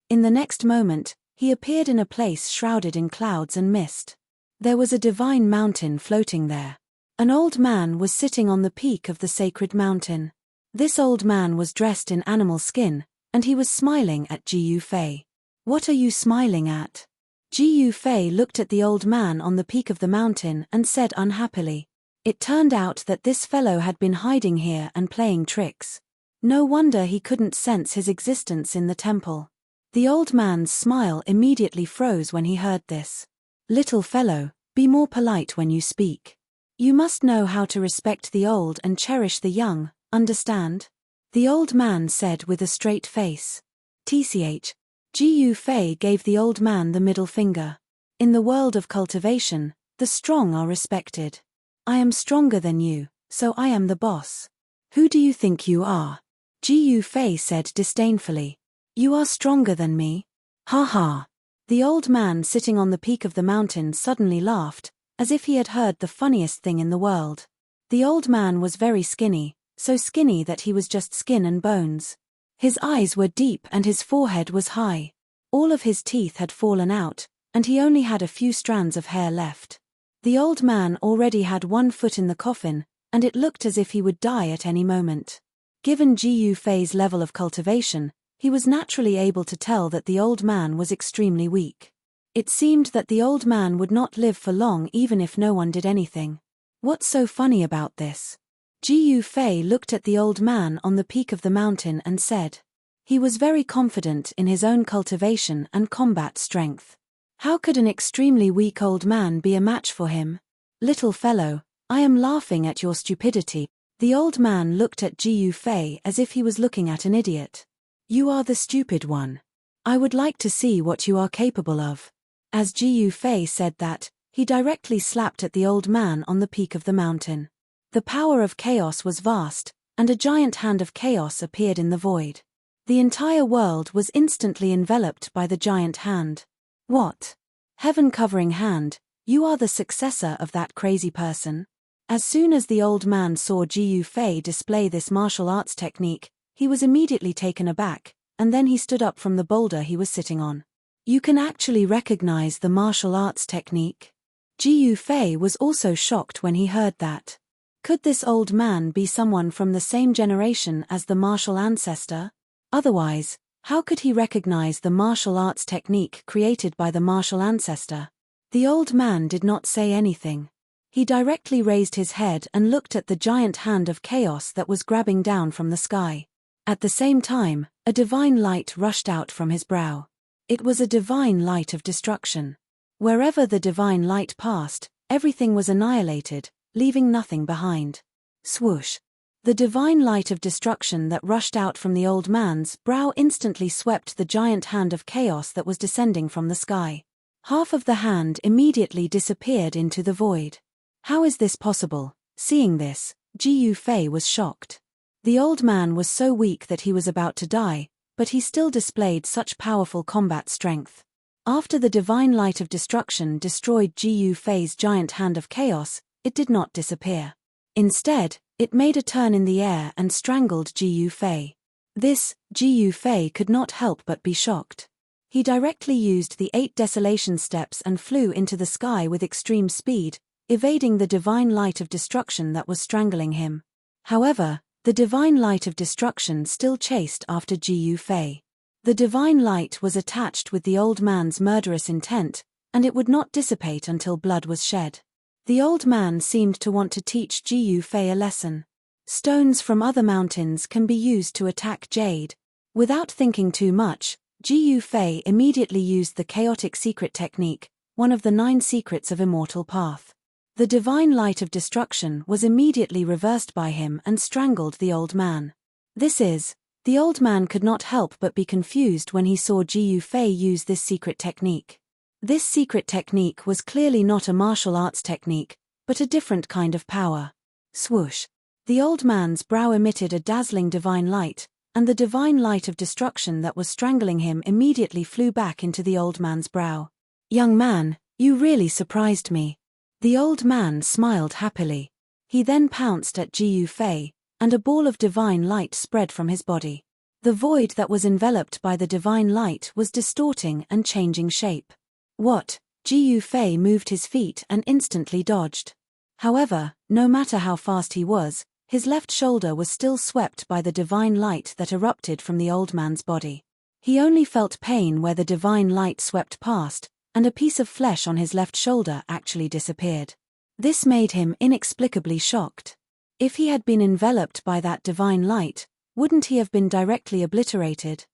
In the next moment, he appeared in a place shrouded in clouds and mist. There was a divine mountain floating there. An old man was sitting on the peak of the sacred mountain. This old man was dressed in animal skin, and he was smiling at Ji Yufei. What are you smiling at? Ji Yufei looked at the old man on the peak of the mountain and said unhappily. It turned out that this fellow had been hiding here and playing tricks. No wonder he couldn't sense his existence in the temple. The old man's smile immediately froze when he heard this. Little fellow, be more polite when you speak. You must know how to respect the old and cherish the young, understand? The old man said with a straight face. Tch. Ji Yufei gave the old man the middle finger. In the world of cultivation, the strong are respected. I am stronger than you, so I am the boss. Who do you think you are? Ji Yufei said disdainfully. You are stronger than me? Ha ha. The old man sitting on the peak of the mountain suddenly laughed, as if he had heard the funniest thing in the world. The old man was very skinny, so skinny that he was just skin and bones. His eyes were deep and his forehead was high. All of his teeth had fallen out, and he only had a few strands of hair left. The old man already had one foot in the coffin, and it looked as if he would die at any moment. Given Ji Yufei's level of cultivation, he was naturally able to tell that the old man was extremely weak. It seemed that the old man would not live for long even if no one did anything. What's so funny about this? Ji Yufei looked at the old man on the peak of the mountain and said. He was very confident in his own cultivation and combat strength. How could an extremely weak old man be a match for him? Little fellow, I am laughing at your stupidity. The old man looked at Ji Yufei as if he was looking at an idiot. You are the stupid one. I would like to see what you are capable of. As Ji Yufei said that, he directly slapped at the old man on the peak of the mountain. The power of chaos was vast, and a giant hand of chaos appeared in the void. The entire world was instantly enveloped by the giant hand. What? Heaven-covering hand, you are the successor of that crazy person? As soon as the old man saw Ji Yufei display this martial arts technique, he was immediately taken aback, and then he stood up from the boulder he was sitting on. You can actually recognize the martial arts technique? Ji Yufei was also shocked when he heard that. Could this old man be someone from the same generation as the martial ancestor? Otherwise, how could he recognize the martial arts technique created by the martial ancestor? The old man did not say anything. He directly raised his head and looked at the giant hand of chaos that was grabbing down from the sky. At the same time, a divine light rushed out from his brow. It was a divine light of destruction. Wherever the divine light passed, everything was annihilated, leaving nothing behind. Swoosh! The divine light of destruction that rushed out from the old man's brow instantly swept the giant hand of chaos that was descending from the sky. Half of the hand immediately disappeared into the void. How is this possible? Seeing this, Ji Yufei was shocked. The old man was so weak that he was about to die, but he still displayed such powerful combat strength. After the divine light of destruction destroyed Ji Yufei's giant hand of chaos, it did not disappear. Instead, it made a turn in the air and strangled Ji Yufei. This, Ji Yufei could not help but be shocked. He directly used the 8 desolation steps and flew into the sky with extreme speed, evading the divine light of destruction that was strangling him. However, the divine light of destruction still chased after Ji Yufei. The divine light was attached with the old man's murderous intent, and it would not dissipate until blood was shed. The old man seemed to want to teach Ji Yufei a lesson. Stones from other mountains can be used to attack jade. Without thinking too much, Ji Yufei immediately used the chaotic secret technique, one of the 9 secrets of immortal path. The divine light of destruction was immediately reversed by him and strangled the old man. The old man could not help but be confused when he saw Ji Yufei use this secret technique. This secret technique was clearly not a martial arts technique, but a different kind of power. Swoosh! The old man's brow emitted a dazzling divine light, and the divine light of destruction that was strangling him immediately flew back into the old man's brow. "Young man, you really surprised me." The old man smiled happily. He then pounced at Ji Yufei, and a ball of divine light spread from his body. The void that was enveloped by the divine light was distorting and changing shape. What? Ji Yufei moved his feet and instantly dodged. However, no matter how fast he was, his left shoulder was still swept by the divine light that erupted from the old man's body. He only felt pain where the divine light swept past, and a piece of flesh on his left shoulder actually disappeared. This made him inexplicably shocked. If he had been enveloped by that divine light, wouldn't he have been directly obliterated?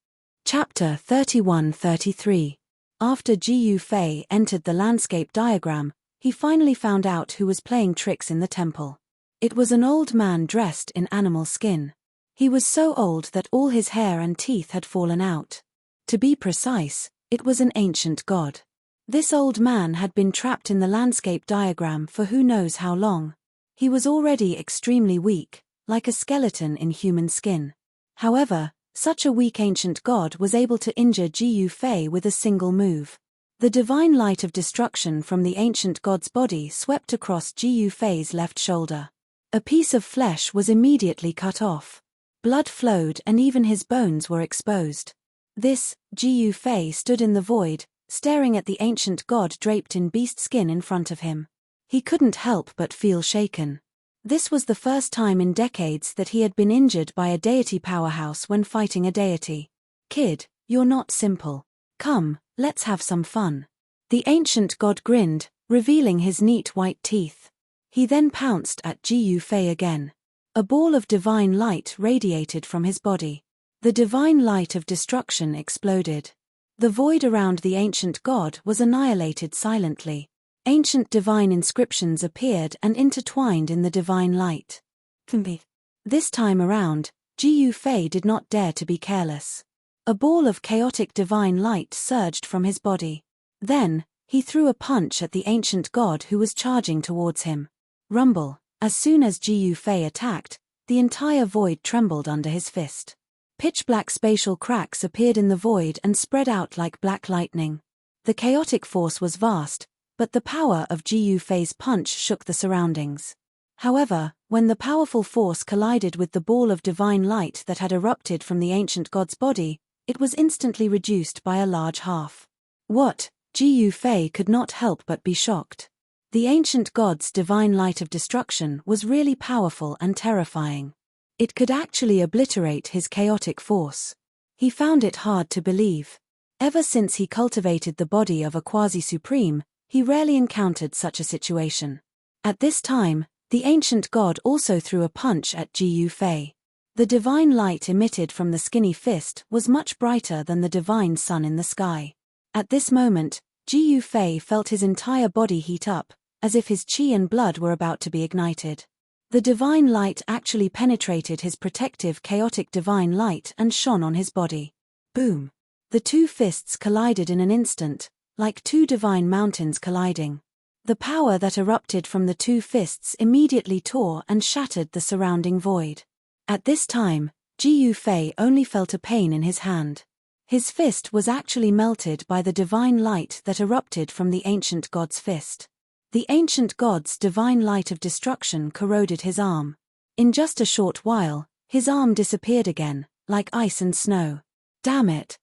Chapter 31-33. After Ji Yufei entered the landscape diagram, he finally found out who was playing tricks in the temple. It was an old man dressed in animal skin. He was so old that all his hair and teeth had fallen out. To be precise, it was an ancient god. This old man had been trapped in the landscape diagram for who knows how long. He was already extremely weak, like a skeleton in human skin. However, such a weak ancient god was able to injure Ji Yufei with a single move. The divine light of destruction from the ancient god's body swept across Ji Yufei's left shoulder. A piece of flesh was immediately cut off. Blood flowed and even his bones were exposed. This, Ji Yufei stood in the void, staring at the ancient god draped in beast skin in front of him. He couldn't help but feel shaken. This was the first time in decades that he had been injured by a deity powerhouse when fighting a deity. "Kid, you're not simple. Come, let's have some fun." The ancient god grinned, revealing his neat white teeth. He then pounced at Ji Yufei again. A ball of divine light radiated from his body. The divine light of destruction exploded. The void around the ancient god was annihilated silently. Ancient divine inscriptions appeared and intertwined in the divine light. This time around, Ji Yufei did not dare to be careless. A ball of chaotic divine light surged from his body. Then, he threw a punch at the ancient god who was charging towards him. Rumble! As soon as Ji Yufei attacked, the entire void trembled under his fist. Pitch-black spatial cracks appeared in the void and spread out like black lightning. The chaotic force was vast, but the power of Ji Yufei's punch shook the surroundings. However, when the powerful force collided with the ball of divine light that had erupted from the ancient god's body, it was instantly reduced by a large half. What? Ji Yufei could not help but be shocked. The ancient god's divine light of destruction was really powerful and terrifying. It could actually obliterate his chaotic force. He found it hard to believe. Ever since he cultivated the body of a quasi-supreme, he rarely encountered such a situation. At this time, the ancient god also threw a punch at Gu Fei. The divine light emitted from the skinny fist was much brighter than the divine sun in the sky. At this moment, Gu Fei felt his entire body heat up, as if his qi and blood were about to be ignited. The divine light actually penetrated his protective chaotic divine light and shone on his body. Boom! The two fists collided in an instant, like two divine mountains colliding. The power that erupted from the two fists immediately tore and shattered the surrounding void. At this time, Gu Fei only felt a pain in his hand. His fist was actually melted by the divine light that erupted from the ancient god's fist. The ancient god's divine light of destruction corroded his arm. In just a short while, his arm disappeared again, like ice and snow. Damn it!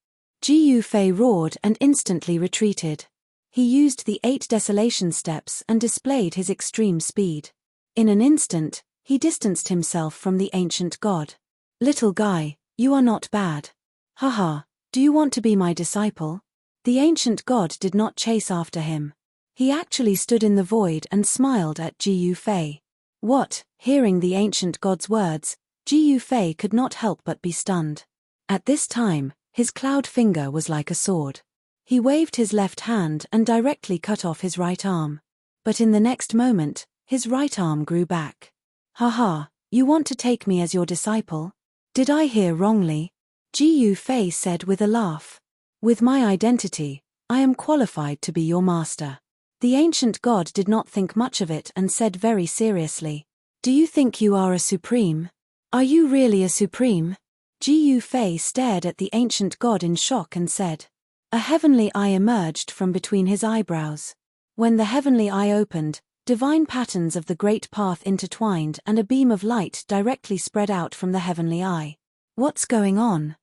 Gu Fei roared and instantly retreated. He used the 8 desolation steps and displayed his extreme speed. In an instant, he distanced himself from the ancient god. Little guy, you are not bad. Haha, do you want to be my disciple? The ancient god did not chase after him. He actually stood in the void and smiled at Gu Fei. What? Hearing the ancient god's words, Gu Fei could not help but be stunned. At this time, his cloud finger was like a sword. He waved his left hand and directly cut off his right arm. But in the next moment, his right arm grew back. Haha, you want to take me as your disciple? Did I hear wrongly? Gu Fei said with a laugh. With my identity, I am qualified to be your master. The ancient god did not think much of it and said very seriously. Do you think you are a supreme? Are you really a supreme? Gu Fei stared at the ancient god in shock and said. A heavenly eye emerged from between his eyebrows. When the heavenly eye opened, divine patterns of the great path intertwined and a beam of light directly spread out from the heavenly eye. What's going on?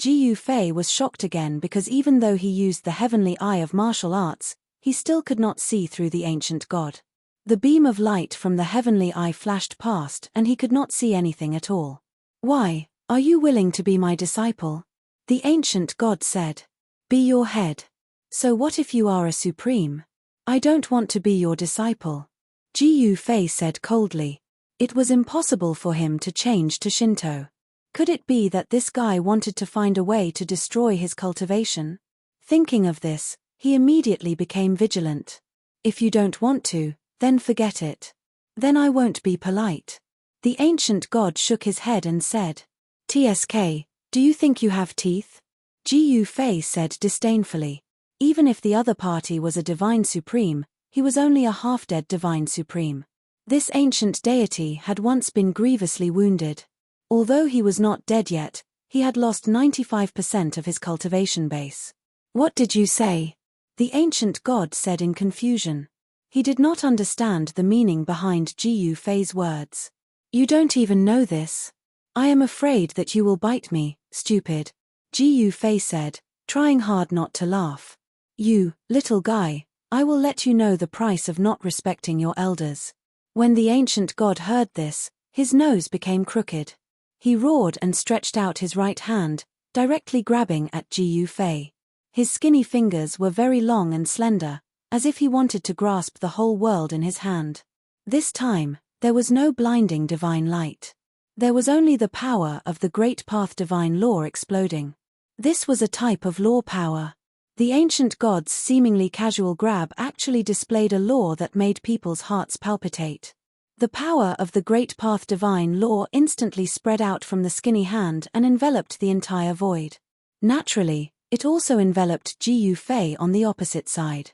Gu Fei was shocked again because even though he used the heavenly eye of martial arts, he still could not see through the ancient god. The beam of light from the heavenly eye flashed past and he could not see anything at all. Why, are you willing to be my disciple? The ancient god said. Be your head. So what if you are a supreme? I don't want to be your disciple. Gu Fei said coldly. It was impossible for him to change to Shinto. Could it be that this guy wanted to find a way to destroy his cultivation? Thinking of this, he immediately became vigilant. If you don't want to, then forget it. Then I won't be polite. The ancient god shook his head and said. TSK, do you think you have teeth? Gu Fei said disdainfully. Even if the other party was a divine supreme, he was only a half-dead divine supreme. This ancient deity had once been grievously wounded. Although he was not dead yet, he had lost 95% of his cultivation base. What did you say? The ancient god said in confusion. He did not understand the meaning behind Gu Fei's words. You don't even know this. I am afraid that you will bite me, stupid. Gu Fei said, trying hard not to laugh. You, little guy, I will let you know the price of not respecting your elders. When the ancient god heard this, his nose became crooked. He roared and stretched out his right hand, directly grabbing at Gu Fei. His skinny fingers were very long and slender, as if he wanted to grasp the whole world in his hand. This time, there was no blinding divine light. There was only the power of the great path divine law exploding. This was a type of law power. The ancient god's seemingly casual grab actually displayed a law that made people's hearts palpitate. The power of the great path divine law instantly spread out from the skinny hand and enveloped the entire void. Naturally, it also enveloped Gu Fei on the opposite side.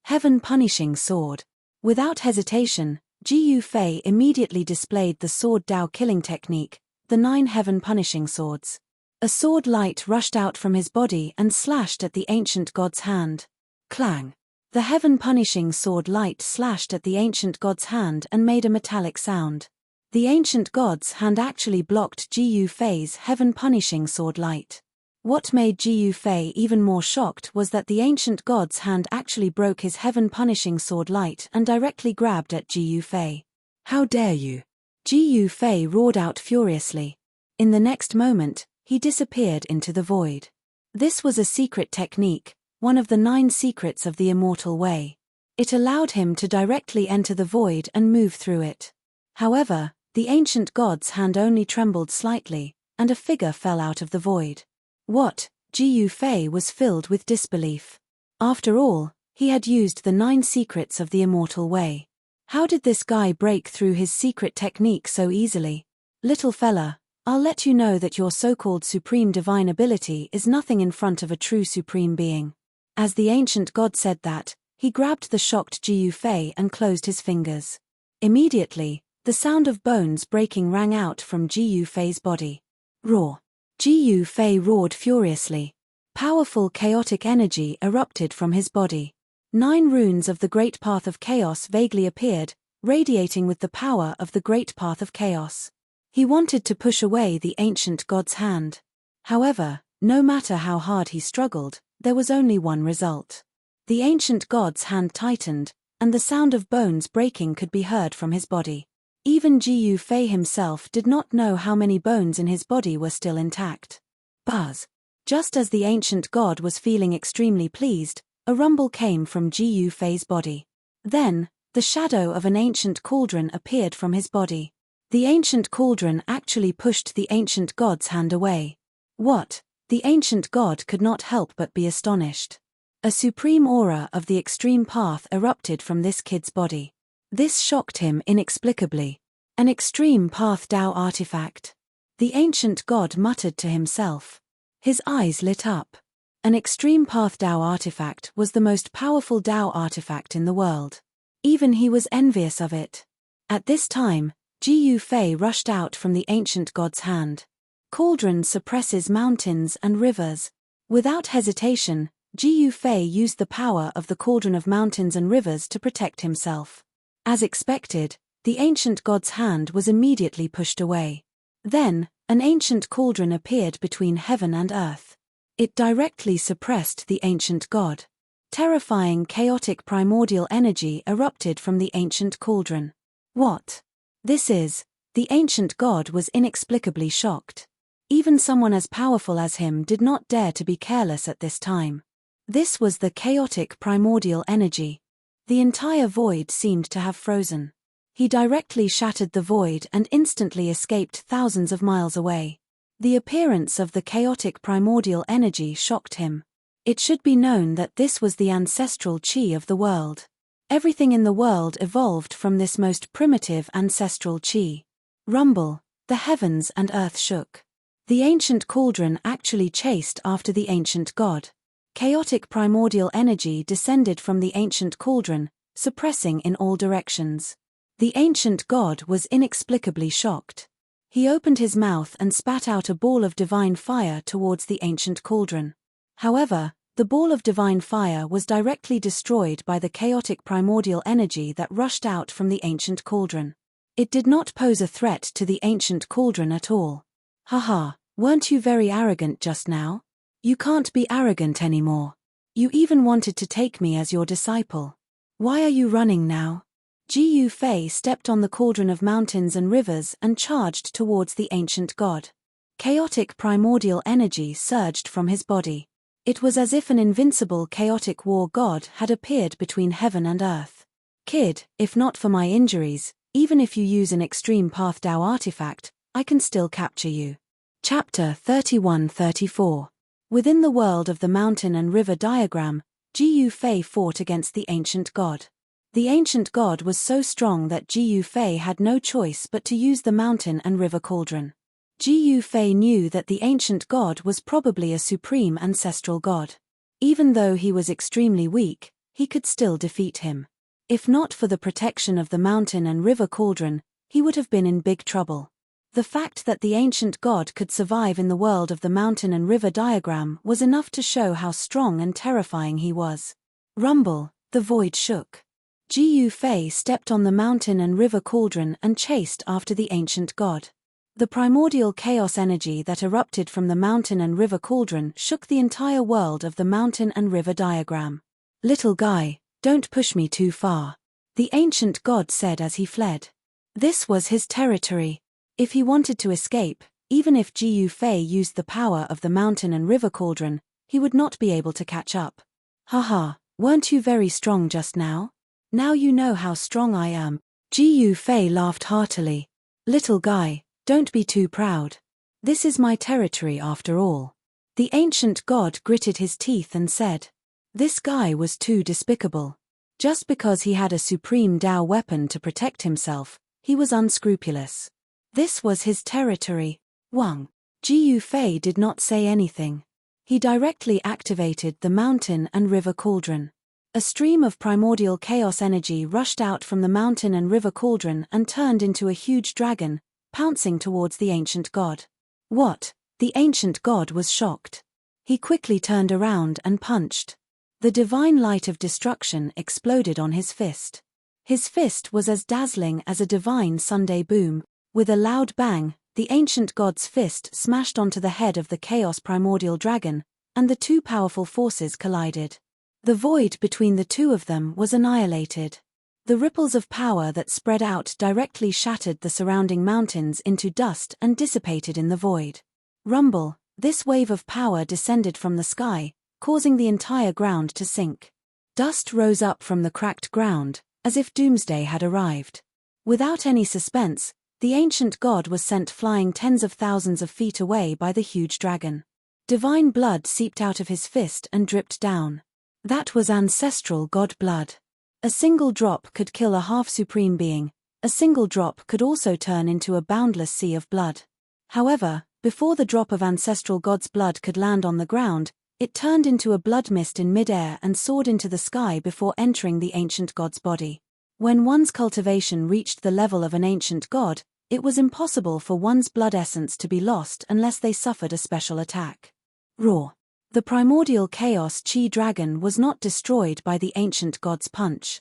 Heaven punishing sword. Without hesitation, Gu Fei immediately displayed the sword Dao killing technique, the 9 heaven punishing swords. A sword light rushed out from his body and slashed at the ancient god's hand. Clang! The heaven punishing sword light slashed at the ancient god's hand and made a metallic sound. The ancient god's hand actually blocked Gu Fei's heaven punishing sword light. What made Gu Fei even more shocked was that the ancient god's hand actually broke his heaven punishing sword light and directly grabbed at Gu Fei. How dare you? Gu Fei roared out furiously. In the next moment, he disappeared into the void. This was a secret technique, one of the 9 secrets of the immortal way. It allowed him to directly enter the void and move through it. However, the ancient god's hand only trembled slightly, and a figure fell out of the void. What? Jiu Fei was filled with disbelief. After all, he had used the 9 secrets of the immortal way. How did this guy break through his secret technique so easily? Little fella, I'll let you know that your so-called supreme divine ability is nothing in front of a true supreme being. As the ancient god said that, he grabbed the shocked Jiu Fei and closed his fingers. Immediately, the sound of bones breaking rang out from Jiu Fei's body. Roar. Jiu Fei roared furiously. Powerful chaotic energy erupted from his body. 9 runes of the Great Path of Chaos vaguely appeared, radiating with the power of the Great Path of Chaos. He wanted to push away the ancient god's hand. However, no matter how hard he struggled, there was only one result. The ancient god's hand tightened, and the sound of bones breaking could be heard from his body. Even Jiu Fei himself did not know how many bones in his body were still intact. Buzz. Just as the ancient god was feeling extremely pleased, a rumble came from Jiu Fei's body. Then, the shadow of an ancient cauldron appeared from his body. The ancient cauldron actually pushed the ancient god's hand away. What? The ancient god could not help but be astonished. A supreme aura of the extreme path erupted from this kid's body. This shocked him inexplicably. An extreme path Tao artifact. The ancient god muttered to himself. His eyes lit up. An extreme path Tao artifact was the most powerful Tao artifact in the world. Even he was envious of it. At this time, Jiu Fei rushed out from the ancient god's hand. Cauldron suppresses mountains and rivers. Without hesitation, Jiu Fei used the power of the cauldron of mountains and rivers to protect himself. As expected, the ancient god's hand was immediately pushed away. Then, an ancient cauldron appeared between heaven and earth. It directly suppressed the ancient god. Terrifying chaotic primordial energy erupted from the ancient cauldron. What? This is. The ancient god was inexplicably shocked. Even someone as powerful as him did not dare to be careless at this time. This was the chaotic primordial energy. The entire void seemed to have frozen. He directly shattered the void and instantly escaped thousands of miles away. The appearance of the chaotic primordial energy shocked him. It should be known that this was the ancestral chi of the world. Everything in the world evolved from this most primitive ancestral chi. Rumble, the heavens and earth shook. The ancient cauldron actually chased after the ancient god. Chaotic primordial energy descended from the ancient cauldron, suppressing in all directions. The ancient god was inexplicably shocked. He opened his mouth and spat out a ball of divine fire towards the ancient cauldron. However, the ball of divine fire was directly destroyed by the chaotic primordial energy that rushed out from the ancient cauldron. It did not pose a threat to the ancient cauldron at all. Haha, weren't you very arrogant just now? You can't be arrogant anymore. You even wanted to take me as your disciple. Why are you running now? Jiu Fei stepped on the cauldron of mountains and rivers and charged towards the ancient god. Chaotic primordial energy surged from his body. It was as if an invincible chaotic war god had appeared between heaven and earth. Kid, if not for my injuries, even if you use an extreme path Tao artifact, I can still capture you. Chapter 31-34. Within the world of the mountain and river diagram, Jiu Fei fought against the ancient god. The ancient god was so strong that Jiu Fei had no choice but to use the mountain and river cauldron. Jiu Fei knew that the ancient god was probably a supreme ancestral god. Even though he was extremely weak, he could still defeat him. If not for the protection of the mountain and river cauldron, he would have been in big trouble. The fact that the ancient god could survive in the world of the mountain and river diagram was enough to show how strong and terrifying he was. Rumble, the void shook. Jiu Fei stepped on the mountain and river cauldron and chased after the ancient god. The primordial chaos energy that erupted from the mountain and river cauldron shook the entire world of the mountain and river diagram. Little guy, don't push me too far. The ancient god said as he fled. This was his territory. If he wanted to escape, even if Jiu Fei used the power of the mountain and river cauldron, he would not be able to catch up. Haha, weren't you very strong just now? Now you know how strong I am. Ji Fei laughed heartily. Little guy, don't be too proud. This is my territory after all. The ancient god gritted his teeth and said. This guy was too despicable. Just because he had a supreme Dao weapon to protect himself, he was unscrupulous. This was his territory. Wang. Ji Fei did not say anything. He directly activated the mountain and river cauldron. A stream of primordial chaos energy rushed out from the mountain and river cauldron and turned into a huge dragon, pouncing towards the ancient god. What? The ancient god was shocked. He quickly turned around and punched. The divine light of destruction exploded on his fist. His fist was as dazzling as a divine Sunday boom. With a loud bang, the ancient god's fist smashed onto the head of the chaos primordial dragon, and the two powerful forces collided. The void between the two of them was annihilated. The ripples of power that spread out directly shattered the surrounding mountains into dust and dissipated in the void. Rumble, this wave of power descended from the sky, causing the entire ground to sink. Dust rose up from the cracked ground, as if doomsday had arrived. Without any suspense, the ancient god was sent flying tens of thousands of feet away by the huge dragon. Divine blood seeped out of his fist and dripped down. That was ancestral god blood. A single drop could kill a half-supreme being. A single drop could also turn into a boundless sea of blood. However, before the drop of ancestral god's blood could land on the ground, it turned into a blood mist in midair and soared into the sky before entering the ancient god's body. When one's cultivation reached the level of an ancient god, it was impossible for one's blood essence to be lost unless they suffered a special attack. Roar. The primordial chaos chi dragon was not destroyed by the ancient god's punch.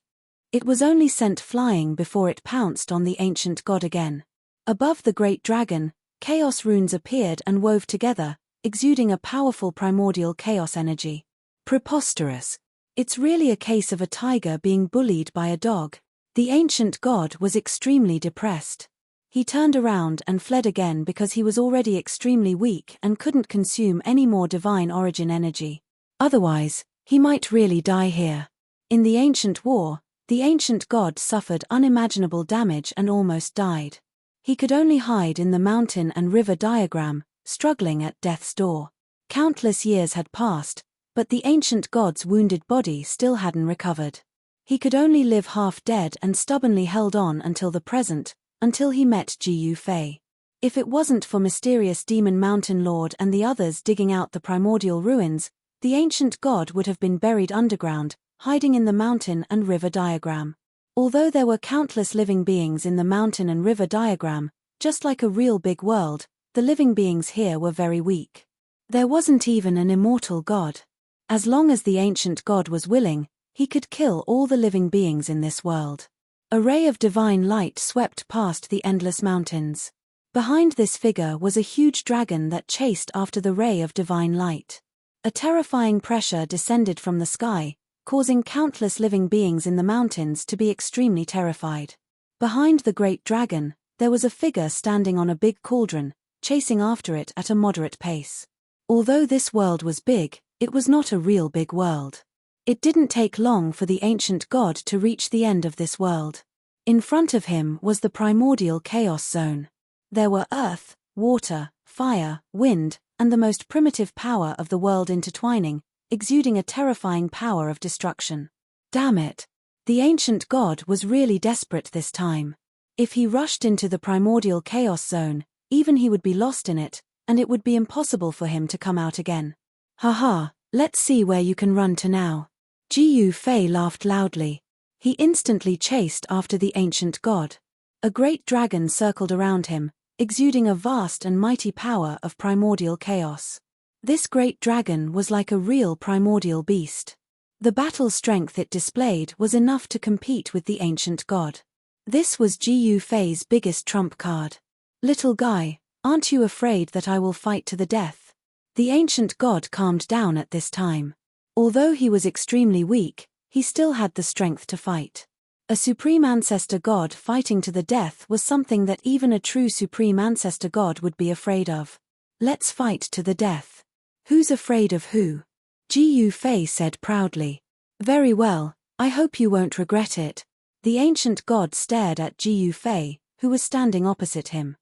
It was only sent flying before it pounced on the ancient god again. Above the great dragon, chaos runes appeared and wove together, exuding a powerful primordial chaos energy. Preposterous. It's really a case of a tiger being bullied by a dog. The ancient god was extremely depressed. He turned around and fled again because he was already extremely weak and couldn't consume any more divine origin energy. Otherwise, he might really die here. In the ancient war, the ancient god suffered unimaginable damage and almost died. He could only hide in the mountain and river diagram, struggling at death's door. Countless years had passed, but the ancient god's wounded body still hadn't recovered. He could only live half dead and stubbornly held on until the present, until he met Ji Fei. If it wasn't for mysterious demon mountain lord and the others digging out the primordial ruins, the ancient god would have been buried underground, hiding in the mountain and river diagram. Although there were countless living beings in the mountain and river diagram, just like a real big world, the living beings here were very weak. There wasn't even an immortal god. As long as the ancient god was willing, he could kill all the living beings in this world. A ray of divine light swept past the endless mountains. Behind this figure was a huge dragon that chased after the ray of divine light. A terrifying pressure descended from the sky, causing countless living beings in the mountains to be extremely terrified. Behind the great dragon, there was a figure standing on a big cauldron, chasing after it at a moderate pace. Although this world was big, it was not a real big world. It didn't take long for the ancient god to reach the end of this world. In front of him was the primordial chaos zone. There were earth, water, fire, wind, and the most primitive power of the world intertwining, exuding a terrifying power of destruction. Damn it! The ancient god was really desperate this time. If he rushed into the primordial chaos zone, even he would be lost in it, and it would be impossible for him to come out again. Haha, let's see where you can run to now. Ji Fei laughed loudly. He instantly chased after the ancient god. A great dragon circled around him, exuding a vast and mighty power of primordial chaos. This great dragon was like a real primordial beast. The battle strength it displayed was enough to compete with the ancient god. This was Ji Fei's biggest trump card. Little guy, aren't you afraid that I will fight to the death? The ancient god calmed down at this time. Although he was extremely weak, he still had the strength to fight. A supreme ancestor god fighting to the death was something that even a true supreme ancestor god would be afraid of. Let's fight to the death. Who's afraid of who? Ji Fei said proudly. Very well, I hope you won't regret it. The ancient god stared at Jiu Fei, who was standing opposite him.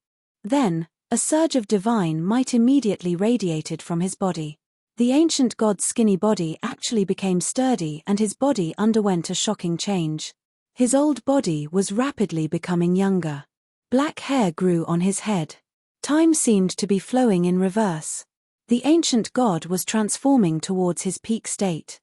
Then, a surge of divine might immediately radiated from his body. The ancient god's skinny body actually became sturdy and his body underwent a shocking change. His old body was rapidly becoming younger. Black hair grew on his head. Time seemed to be flowing in reverse. The ancient god was transforming towards his peak state.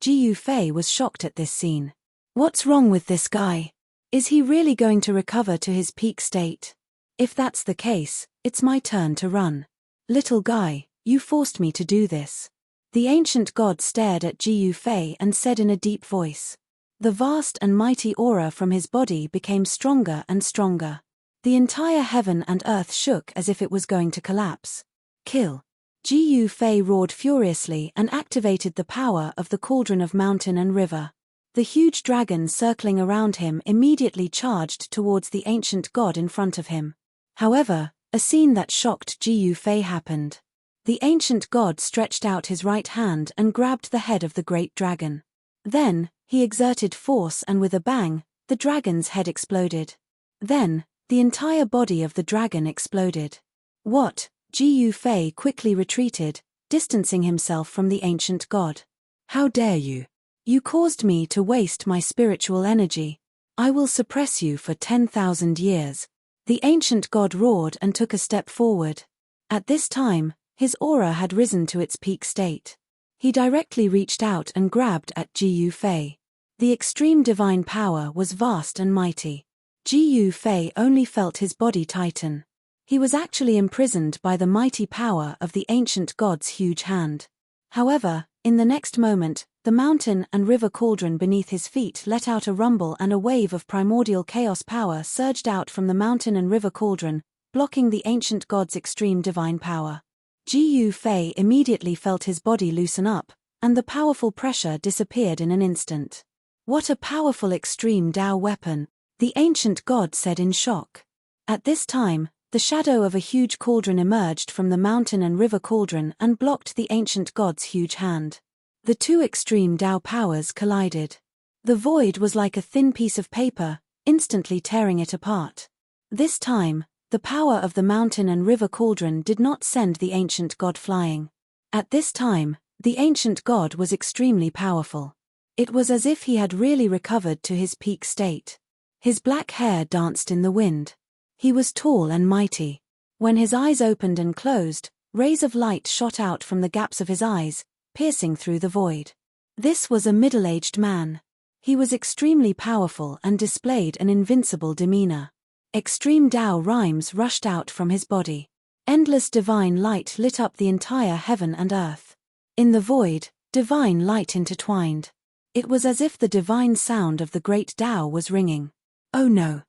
Jiu Fei was shocked at this scene. What's wrong with this guy? Is he really going to recover to his peak state? If that's the case, it's my turn to run. Little guy, you forced me to do this. The ancient god stared at Jiu Fei and said in a deep voice. The vast and mighty aura from his body became stronger and stronger. The entire heaven and earth shook as if it was going to collapse. Kill. Jiu Fei roared furiously and activated the power of the cauldron of mountain and river. The huge dragon circling around him immediately charged towards the ancient god in front of him. However, a scene that shocked Jiu Fei happened. The ancient god stretched out his right hand and grabbed the head of the great dragon. Then, he exerted force and with a bang, the dragon's head exploded. Then, the entire body of the dragon exploded. What? Jiu Fei quickly retreated, distancing himself from the ancient god. How dare you? You caused me to waste my spiritual energy. I will suppress you for 10,000 years. The ancient god roared and took a step forward. At this time, his aura had risen to its peak state. He directly reached out and grabbed at Jiu Fei. The extreme divine power was vast and mighty. Jiu Fei only felt his body tighten. He was actually imprisoned by the mighty power of the ancient god's huge hand. However, in the next moment, the mountain and river cauldron beneath his feet let out a rumble and a wave of primordial chaos power surged out from the mountain and river cauldron, blocking the ancient god's extreme divine power. Jiu Fei immediately felt his body loosen up, and the powerful pressure disappeared in an instant. What a powerful extreme Dao weapon, the ancient god said in shock. At this time, the shadow of a huge cauldron emerged from the mountain and river cauldron and blocked the ancient god's huge hand. The two extreme Dao powers collided. The void was like a thin piece of paper, instantly tearing it apart. This time, the power of the mountain and river cauldron did not send the ancient god flying. At this time, the ancient god was extremely powerful. It was as if he had really recovered to his peak state. His black hair danced in the wind. He was tall and mighty. When his eyes opened and closed, rays of light shot out from the gaps of his eyes, piercing through the void. This was a middle-aged man. He was extremely powerful and displayed an invincible demeanor. Extreme Dao rhymes rushed out from his body. Endless divine light lit up the entire heaven and earth. In the void, divine light intertwined. It was as if the divine sound of the great Dao was ringing. Oh no!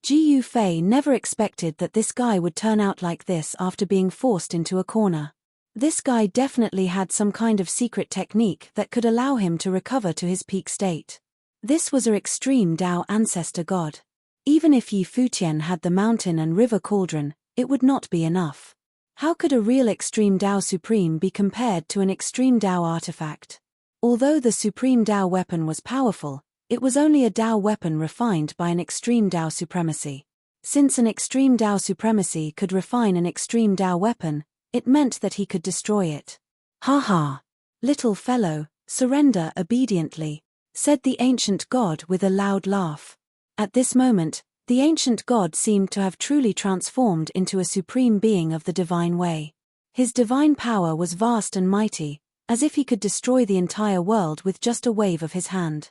Jiu Fei never expected that this guy would turn out like this after being forced into a corner. This guy definitely had some kind of secret technique that could allow him to recover to his peak state. This was an extreme Dao ancestor god. Even if Yi Futian had the mountain and river cauldron, it would not be enough. How could a real extreme Dao supreme be compared to an extreme Dao artifact? Although the supreme Dao weapon was powerful, it was only a Dao weapon refined by an extreme Dao supremacy. Since an extreme Dao supremacy could refine an extreme Dao weapon, it meant that he could destroy it. Ha ha! Little fellow, surrender obediently, said the ancient god with a loud laugh. At this moment, the ancient god seemed to have truly transformed into a supreme being of the divine way. His divine power was vast and mighty, as if he could destroy the entire world with just a wave of his hand.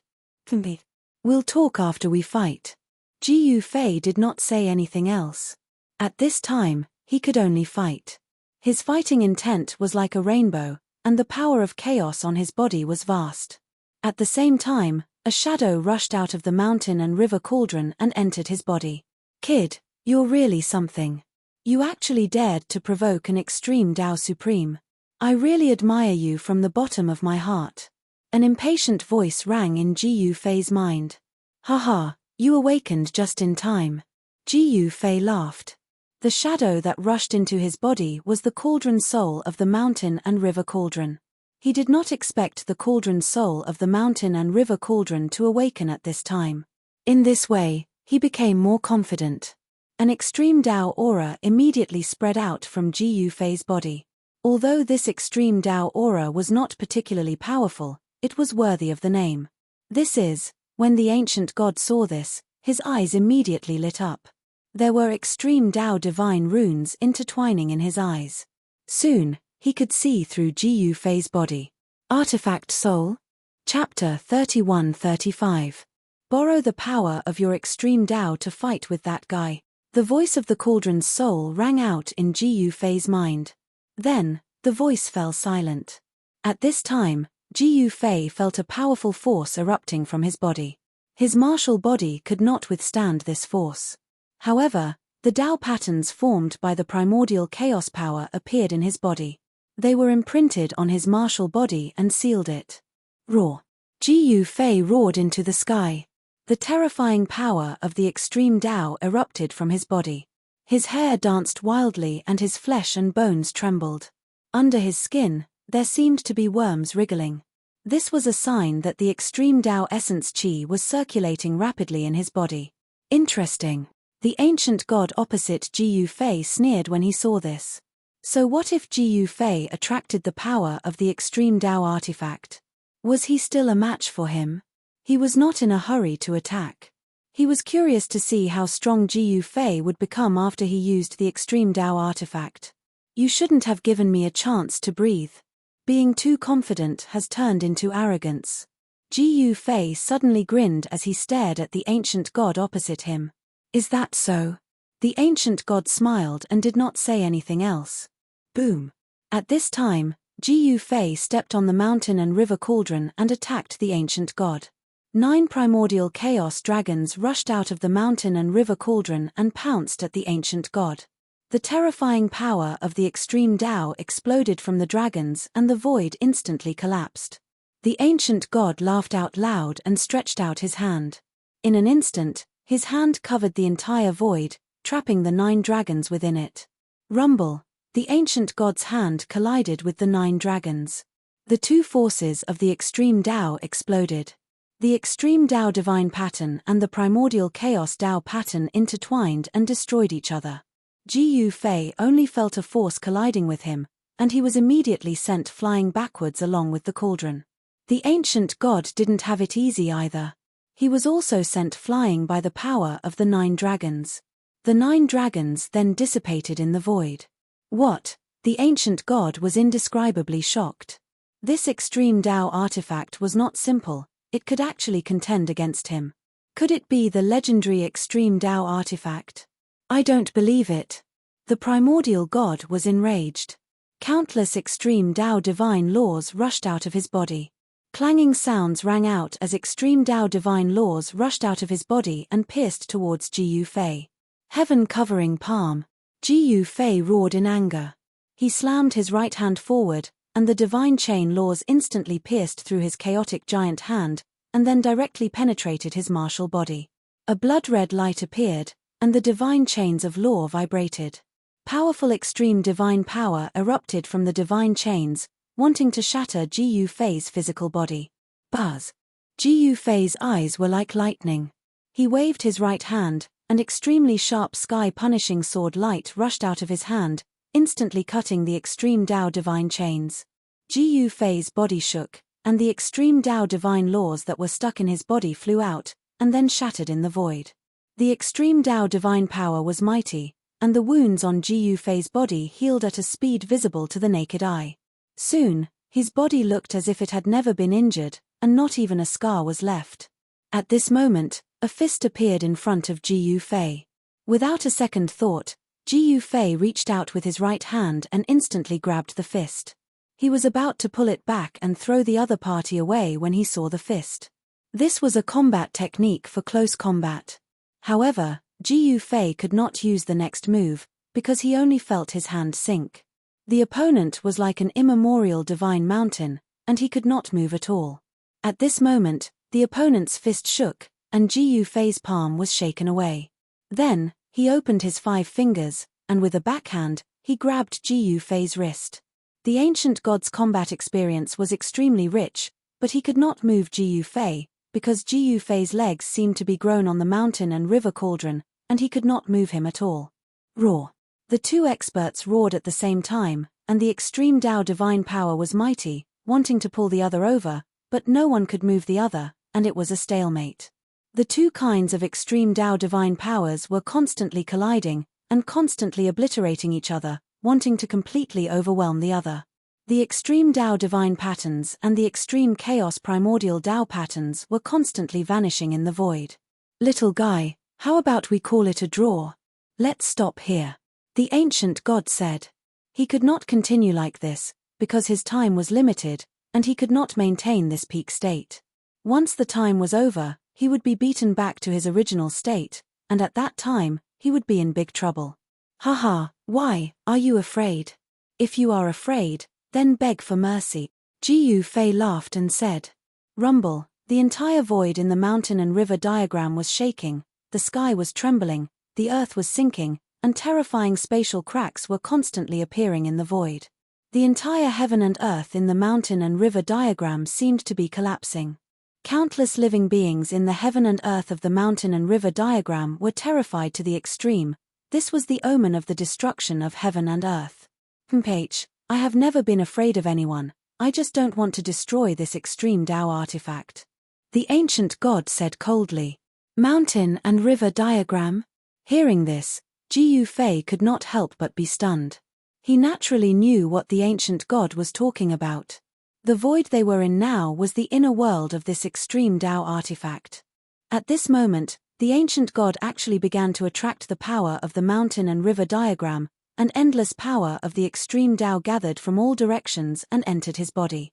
We'll talk after we fight. Jiu Fei did not say anything else. At this time, he could only fight. His fighting intent was like a rainbow, and the power of chaos on his body was vast. At the same time, a shadow rushed out of the mountain and river cauldron and entered his body. Kid, you're really something. You actually dared to provoke an extreme Dao Supreme. I really admire you from the bottom of my heart. An impatient voice rang in Jiu Fei's mind. Haha, you awakened just in time. Jiu Fei laughed. The shadow that rushed into his body was the cauldron soul of the mountain and river cauldron. He did not expect the cauldron soul of the mountain and river cauldron to awaken at this time. In this way, he became more confident. An extreme Tao aura immediately spread out from Ji Yufei's body. Although this extreme Tao aura was not particularly powerful, it was worthy of the name. This is, when the ancient god saw this, his eyes immediately lit up. There were extreme Tao divine runes intertwining in his eyes. Soon, he could see through Ji Yufei's body. Artifact Soul? Chapter 31-35. Borrow the power of your extreme Tao to fight with that guy. The voice of the cauldron's soul rang out in Ji Yufei's mind. Then, the voice fell silent. At this time, Ji Yufei felt a powerful force erupting from his body. His martial body could not withstand this force. However, the Tao patterns formed by the primordial chaos power appeared in his body. They were imprinted on his martial body and sealed it. Roar! Ji Yufei roared into the sky. The terrifying power of the extreme Tao erupted from his body. His hair danced wildly and his flesh and bones trembled. Under his skin, there seemed to be worms wriggling. This was a sign that the extreme Tao essence qi was circulating rapidly in his body. Interesting. The ancient god opposite Ji Yufei sneered when he saw this. So what if Ji Yufei attracted the power of the extreme Tao artifact? Was he still a match for him? He was not in a hurry to attack. He was curious to see how strong Ji Yufei would become after he used the extreme Tao artifact. You shouldn't have given me a chance to breathe. Being too confident has turned into arrogance. Ji Yufei suddenly grinned as he stared at the ancient god opposite him. Is that so? The ancient god smiled and did not say anything else. Boom! At this time, Ji Yufei stepped on the mountain and river cauldron and attacked the ancient god. 9 primordial chaos dragons rushed out of the mountain and river cauldron and pounced at the ancient god. The terrifying power of the extreme Tao exploded from the dragons and the void instantly collapsed. The ancient god laughed out loud and stretched out his hand. In an instant, his hand covered the entire void, trapping the 9 dragons within it. Rumble! The ancient god's hand collided with the 9 dragons. The 2 forces of the extreme Tao exploded. The extreme Tao divine pattern and the primordial chaos Tao pattern intertwined and destroyed each other. Ji Yufei only felt a force colliding with him, and he was immediately sent flying backwards along with the cauldron. The ancient god didn't have it easy either. He was also sent flying by the power of the 9 dragons. The 9 dragons then dissipated in the void. What? The ancient god was indescribably shocked. This extreme Tao artifact was not simple. It could actually contend against him. Could it be the legendary extreme Tao artifact? I don't believe it. The primordial god was enraged. Countless extreme Tao divine laws rushed out of his body. Clanging sounds rang out as extreme Tao divine laws rushed out of his body and pierced towards Ji Yufei. Heaven covering palm. Ji Yufei roared in anger. He slammed his right hand forward, and the divine chain laws instantly pierced through his chaotic giant hand, and then directly penetrated his martial body. A blood-red light appeared, and the divine chains of law vibrated. Powerful extreme divine power erupted from the divine chains, wanting to shatter Ji Yufei's physical body. Buzz! Ji Yufei's eyes were like lightning. He waved his right hand, and extremely sharp sky-punishing sword light rushed out of his hand, instantly cutting the extreme Tao divine chains. Ji Yufei's body shook, and the extreme Tao divine laws that were stuck in his body flew out, and then shattered in the void. The extreme Tao divine power was mighty, and the wounds on Ji Yufei's body healed at a speed visible to the naked eye. Soon, his body looked as if it had never been injured, and not even a scar was left. At this moment, a fist appeared in front of Ji Yufei. Without a second thought, Ji Yufei reached out with his right hand and instantly grabbed the fist. He was about to pull it back and throw the other party away when he saw the fist. This was a combat technique for close combat. However, Ji Yufei could not use the next move, because he only felt his hand sink. The opponent was like an immemorial divine mountain, and he could not move at all. At this moment, the opponent's fist shook, and Ji Yufei's palm was shaken away. Then, he opened his 5 fingers, and with a backhand, he grabbed Ji Yufei's wrist. The ancient god's combat experience was extremely rich, but he could not move Jiyu Fei, because Jiyu Fei's legs seemed to be grown on the mountain and river cauldron, and he could not move him at all. Roar. The two experts roared at the same time, and the extreme Tao divine power was mighty, wanting to pull the other over, but no one could move the other, and it was a stalemate. The two kinds of extreme Tao divine powers were constantly colliding, and constantly obliterating each other, wanting to completely overwhelm the other. The extreme Tao divine patterns and the extreme chaos primordial Tao patterns were constantly vanishing in the void. Little guy, how about we call it a draw? Let's stop here. The ancient god said. He could not continue like this, because his time was limited, and he could not maintain this peak state. Once the time was over, he would be beaten back to his original state, and at that time, he would be in big trouble. Haha, why, are you afraid? If you are afraid, then beg for mercy. Jiyu Fei laughed and said. Rumble, the entire void in the mountain and river diagram was shaking, the sky was trembling, the earth was sinking, and terrifying spatial cracks were constantly appearing in the void. The entire heaven and earth in the mountain and river diagram seemed to be collapsing. Countless living beings in the heaven and earth of the mountain and river diagram were terrified to the extreme. This was the omen of the destruction of heaven and earth. I have never been afraid of anyone, I just don't want to destroy this extreme Tao artifact. The ancient god said coldly. Mountain and river diagram? Hearing this, Jiyu Fei could not help but be stunned. He naturally knew what the ancient god was talking about. The void they were in now was the inner world of this extreme Tao artifact. At this moment, the ancient god actually began to attract the power of the mountain and river diagram, an endless power of the extreme Tao gathered from all directions and entered his body.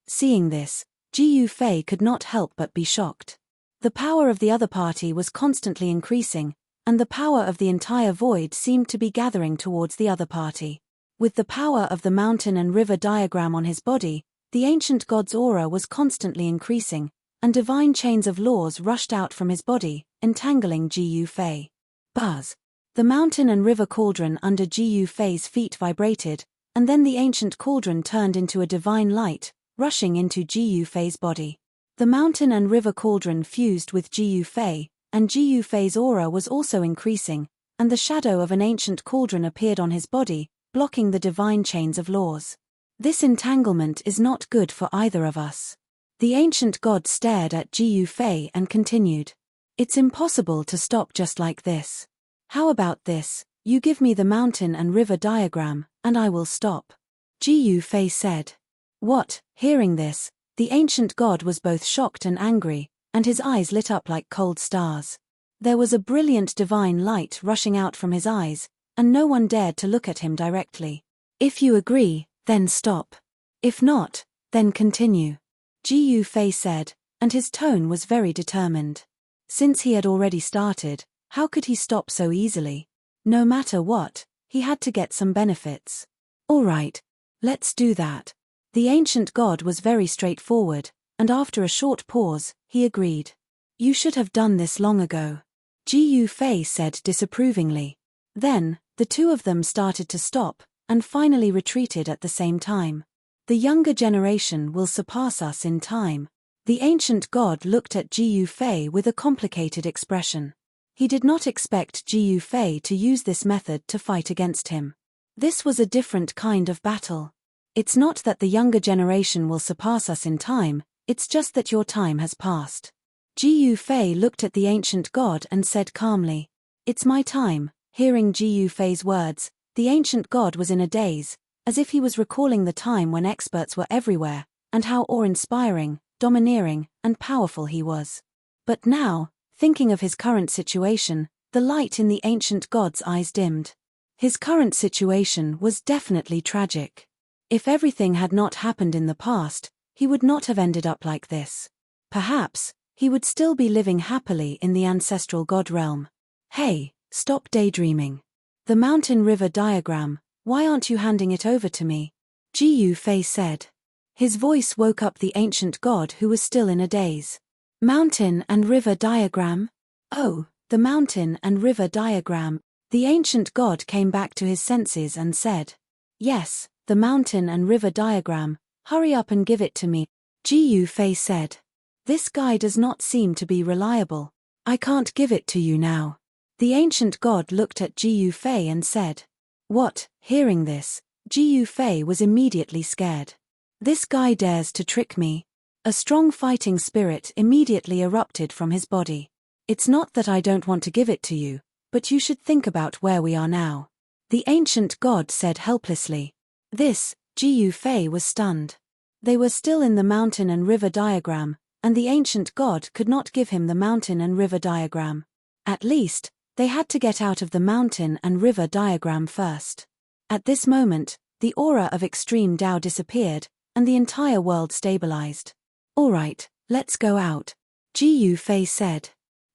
Seeing this, Jiyu Fei could not help but be shocked. The power of the other party was constantly increasing, and the power of the entire void seemed to be gathering towards the other party. With the power of the mountain and river diagram on his body, the ancient god's aura was constantly increasing, and divine chains of laws rushed out from his body, entangling Jiyu Fei. Buzz! The mountain and river cauldron under Jiyu Fei's feet vibrated, and then the ancient cauldron turned into a divine light, rushing into Jiyu Fei's body. The mountain and river cauldron fused with Jiyu Fei, and Jiyu Fei's aura was also increasing, and the shadow of an ancient cauldron appeared on his body, blocking the divine chains of laws. This entanglement is not good for either of us. The ancient god stared at Jiyu Fei and continued. It's impossible to stop just like this. How about this, you give me the mountain and river diagram, and I will stop. Jiyu Fei said. What? Hearing this, the ancient god was both shocked and angry, and his eyes lit up like cold stars. There was a brilliant divine light rushing out from his eyes, and no one dared to look at him directly. If you agree, then stop. If not, then continue. Jiyu Fei said, and his tone was very determined. Since he had already started, how could he stop so easily? No matter what, he had to get some benefits. All right, let's do that. The ancient god was very straightforward, and after a short pause, he agreed. You should have done this long ago. Jiyu Fei said disapprovingly. Then, the two of them started to stop, and finally retreated at the same time. The younger generation will surpass us in time. The ancient god looked at Jiyu Fei with a complicated expression. He did not expect Jiyu Fei to use this method to fight against him. This was a different kind of battle. It's not that the younger generation will surpass us in time, it's just that your time has passed. Jiyu Fei looked at the ancient god and said calmly, It's my time. Hearing Jiyu Fei's words, the ancient god was in a daze, as if he was recalling the time when experts were everywhere, and how awe-inspiring, domineering, and powerful he was. But now, thinking of his current situation, the light in the ancient god's eyes dimmed. His current situation was definitely tragic. If everything had not happened in the past, he would not have ended up like this. Perhaps, he would still be living happily in the ancestral god realm. Hey, stop daydreaming. The mountain river diagram, why aren't you handing it over to me? Jiyu Fei said. His voice woke up the ancient god who was still in a daze. Mountain and river diagram? Oh, the mountain and river diagram. The ancient god came back to his senses and said. Yes, the mountain and river diagram. Hurry up and give it to me, Gu Fei said. This guy does not seem to be reliable. I can't give it to you now. The ancient god looked at Gu Fei and said. What? Hearing this, Gu Fei was immediately scared. This guy dares to trick me. A strong fighting spirit immediately erupted from his body. It's not that I don't want to give it to you, but you should think about where we are now. The ancient god said helplessly. This, Gu Fei was stunned. They were still in the mountain and river diagram, and the ancient god could not give him the mountain and river diagram. At least, they had to get out of the mountain and river diagram first. At this moment, the aura of extreme Tao disappeared, and the entire world stabilized. All right, let's go out, Gu Fei said.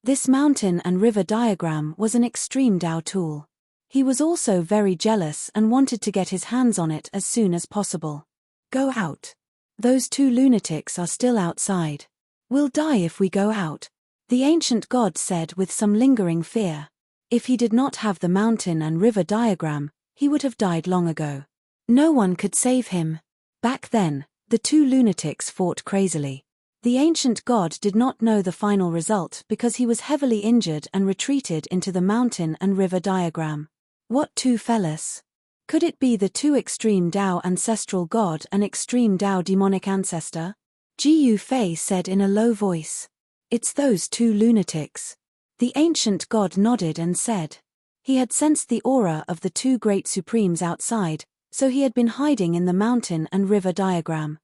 This mountain and river diagram was an extreme Tao tool. He was also very jealous and wanted to get his hands on it as soon as possible. Go out. Those two lunatics are still outside. We'll die if we go out, the ancient god said with some lingering fear. If he did not have the mountain and river diagram, he would have died long ago. No one could save him. Back then, the two lunatics fought crazily. The ancient god did not know the final result because he was heavily injured and retreated into the mountain and river diagram. What two fellas? Could it be the two extreme Tao ancestral god and extreme Tao demonic ancestor? Gu Fei said in a low voice. It's those two lunatics. The ancient god nodded and said. He had sensed the aura of the two great supremes outside, so he had been hiding in the mountain and river diagram.